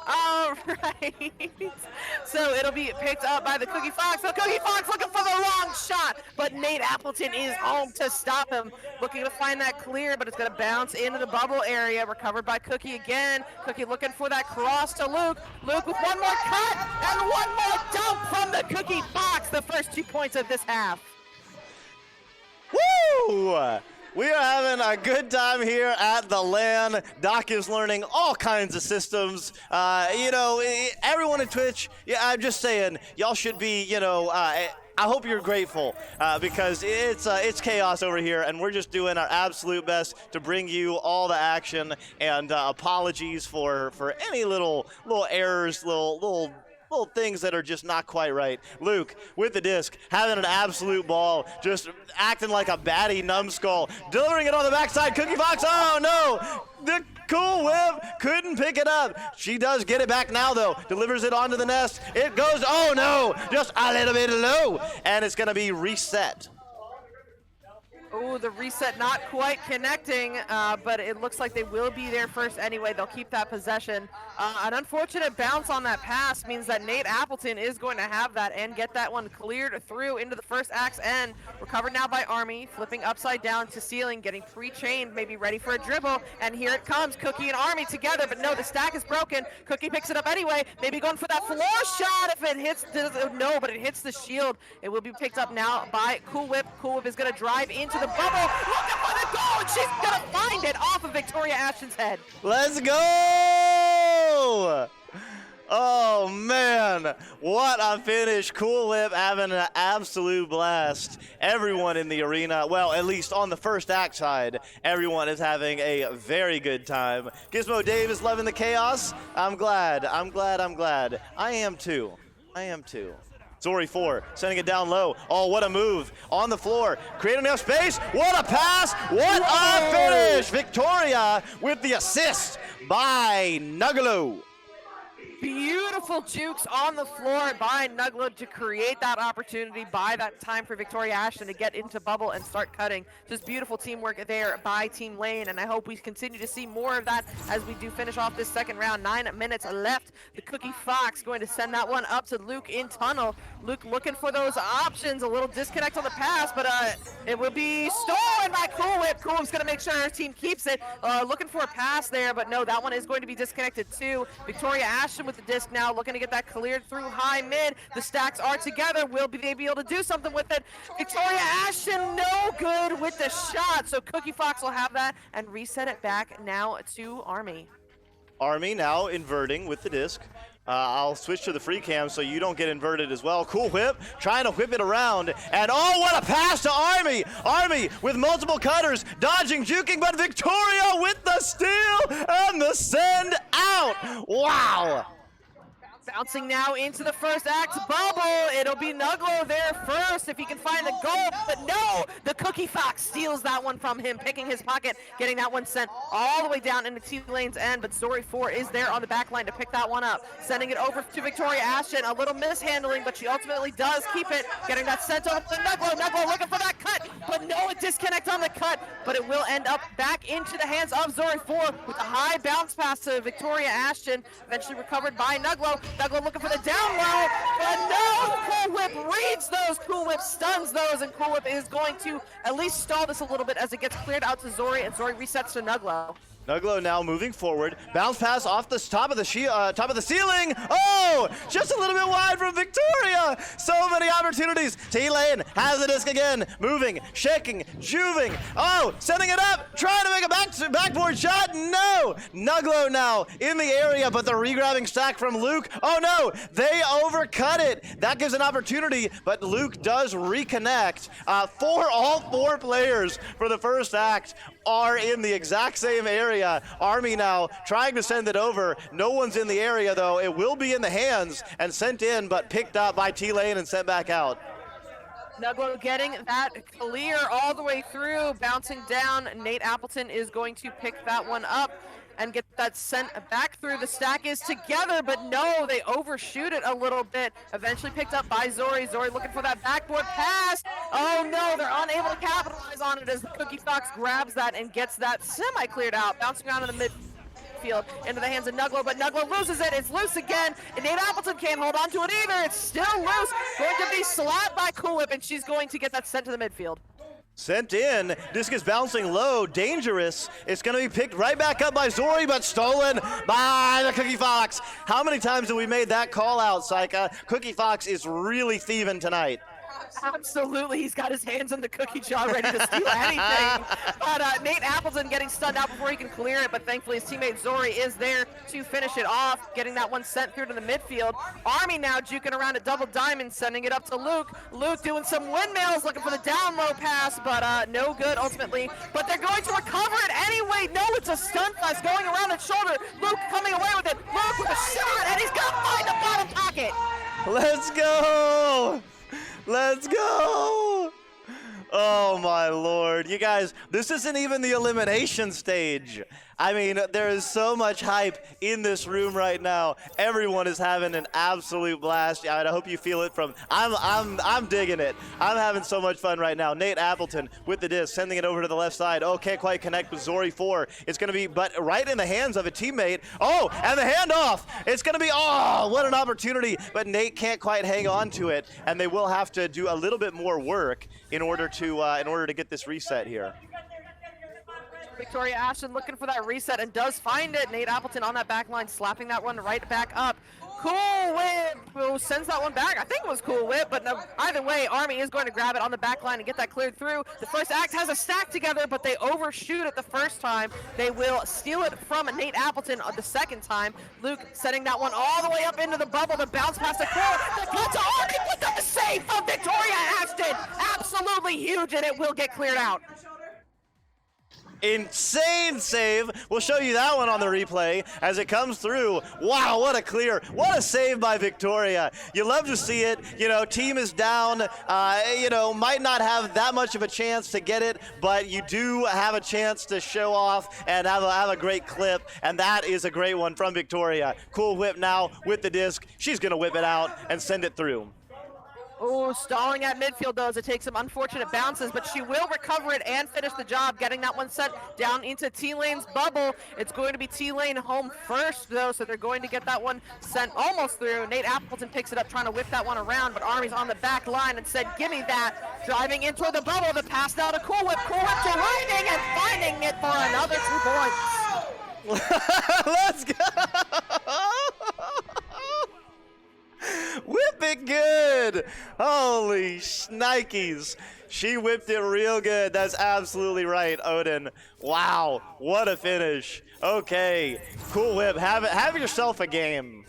All right. So it'll be picked up by the Cookie Fox. The Cookie Fox looking for the long shot, but Nate Appleton is home to stop him. Looking to find that clear, but it's going to bounce into the bubble area. Recovered by Cookie again. Cookie looking for that cross to Luke. Luke with one more cut and one more dump from the Cookie Fox. The first 2 points of this half. Woo! We are having a good time here at the LAN. Doc is learning all kinds of systems. You know, everyone in Twitch, yeah, I'm just saying, y'all should be, you know, I hope you're grateful because it's chaos over here, and we're just doing our absolute best to bring you all the action. And apologies for any little errors, little things that are just not quite right. Luke with the disc, having an absolute ball, just acting like a batty numbskull, delivering it on the backside. Cookie Fox, oh no! The Cool Whip couldn't pick it up. She does get it back now though, delivers it onto the nest. It goes, oh no, just a little bit low, and it's gonna be reset. Oh, the reset not quite connecting, but it looks like they will be there first anyway. They'll keep that possession. An unfortunate bounce on that pass means that Nate Appleton is going to have that and get that one cleared through into the first act's end. Recovered now by Army, flipping upside down to ceiling, getting pre-chained, maybe ready for a dribble, and here it comes, Cookie and Army together, but no, the stack is broken. Cookie picks it up anyway, maybe going for that floor shot if it hits, no, but it hits the shield. It will be picked up now by Cool Whip. Cool Whip is going to drive into the bubble, looking for the goal, and she's going to find it off of Victoria Ashton's head. Let's go! Oh man, what a finish. Cool Whip having an absolute blast. Everyone in the arena, well, at least on the first act side, everyone is having a very good time. Gizmo Dave is loving the chaos. I'm glad. I am too. Zori 4, sending it down low. Oh, what a move. On the floor, creating enough space. What a pass. What a finish. Victoria with the assist by Nugalo. Beautiful jukes on the floor by Nuglo to create that opportunity, buy that time for Victoria Ashton to get into bubble and start cutting. Just beautiful teamwork there by Team Lane, and I hope we continue to see more of that as we do finish off this second round. 9 minutes left. The Cookie Fox going to send that one up to Luke in tunnel. Luke looking for those options. A little disconnect on the pass, but it will be stolen by Cool Whip. Cool Whip's going to make sure our team keeps it. Looking for a pass there, but no, that one is going to be disconnected too. Victoria Ashton with the disc now, looking to get that cleared through high mid. The stacks are together. Will they be able to do something with it? Victoria Ashton, no good with the shot. So Cookie Fox will have that and reset it back now to Army. Army now inverting with the disc. I'll switch to the free cam so you don't get inverted as well. Cool Whip trying to whip it around. And oh, what a pass to Army! Army with multiple cutters, dodging, juking, but Victoria with the steal and the send out. Wow! Bouncing now into the first act bubble. It'll be Nuglo there first if he can find the goal, but no! The Cookie Fox steals that one from him, picking his pocket, getting that one sent all the way down into T-Lane's end, but Zori 4 is there on the back line to pick that one up. Sending it over to Victoria Ashton, a little mishandling, but she ultimately does keep it, getting that sent over to Nuglo. Nuglo looking for that cut, but no, a disconnect on the cut, but it will end up back into the hands of Zori 4 with a high bounce pass to Victoria Ashton, eventually recovered by Nuglo. Nuglo looking for the down low, but no! Cool Whip reads those, Cool Whip stuns those, and Cool Whip is going to at least stall this a little bit as it gets cleared out to Zori, and Zori resets to Nuglo. Nuglo now moving forward. Bounce pass off the top of the ceiling. Oh, just a little bit wide from Victoria. So many opportunities. T-Lane has the disc again. Moving, shaking, juving. Oh, sending it up. Trying to make a backboard shot. No. Nuglo now in the area, but the regrabbing stack from Luke. Oh no, they overcut it. That gives an opportunity, but Luke does reconnect. All four players for the first act are in the exact same area. Army now trying to send it over. No one's in the area though. It will be in the hands and sent in, but picked up by T-Lane and sent back out. Nuglo getting that clear all the way through, bouncing down. Nate Appleton is going to pick that one up and get that sent back through. The stack is together, but no, they overshoot it a little bit. Eventually picked up by Zori. Zori looking for that backboard pass. Oh no, they're unable to capitalize on it as the Cookie Fox grabs that and gets that semi-cleared out, bouncing around in the midfield into the hands of Nuglo, but Nuglo loses it. It's loose again, and Nate Appleton can't hold on to it either. It's still loose, going to be slapped by Cool Whip, and she's going to get that sent to the midfield. Sent in, disc is bouncing low, dangerous. It's gonna be picked right back up by Zori, but stolen by the Cookie Fox. How many times have we made that call out, Saika? Cookie Fox is really thieving tonight. Absolutely, he's got his hands on the cookie jar ready to steal anything. But Nate Appleton getting stunned out before he can clear it, but thankfully his teammate Zori is there to finish it off, getting that one sent through to the midfield. Army now juking around a double diamond, sending it up to Luke. Luke doing some windmills, looking for the down low pass, but no good ultimately. But they're going to recover it anyway. No, it's a stun fest going around his shoulder. Luke coming away with it. Luke with a shot, and he's got to find the bottom pocket. Let's go! Let's go! Oh my lord. You guys, this isn't even the elimination stage. I mean, there is so much hype in this room right now. Everyone is having an absolute blast. I hope you feel it from, I'm digging it. I'm having so much fun right now. Nate Appleton with the disc, sending it over to the left side. Oh, can't quite connect with Zori 4. It's gonna be, but right in the hands of a teammate. Oh, and the handoff. It's gonna be, oh, what an opportunity. But Nate can't quite hang on to it, and they will have to do a little bit more work in order to get this reset here. Victoria Ashton looking for that reset and does find it. Nate Appleton on that back line, slapping that one right back up. Cool Whip who sends that one back. I think it was Cool Whip, but no, either way, Army is going to grab it on the back line and get that cleared through. The first act has a stack together, but they overshoot it the first time. They will steal it from Nate Appleton the second time. Luke setting that one all the way up into the bubble. The bounce past the core. The cut to Army with the save from Victoria Ashton. Absolutely huge, and it will get cleared out. Insane save. We'll show you that one on the replay as it comes through. Wow, what a clear. What a save by Victoria. You love to see it. You know, team is down. You know, might not have that much of a chance to get it, but you do have a chance to show off and have a great clip, and that is a great one from Victoria. Cool whip now with the disc. She's going to whip it out and send it through. Oh, stalling at midfield though as it takes some unfortunate bounces, but she will recover it and finish the job, getting that one set down into T-Lane's bubble. It's going to be T-Lane home first though, so they're going to get that one sent almost through. Nate Appleton picks it up, trying to whip that one around, but Army's on the back line and said, gimme that. Driving in toward the bubble, the pass now to Cool Whip to Lightning and finding it for another 2 points. Let's go! Whip it good! Holy shnikes. She whipped it real good. That's absolutely right, Odin. Wow, what a finish. Okay, Cool Whip, have yourself a game.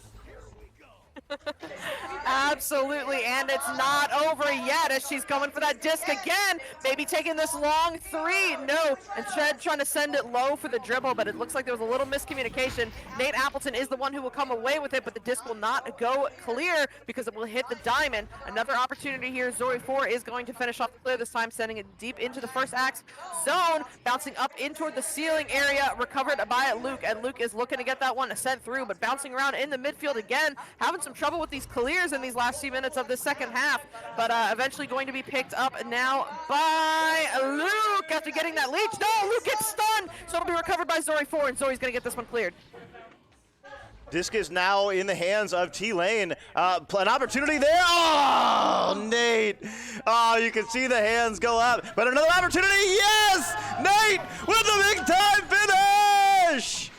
Absolutely, and it's not over yet as she's coming for that disc again. Maybe taking this long 3. No, instead trying to send it low for the dribble, but it looks like there was a little miscommunication. Nate Appleton is the one who will come away with it, but the disc will not go clear because it will hit the diamond. Another opportunity here. Zori 4 is going to finish off clear this time, sending it deep into the first axe zone, bouncing up in toward the ceiling area, recovered by Luke, and Luke is looking to get that one sent through, but bouncing around in the midfield again, having some trouble with these clears in these last few minutes of the second half, but eventually going to be picked up now by Luke after getting that leech. No, Luke gets stunned, so it'll be recovered by Zori 4, and Zori's going to get this one cleared. Disc is now in the hands of T-Lane. An opportunity there. Oh, Nate. Oh, you can see the hands go up. But another opportunity. Yes! Nate with the big time finish!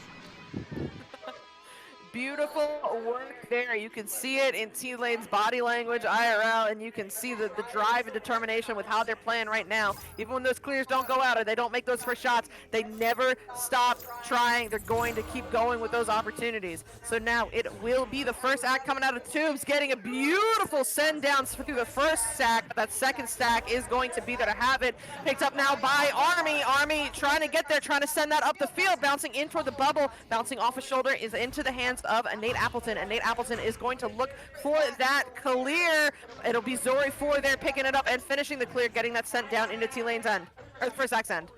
Beautiful work there. You can see it in T-Lane's body language, IRL, and you can see the drive and determination with how they're playing right now. Even when those clears don't go out or they don't make those first shots, they never stop trying. They're going to keep going with those opportunities. So now it will be the first act coming out of Tubes, getting a beautiful send down through the first stack. That second stack is going to be there to have it. Picked up now by Army. Army trying to get there, trying to send that up the field, bouncing in toward the bubble, bouncing off a shoulder, is into the hands of Nate Appleton, and Nate Appleton is going to look for that clear. It'll be Zori 4 there picking it up and finishing the clear, getting that sent down into T-Lane's end, or the first act's end.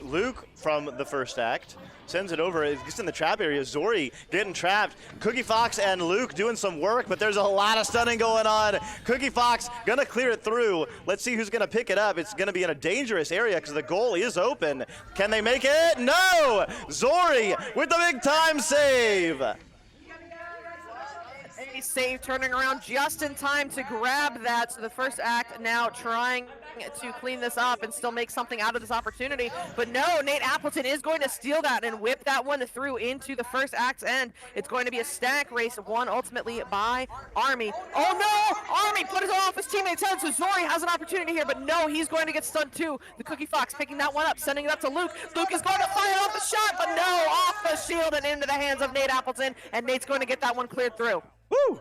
Luke from the first act sends it over. It's in the trap area. Zori getting trapped. Cookie Fox and Luke doing some work, but there's a lot of stunning going on. Cookie Fox gonna clear it through. Let's see who's gonna pick it up. It's gonna be in a dangerous area because the goal is open. Can they make it? No! Zori with the big time save. A save, turning around just in time to grab that. So the first act now trying to clean this up and still make something out of this opportunity. But no, Nate Appleton is going to steal that and whip that one through into the first act's end. It's going to be a stack race, won ultimately by Army. Oh no! Army put it off his teammate's head, so Zori has an opportunity here, but no, he's going to get stunned too. The Cookie Fox picking that one up, sending it up to Luke. Luke is going to fire off a shot, but no, off the shield and into the hands of Nate Appleton, and Nate's going to get that one cleared through. Woo!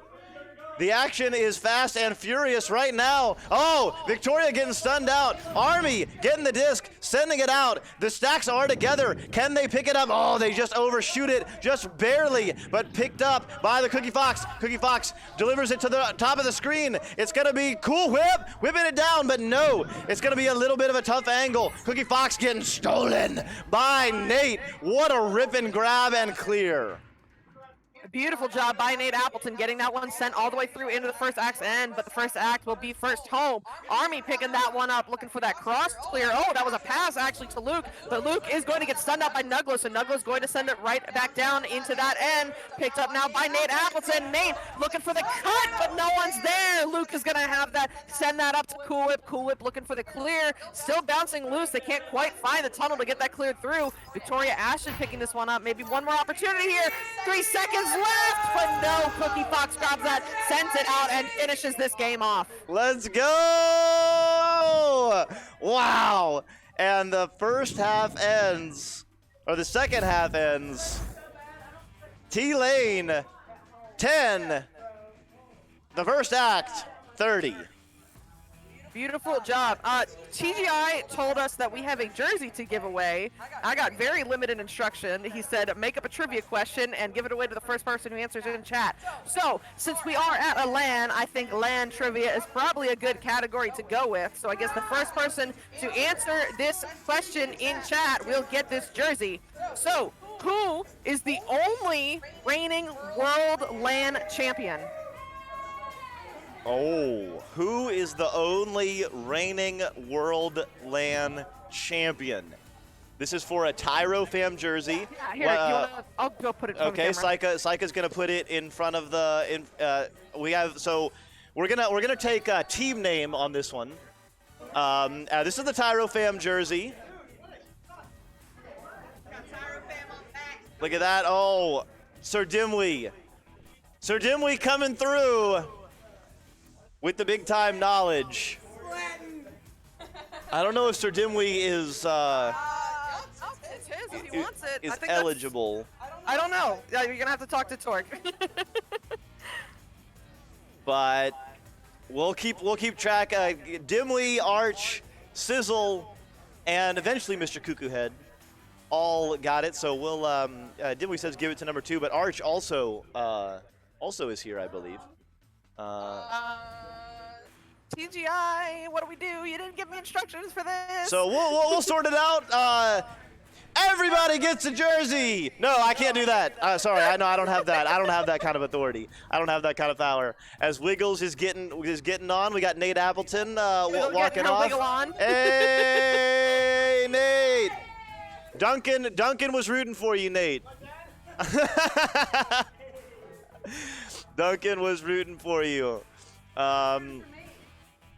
The action is fast and furious right now. Oh, Victoria getting stunned out. Army getting the disc, sending it out. The stacks are together. Can they pick it up? Oh, they just overshoot it, just barely, but picked up by the Cookie Fox. Cookie Fox delivers it to the top of the screen. It's gonna be Cool Whip, whipping it down, but no, it's gonna be a little bit of a tough angle. Cookie Fox getting stolen by Nate. What a rip and grab and clear. Beautiful job by Nate Appleton, getting that one sent all the way through into the first act's end, but the first act will be first home. Army picking that one up, looking for that cross clear. Oh, that was a pass actually to Luke, but Luke is going to get stunned up by Nuglos, and Nuglos going to send it right back down into that end. Picked up now by Nate Appleton. Nate looking for the cut, but no one's there. Luke is going to have that, send that up to Cool Whip. Cool Whip looking for the clear, still bouncing loose. They can't quite find the tunnel to get that cleared through. Victoria Ashton picking this one up. Maybe one more opportunity here. 3 seconds left, but no, Cookie Fox grabs that, sends it out, and finishes this game off. Let's go! Wow! And the first half ends, or the second half ends, T-Lane 10, the first act 30. Beautiful job. TGI told us that we have a jersey to give away. I got very limited instruction. He said, make up a trivia question and give it away to the first person who answers it in chat. So, since we are at a LAN, I think LAN trivia is probably a good category to go with. So I guess the first person to answer this question in chat will get this jersey. So, who is the only reigning World LAN champion? Oh, who is the only reigning World LAN champion? This is for a TYRO fam jersey. Yeah, here, I'll go put it on Okay, the camera. Saika's gonna put it in front of the. We're gonna take a team name on this one. This is the TYRO fam jersey. Look at that! Oh, SirDimwi coming through with the big time knowledge. I don't know if SirDimwi is It's his if he wants it. is I think that's- eligible, I don't know. Yeah, you're gonna have to talk to Torque. but we'll keep track. Dimwi, Arch, Sizzle, and eventually Mr. Cuckoo Head all got it. So we'll Dimwi says give it to number 2, but Arch also is here, I believe. TGI, what do we do? You didn't give me instructions for this. So we'll sort it out. Everybody gets a jersey. No, I can't do that. Sorry, I know I don't have that. I don't have that kind of authority. I don't have that kind of power. As Wiggles is getting on, we got Nate Appleton walking off. Wiggle on. Hey, Nate. Duncan was rooting for you, Nate. Duncan was rooting for you.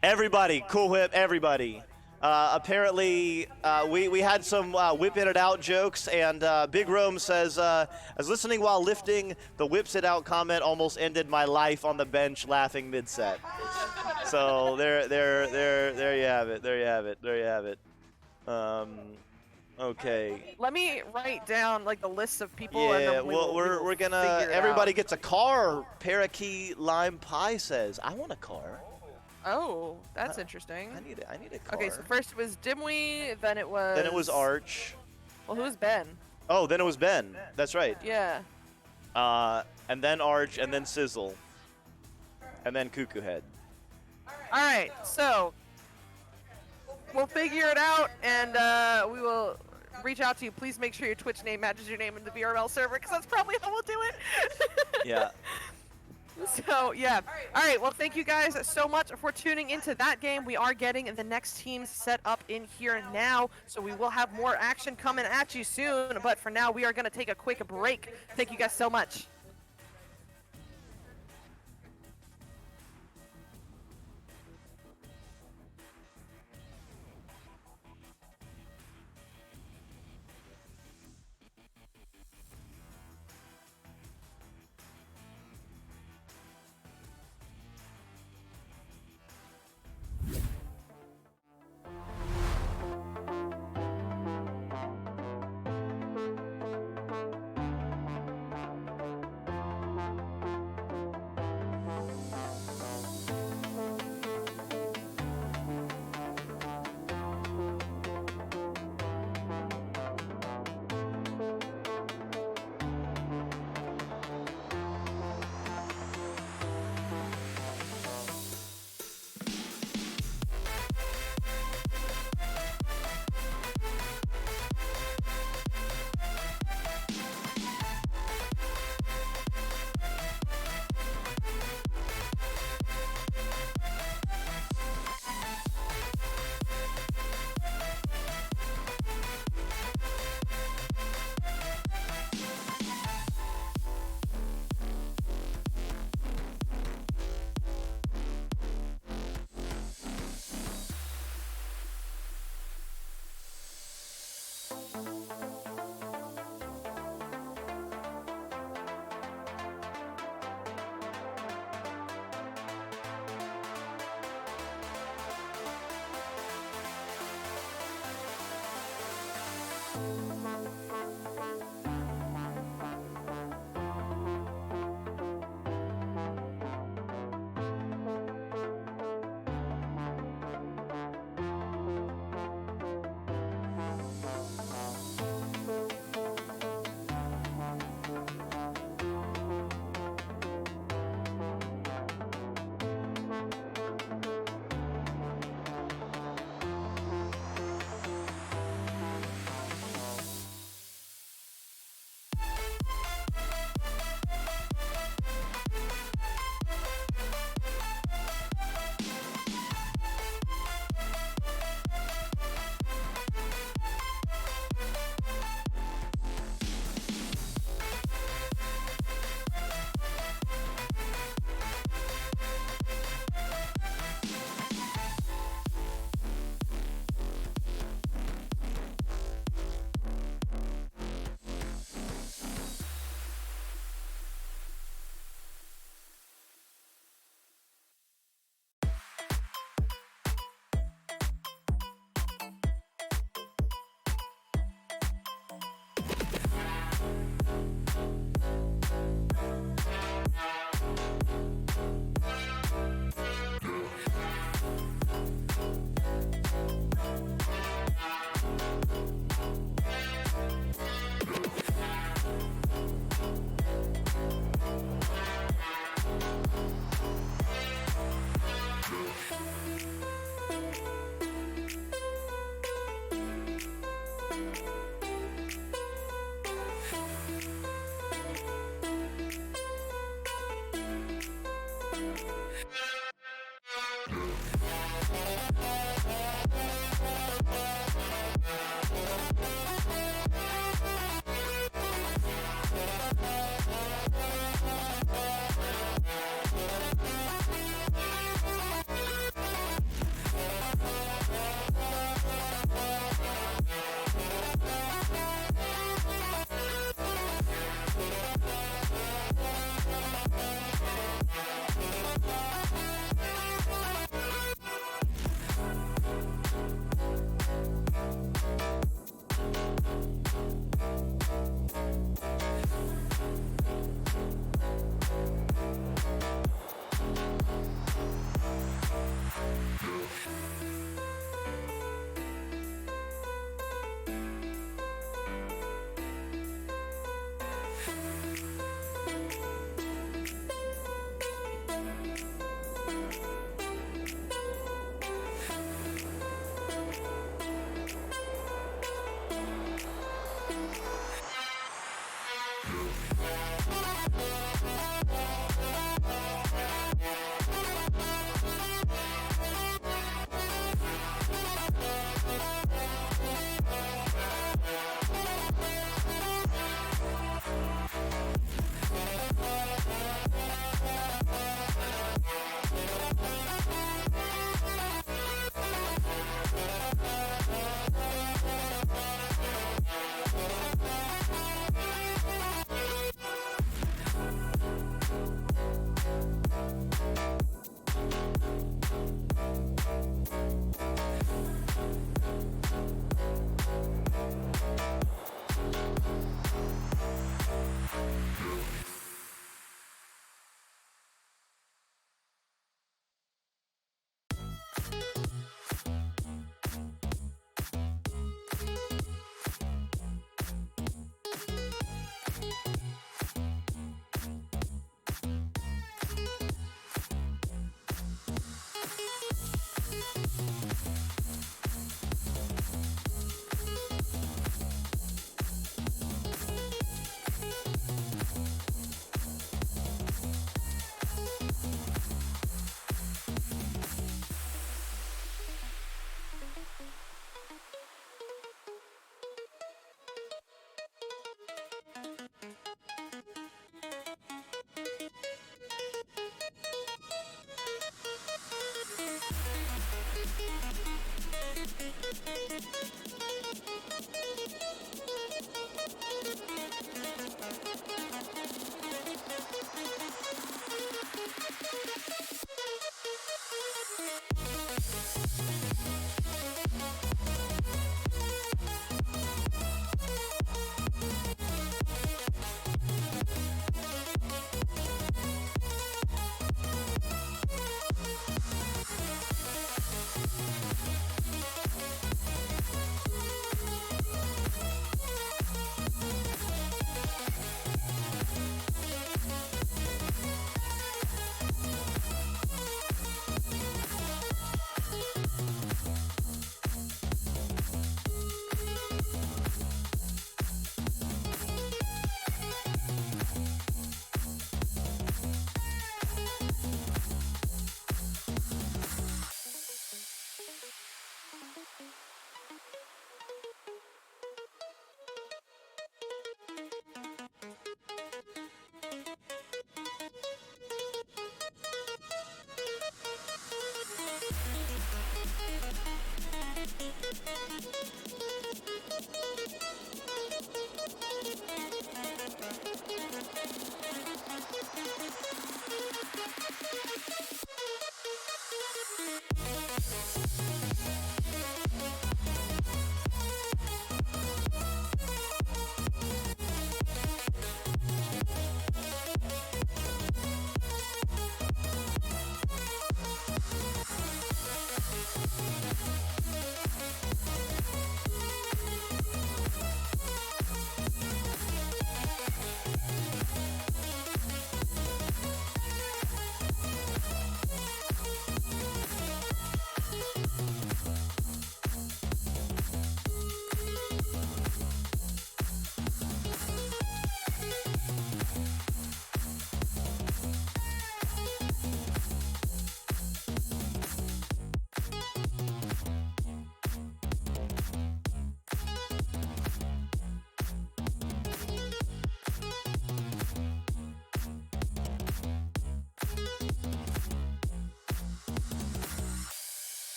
Everybody, Cool Whip, everybody. Apparently, we had some whipping it out jokes, and Big Rome says, I was listening while lifting. The whips it out comment almost ended my life on the bench laughing mid-set. So there you have it. There you have it. Okay. Let me write down like the list of people. and Yeah, then we're gonna. figure it Everybody out. gets a car. Parakeet Lime Pie says, I want a car. Oh, that's interesting. I need a car. Okay, so first it was Dimwi, then it was. Then it was Arch. Well, who's Ben? Oh, then it was Ben. That's right. Yeah. And then Arch, and then Sizzle, and then Cuckoo Head. All right, so we'll figure it out, and we will reach out to you. Please make sure your Twitch name matches your name in the VRML server, because that's probably how we'll do it. Yeah. So, yeah. All right, well, thank you guys so much for tuning into that game. We are getting the next teams set up in here now, so we will have more action coming at you soon. But for now, we are going to take a quick break. Thank you guys so much.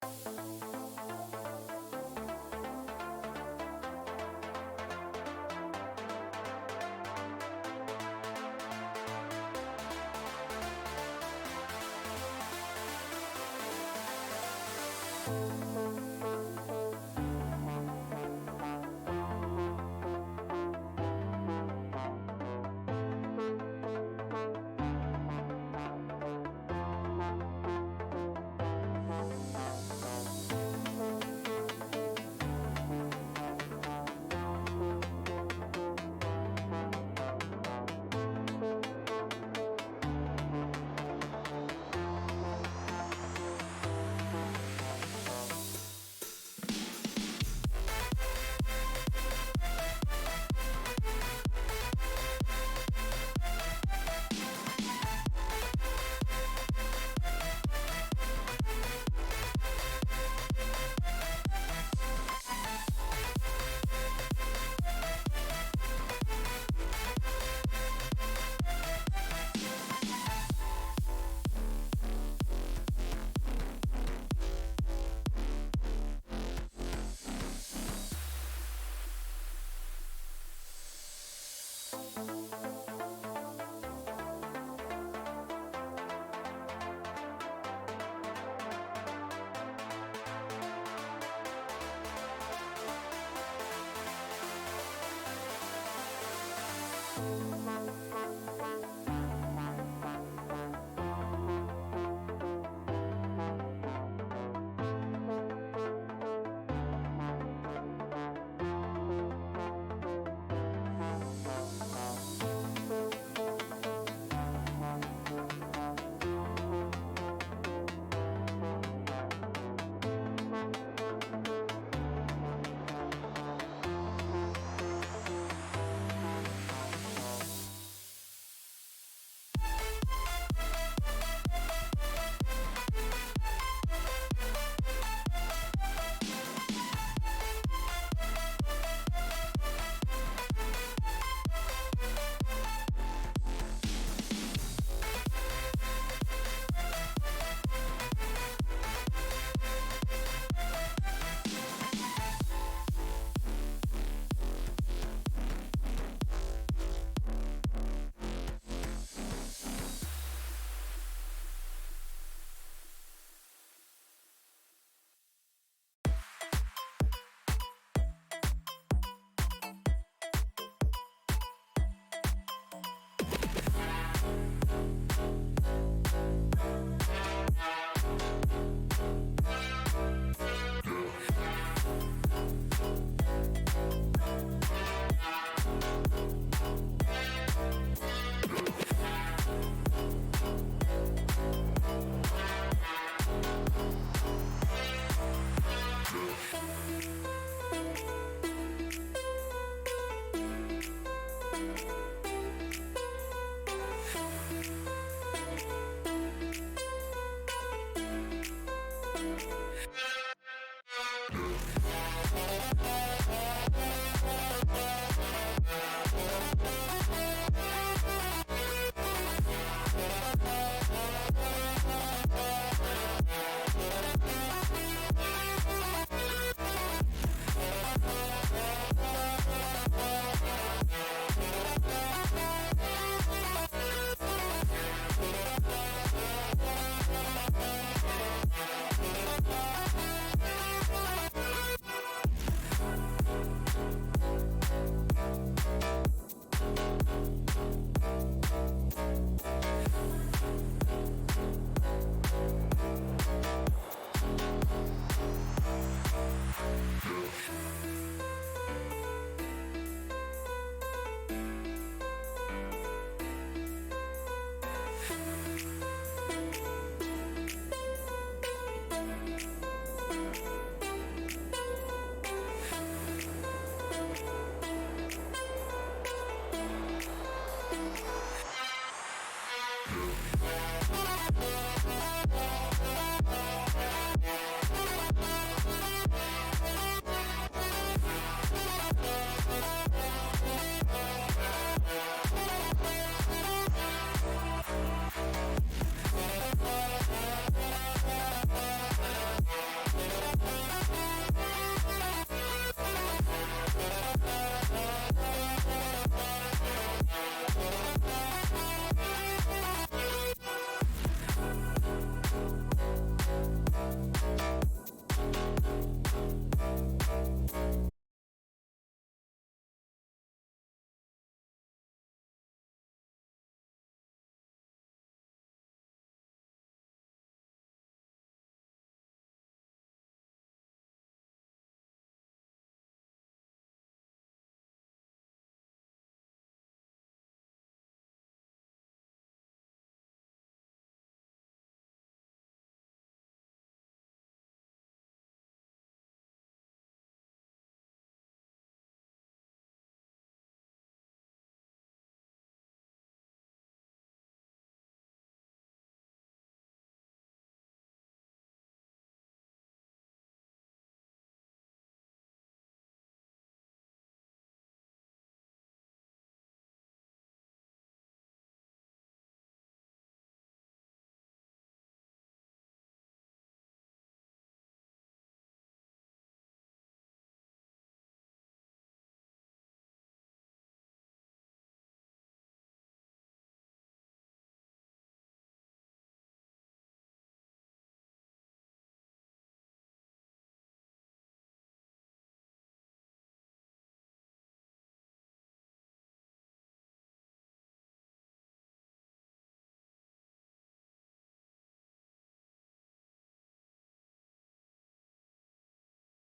Bye.